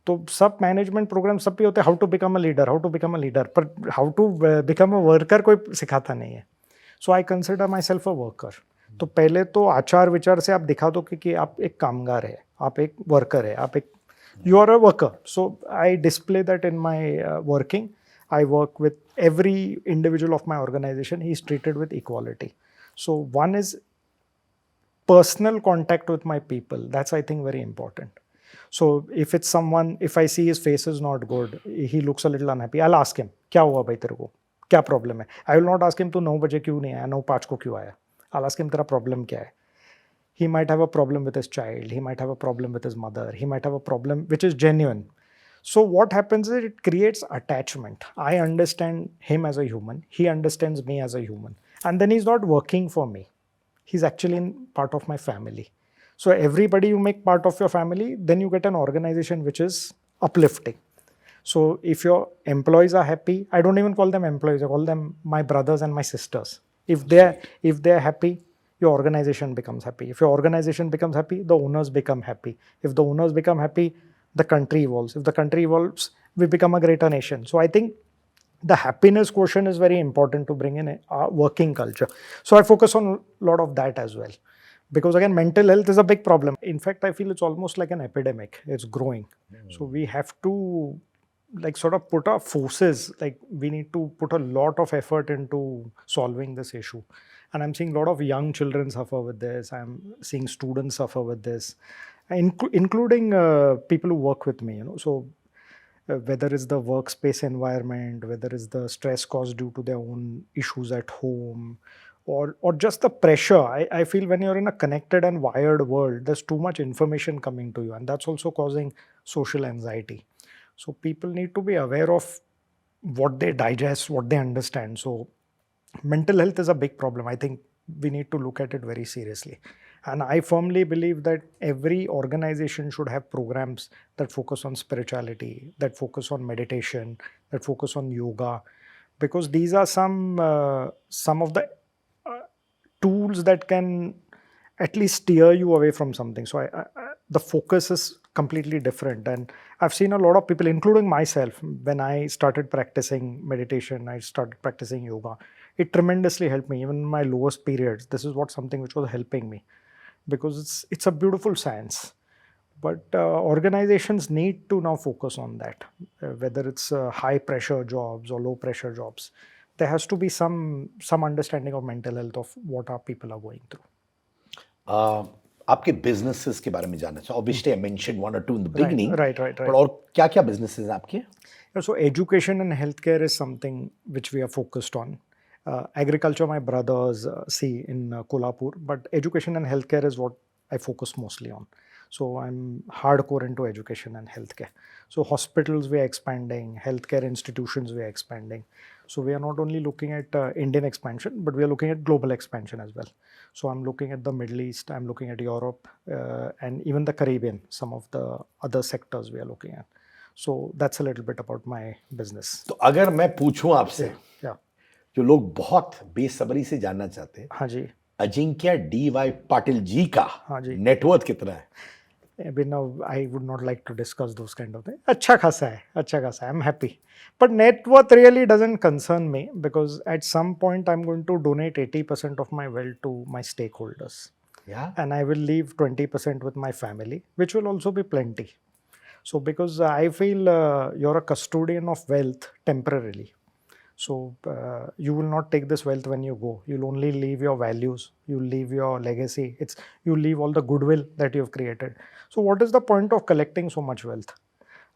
तो सब मैनेजमेंट प्रोग्राम सब पे होते हैं how to become a leader, how to become a leader, पर how to become a worker कोई सिखाता नहीं है. So I consider myself a worker. तो पहले तो आचार विचार से आप दिखा दो कि आप एक कामगार है, आप एक वर्कर है, आप एक you are a worker. So I display that in my working. I work with every individual of my organization. He is treated with equality. So one is personal contact with my people. That's, I think, very important. So if it's someone, if I see his face is not good, he looks a little unhappy, I'll ask him, क्या हुआ भाई तेरे को? क्या problem है. I will not ask him, तू 9 बजे क्यों नहीं आया, 9:05 को क्यों आया. I'll ask him, तेरा प्रॉब्लम क्या है. He might have a problem with his child, he might have a problem with his mother, he might have a problem which is genuine. So what happens is it creates attachment. I understand him as a human, he understands me as a human, and then he's not working for me, he's actually in part of my family. So everybody you make part of your family, then you get an organization which is uplifting. So if your employees are happy, I don't even call them employees, I call them my brothers and my sisters. If they're happy, your organization becomes happy. If your organization becomes happy, the owners become happy. If the owners become happy, the country evolves. If the country evolves, we become a greater nation. So I think the happiness quotient is very important to bring in a working culture. So I focus on a lot of that as well, because again, mental health is a big problem. In fact, I feel it's almost like an epidemic, it's growing. So we have to like sort of put our forces, like we need to put a lot of effort into solving this issue. And I'm seeing a lot of young children suffer with this, I'm seeing students suffer with this, including people who work with me, so whether it's the workspace environment, whether it's the stress caused due to their own issues at home, or just the pressure. I feel when you're in a connected and wired world, there's too much information coming to you, and that's also causing social anxiety. So people need to be aware of what they digest, what they understand. So mental health is a big problem. I think we need to look at it very seriously. And I firmly believe that every organization should have programs that focus on spirituality, that focus on meditation, that focus on yoga, because these are some of the tools that can at least steer you away from something. So the focus is completely different. And I've seen a lot of people, including myself, when I started practicing meditation, I started practicing yoga. It tremendously helped me, even in my lowest periods. This is what something which was helping me, because it's a beautiful science. But organizations need to now focus on that, whether it's high pressure jobs or low pressure jobs. There has to be some understanding of mental health, of what our people are going through. आपके businesses के बारे में जानना चाहिए. Obviously, I mentioned one or two in the Right, beginning. right. But और क्या-क्या businesses हैं आपके? So education and healthcare is something which we are focused on. Agriculture, my brothers see in Kolhapur, but education and healthcare is what I focus mostly on. So I'm hardcore into education and healthcare. So hospitals we are expanding, healthcare institutions we are expanding. So we are not only looking at Indian expansion, but we are looking at global expansion as well. So I'm looking at the Middle East, I'm looking at Europe, and even the Caribbean, some of the other sectors we are looking at. So that's a little bit about my business. तो अगर मैं पूछूं आपसे, Yeah. जो लोग बहुत बेसब्री से जानना चाहते हैं, हाँ जी. अजिंक्य DY पाटिल जी का हाँ जी. नेटवर्थ कितना है? But now I would not like to discuss those kind of things. अच्छा खासा है. I'm happy. But net worth really doesn't concern me, because at some point I'm going to donate 80% of my wealth to my stakeholders. Yeah. And I will leave 20% with my family, which will also be plenty. So because I feel you're a custodian of wealth temporarily. So you will not take this wealth when you go. You'll only leave your values. You'll leave your legacy. You leave all the goodwill that you've created. So what is the point of collecting so much wealth?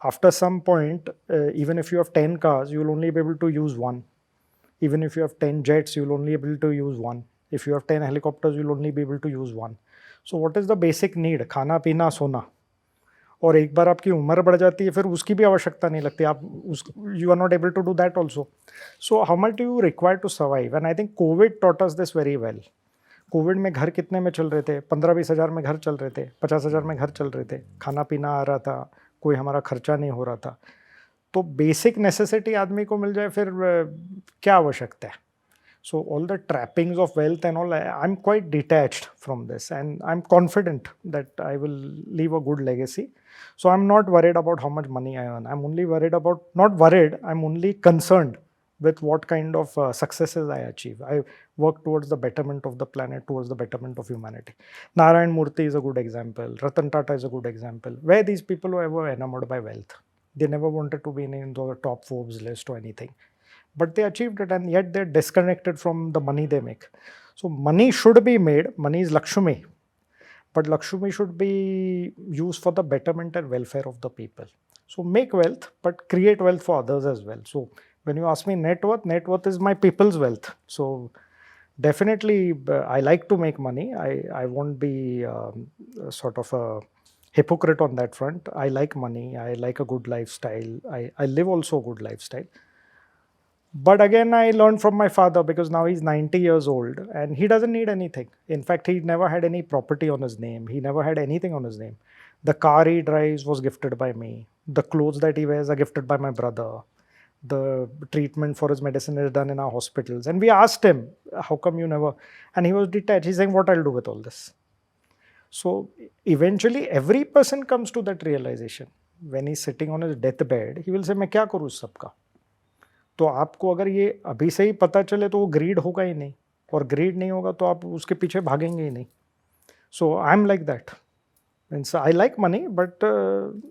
After some point, even if you have 10 cars, you'll only be able to use one. Even if you have 10 jets, you'll only be able to use one. If you have 10 helicopters, you'll only be able to use one. So what is the basic need? खाना पीना सोना. और एक बार आपकी उम्र बढ़ जाती है, फिर उसकी भी आवश्यकता नहीं लगती. आप you are not able to do that also. So how much do you require to survive? And I think covid taught us this very well. Covid में घर कितने में चल रहे थे? 15-20 हज़ार में घर चल रहे थे, 50 हज़ार में घर चल रहे थे, खाना पीना आ रहा था, कोई हमारा खर्चा नहीं हो रहा था. तो बेसिक नेसेसिटी आदमी को मिल जाए, फिर क्या आवश्यकता है? So all the trappings of wealth and all, I'm quite detached from this, and I'm confident that I will leave a good legacy. So I'm not worried about how much money I earn. I'm only worried about, not worried, I'm only concerned with what kind of successes I achieve. I work towards the betterment of the planet, towards the betterment of humanity. Narayan Murthy is a good example. Ratan Tata is a good example. Where these people were enamored by wealth. They never wanted to be in the top Forbes list or anything. But they achieved it, and yet they're disconnected from the money they make. So money should be made. Money is Lakshmi. But Lakshmi should be used for the betterment and welfare of the people. So make wealth, but create wealth for others as well. So When you ask me net worth is my people's wealth. So definitely, I like to make money. I won't be sort of a hypocrite on that front. I like money. I like a good lifestyle. I live also a good lifestyle. But again, I learned from my father, because now he's 90 years old and he doesn't need anything. In fact, he never had any property on his name. He never had anything on his name. The car he drives was gifted by me. The clothes that he wears are gifted by my brother. The treatment for his medicine is done in our hospitals. And we asked him, how come you never? And he was detached. He's saying, what I'll do with all this? So eventually, every person comes to that realization. When he's sitting on his deathbed, he will say, मैं क्या करूँ इस सब का? तो आपको अगर ये अभी से ही पता चले तो वो ग्रीड होगा ही नहीं, और ग्रीड नहीं होगा तो आप उसके पीछे भागेंगे ही नहीं. So I am like that. Means I like money, but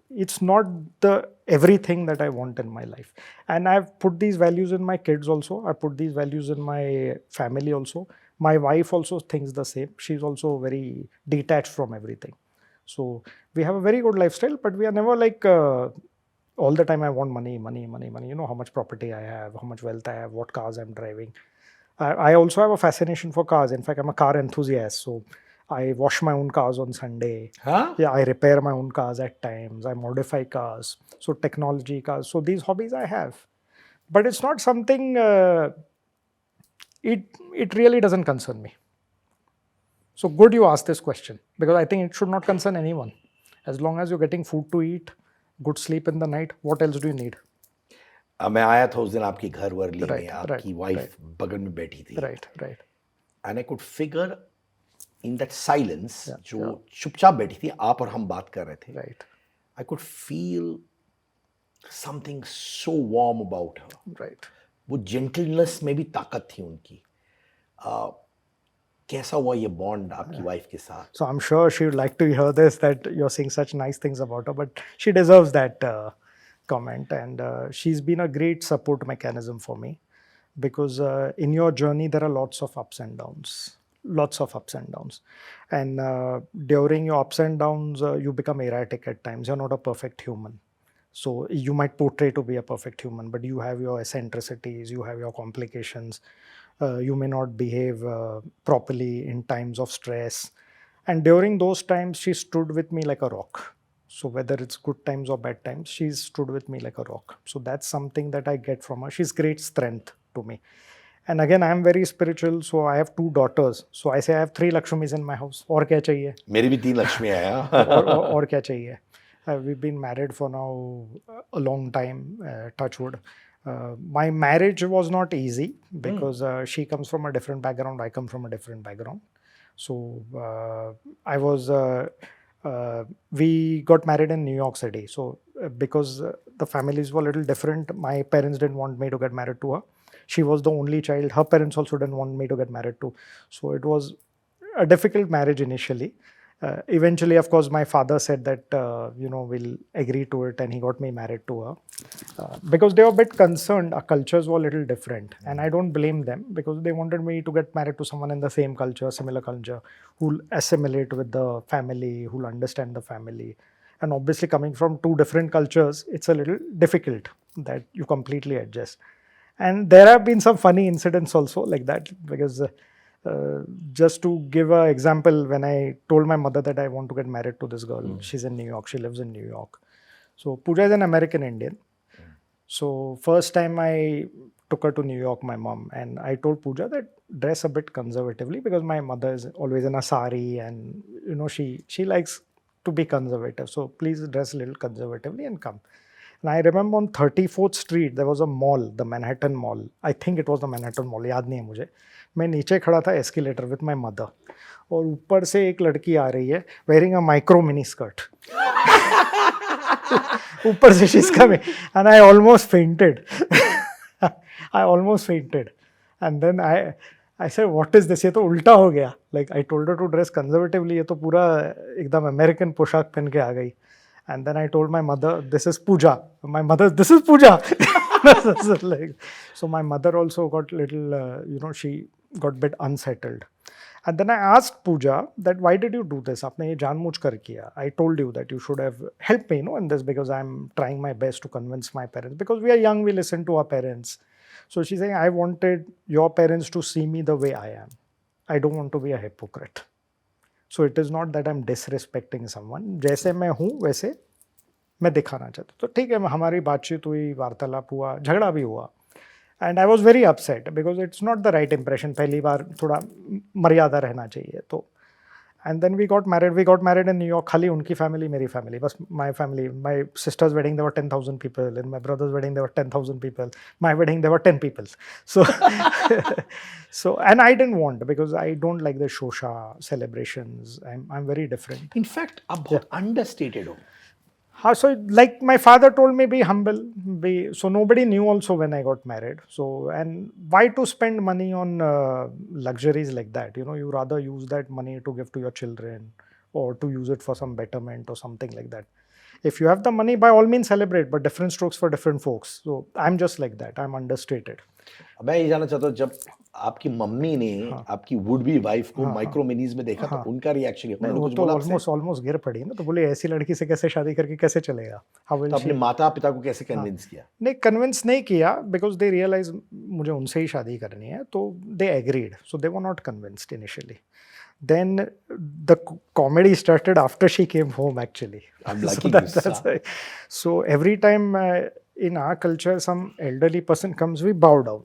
it's not the everything that I want in my life. And I've put these values in my kids also. I put these values in my family also. My wife also thinks the same. She's also very detached from everything. So we have a very good lifestyle, but we are never like all the time I want money, money, money, money. You know how much property I have, how much wealth I have, what cars I'm driving. I also have a fascination for cars. In fact, I'm a car enthusiast. So I wash my own cars on Sunday. Huh? Yeah, I repair my own cars at times. I modify cars. So technology cars. So these hobbies I have. But it's not something, it really doesn't concern me. So good you asked this question, because I think it should not concern anyone. As long as you're getting food to eat, good sleep in the night, what else do you need? मैं आया था उस दिन आपकी घर वर्ली में, Right, आपकी wife बगल में बैठी थी. Right. And I could figure in that silence, जो चुपचाप बैठी थी, आप और हम बात कर रहे थे. Right. I could feel something so warm about her. Right. वो जेंटलनेस में भी ताकत थी उनकी. कैसा हुआ ये बॉन्ड आपकी वाइफ के साथ? So I'm sure she would like to hear this, that you're saying such nice things about her, but she deserves that comment. And she's been a great support mechanism for me, because in your journey, there are lots of ups and downs. And during your ups and downs, you become erratic at times. You're not a perfect human. So you might portray to be a perfect human, but you have your eccentricities, you have your complications. You may not behave properly in times of stress. And during those times, she stood with me like a rock. So whether it's good times or bad times, she's stood with me like a rock. So that's something that I get from her. She's great strength to me. And again, I'm very spiritual, so I have 2 daughters. So I say I have 3 Lakshmis in my house. और क्या चाहिए? मेरी भी 3 लक्ष्मी आया. और क्या चाहिए? We've been married for now a long time, touch wood. My marriage was not easy, because she comes from a different background, I come from a different background. So we got married in New York City. So because the families were a little different, my parents didn't want me to get married to her. She was the only child. Her parents also didn't want me to get married to. So it was a difficult marriage initially. Eventually, of course, my father said that, we'll agree to it, and he got me married to her. Because they were a bit concerned, our cultures were a little different. And I don't blame them, because they wanted me to get married to someone in the same culture, similar culture, who'll assimilate with the family, who'll understand the family. And obviously, coming from 2 different cultures, it's a little difficult that you completely adjust. And there have been some funny incidents also like that, because just to give an example, when I told my mother that I want to get married to this girl, she's in New York, she lives in New York. So Pooja is an American Indian. So first time I took her to New York, my mom, and I told Pooja that dress a bit conservatively, because my mother is always in a sari, and she likes to be conservative. So please dress a little conservatively and come. And I remember on 34th Street, there was a mall, the Manhattan Mall. I think it was the Manhattan Mall, याद नहीं है मुझे. मैं नीचे खड़ा था escalator with my mother. और ऊपर से एक लड़की आ रही है, wearing a micro mini skirt. ऊपर से she's coming. And I almost fainted. And then I said, what is this? ये तो उल्टा हो गया. Like I told her to dress conservatively, ये तो पूरा एकदम American पोशाक पहन के आ गई. And then I told my mother, this is Pooja. My mother, this is Pooja. So my mother also got little, she got a bit unsettled. And then I asked Pooja that why did you do this? आपने ये जानबूझ कर किया. I told you that you should have helped me, in this because I'm trying my best to convince my parents. Because we are young, we listen to our parents. So she's saying, I wanted your parents to see me the way I am. I don't want to be a hypocrite. So it is not that I'm disrespecting someone. जैसे मैं हूँ वैसे मैं दिखाना चाहता हूँ. तो ठीक है, हमारी बातचीत हुई, वार्तालाप हुआ, झगड़ा भी हुआ. And I was very upset because it's not the right impression. पहली बार थोड़ा मर्यादा रहना चाहिए. तो and then we got married in New York. खाली उनकी फैमिली, मेरी फैमिली, बस my family. My sister's wedding there were 10,000 people. In my brother's wedding there were 10,000 people. My wedding there were 10 people. So so and I didn't want, because I don't like the shosha celebrations. I'm very different. In fact, आप बहुत understated हो. So like my father told me, be humble. So nobody knew also when I got married. So, and why to spend money on luxuries like that? You rather use that money to give to your children, or to use it for some betterment or something like that. If you have the money, by all means celebrate, but different strokes for different folks. So I'm just like that. I'm understated. मैं ये जानना चाहता हूँ, जब आपकी mummy ने आपकी would be wife को माइक्रो मिनीज में देखा, तो उनका रिएक्शन क्या? उन्होंने कुछ बोला आपसे? ऑलमोस्ट गिर पड़ी ना. तो बोले ऐसी लड़की से कैसे शादी करके कैसे चलेगा? तो अपने माता पिता को कैसे कन्विंस किया? नहीं, कन्विंस नहीं किया, बिकॉज दे रियलाइज मुझे उनसे ही शादी करनी है. तो they agreed. So they were not convinced initially. Then the comedy started after she came home, actually. I'm lucky. So every time in our culture some elderly person comes, we bow down,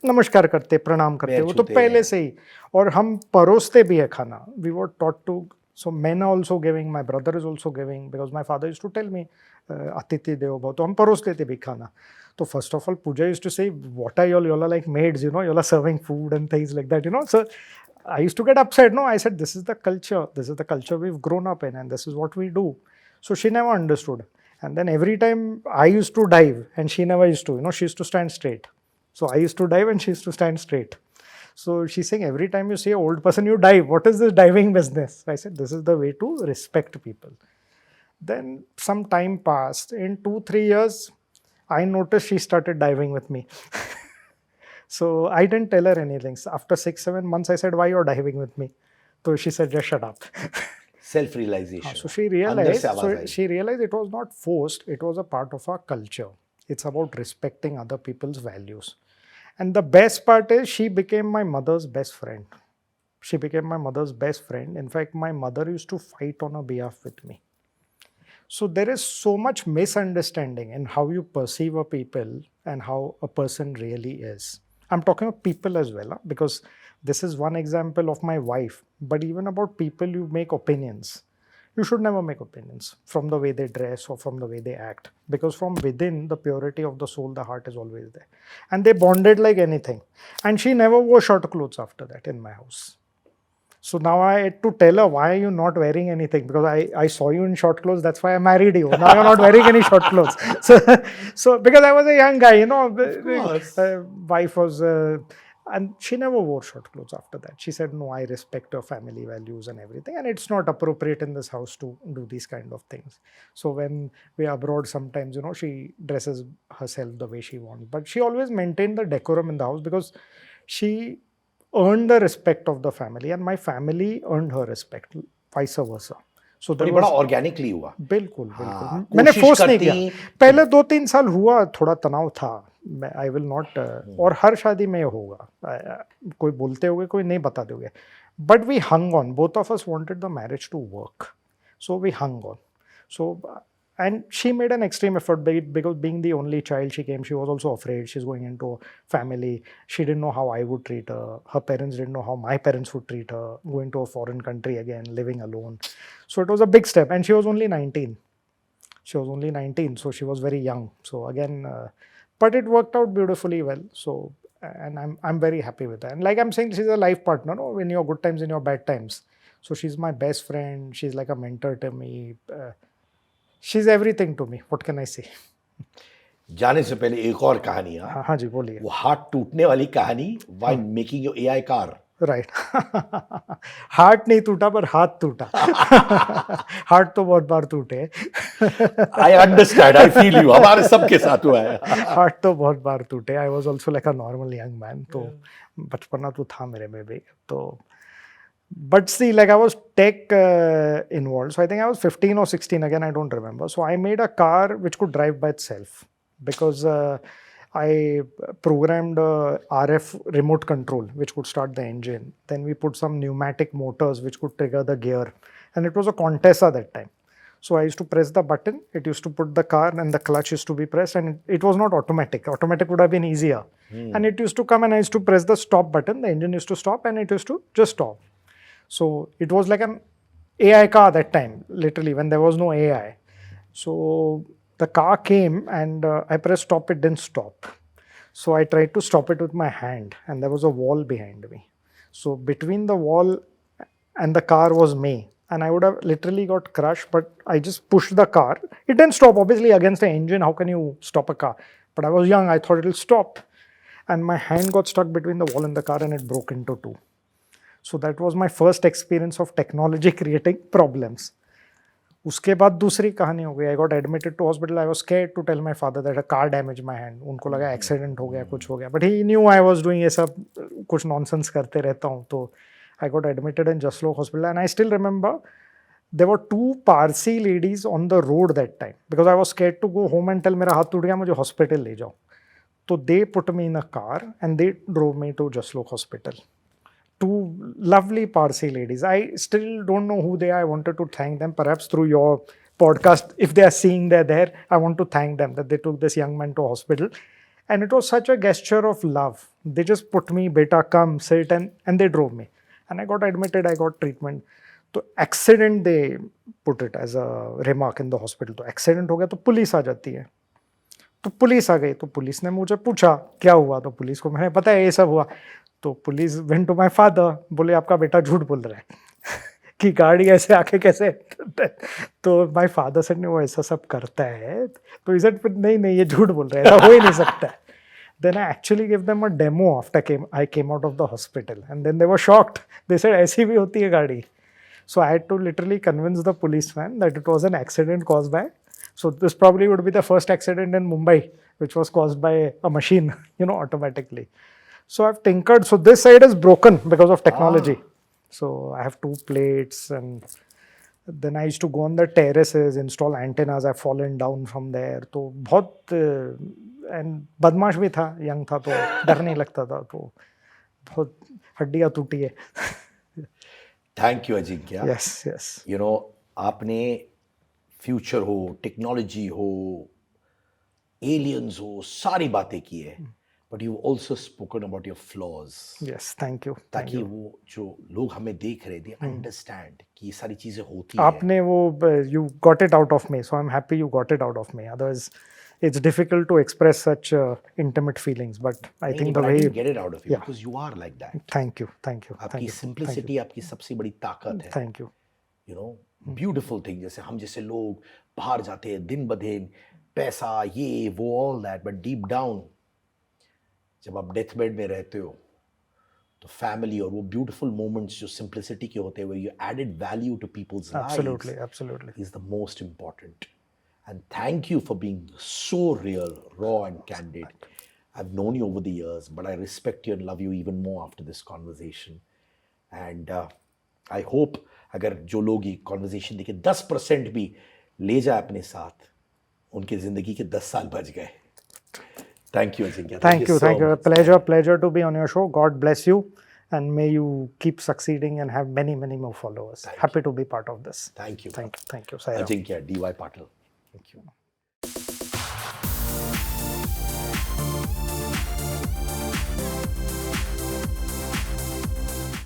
नमस्कार करते, प्रणाम करते. वो तो पहले से ही. और हम परोसते भी है खाना. We were taught to. So men are also giving, my brother is also giving, because my father used to tell me अतिथि देवो भव. तो हम परोसते थे भी खाना. So first of all, Pooja used to say, what are y'all are like maids, y'all are serving food and things like that, So I used to get upset. No, I said, this is the culture. This is the culture we've grown up in, and this is what we do. So she never understood. And then every time I used to dive, and she never used to, she used to stand straight. So I used to dive, and she used to stand straight. So she's saying, every time you see an old person, you dive. What is this diving business? I said, this is the way to respect people. Then some time passed. In 2-3 years, I noticed she started diving with me. So I didn't tell her anything. So after 6-7 months, I said, why you're diving with me? So she said, just shut up. Self-realization. So she realized it was not forced. It was a part of our culture. It's about respecting other people's values. And the best part is, she became my mother's best friend. In fact, my mother used to fight on her behalf with me. So there is so much misunderstanding in how you perceive a people and how a person really is. I'm talking about people as well, because this is one example of my wife. But even about people, you make opinions. You should never make opinions from the way they dress or from the way they act, because from within, the purity of the soul, the heart is always there. And they bonded like anything. And she never wore short clothes after that in my house. So now I had to tell her, why are you not wearing anything? Because I saw you in short clothes, that's why I married you. Now you're not wearing any short clothes. So because I was a young guy, wife was, and she never wore short clothes after that. She said, no, I respect her family values and everything, and it's not appropriate in this house to do these kind of things. So when we are abroad, sometimes, she dresses herself the way she wants. But she always maintained the decorum in the house, because she earned the respect of the family, and my family earned her respect, vice versa. So ये बड़ा organically हुआ. बिल्कुल. मैंने force नहीं किया. पहले 2-3 साल हुआ, थोड़ा तनाव था. आई विल नॉट, और हर शादी में होगा, कोई बोलते होगे, कोई नहीं बताते होगे. But we hung on. Both of us wanted the marriage to work, so we hung on. So and she made an extreme effort, because being the only child, she was also afraid. She's going into a family. She didn't know how I would treat her. Her parents didn't know how my parents would treat her. Going to a foreign country again, living alone. So it was a big step. And she was only 19. So she was very young. So again, but it worked out beautifully well. So, and I'm very happy with that. And like I'm saying, she's a life partner, in your good times, in your bad times. So she's my best friend. She's like a mentor to me. She's everything to me. What can I say? जाने से पहले एक और कहानी. हाँ जी, बोलिए. वो हाथ टूटने वाली कहानी, while making your AI car. Right. Heart नहीं टूटा, पर हाथ टूटा. हार्ट तो बहुत बार टूटे. I understand. I feel you. हमारे सबके साथ हुआ है. हार्ट तो बहुत बार टूटे. I was also like a normal young man. तो बचपना तो था मेरे में भी. तो But see, like I was tech involved. So I think I was 15 or 16 again, I don't remember. So I made a car which could drive by itself because I programmed a RF remote control which could start the engine. Then we put some pneumatic motors which could trigger the gear. And it was a Contessa that time. So I used to press the button, it used to put the car and the clutch used to be pressed, and it was not automatic. Automatic would have been easier. And it used to come and I used to press the stop button, the engine used to stop and it used to just stop. So it was like an AI car that time, literally, when there was no AI. So the car came and I pressed stop, it didn't stop. So I tried to stop it with my hand and there was a wall behind me. So between the wall and the car was me. And I would have literally got crushed, but I just pushed the car. It didn't stop, obviously, against the engine. How can you stop a car? But I was young, I thought it'll stop. And my hand got stuck between the wall and the car and it broke into two. So that was my first experience of technology creating problems. उसके बाद दूसरी कहानी हो गई. I got admitted to hospital. I was scared to tell my father that a car damaged my hand. उनको लगा accident हो गया, कुछ हो गया. But he knew I was doing ये सब कुछ nonsense करते रहता हूँ. तो I got admitted in Jaslok hospital and I still remember there were two Parsi ladies on the road that time because I was scared to go home and tell मेरा हाथ टूट गया मुझे hospital ले जाओ. So they put me in a car and they drove me to Jaslok hospital. Two lovely Parsi ladies. I still don't know who they are. I wanted to thank them, perhaps through your podcast. If they are seeing they're there, I want to thank them that they took this young man to hospital. And it was such a gesture of love. They just put me, beta, come, sit, and they drove me. And I got admitted, I got treatment. तो accident they put it as a remark in the hospital. तो accident हो गया तो police आ जाती है. तो police आ गई तो पुलिस ने मुझे पूछा क्या हुआ. तो पुलिस को मैंने पता है ये सब हुआ. तो police went to my father, बोले आपका बेटा झूठ बोल रहा है कि गाड़ी ऐसे आके कैसे. तो माय फादर सेड वो ऐसा सब करता है. तो इज इट नहीं ये झूठ बोल रहा है, ऐसा हो ही नहीं सकता है. Then I actually gave them a demo after I came out of the hospital and then they were shocked. They said ऐसी भी होती है गाड़ी. So I had to literally convince the policeman that it was an accident caused by. So this probably would be the first accident in Mumbai which was caused by a machine, automatically. So I've tinkered. So this side is broken because of technology. So I have two plates and then I used to go on the terraces, install antennas. I've fallen down from there. तो बहुत and बदमाश भी था, young था तो डर नहीं लगता था. तो बहुत हड्डियाँ टूटी है. Thank you Ajinkya. Yes. आपने फ्यूचर हो, टेक्नोलॉजी हो, एलियंस हो, सारी बातें की है. But you've also spoken about your flaws. Yes, thank you. ताकि वो जो लोग हमें देख रहे they understand कि ये सारी चीजें होती हैं. आपने वो you got it out of me, so I'm happy you got it out of me. Otherwise, it's difficult to express such intimate feelings. But I think the I way didn't get it out of you because you are like that. Thank you. आपकी simplicity आपकी सबसे बड़ी ताकत है. Thank you. Beautiful thing. जैसे हम जैसे लोग बाहर जाते हैं दिन ब दिन, पैसा ये वो all that, but deep down जब आप डेथ बेड में रहते हो तो फैमिली और वो ब्यूटीफुल मोमेंट्स जो सिंप्लिसिटी के होते हैं where you added value to people's lives Absolutely. is the most important. And thank you for being so real, raw and candid. I've known you over the years, but I respect you and love you even more after this conversation. And I hope अगर जो लोग ये conversation देखे 10% भी ले जाए अपने साथ, उनकी जिंदगी के 10 साल बच गए. Thank you, Ajeenkya. Thank you. Pleasure to be on your show. God bless you and may you keep succeeding and have many more followers. Happy to be part of this. Thank you. Thank you. Sai Ram. Ajeenkya D Y Patil. Thank you.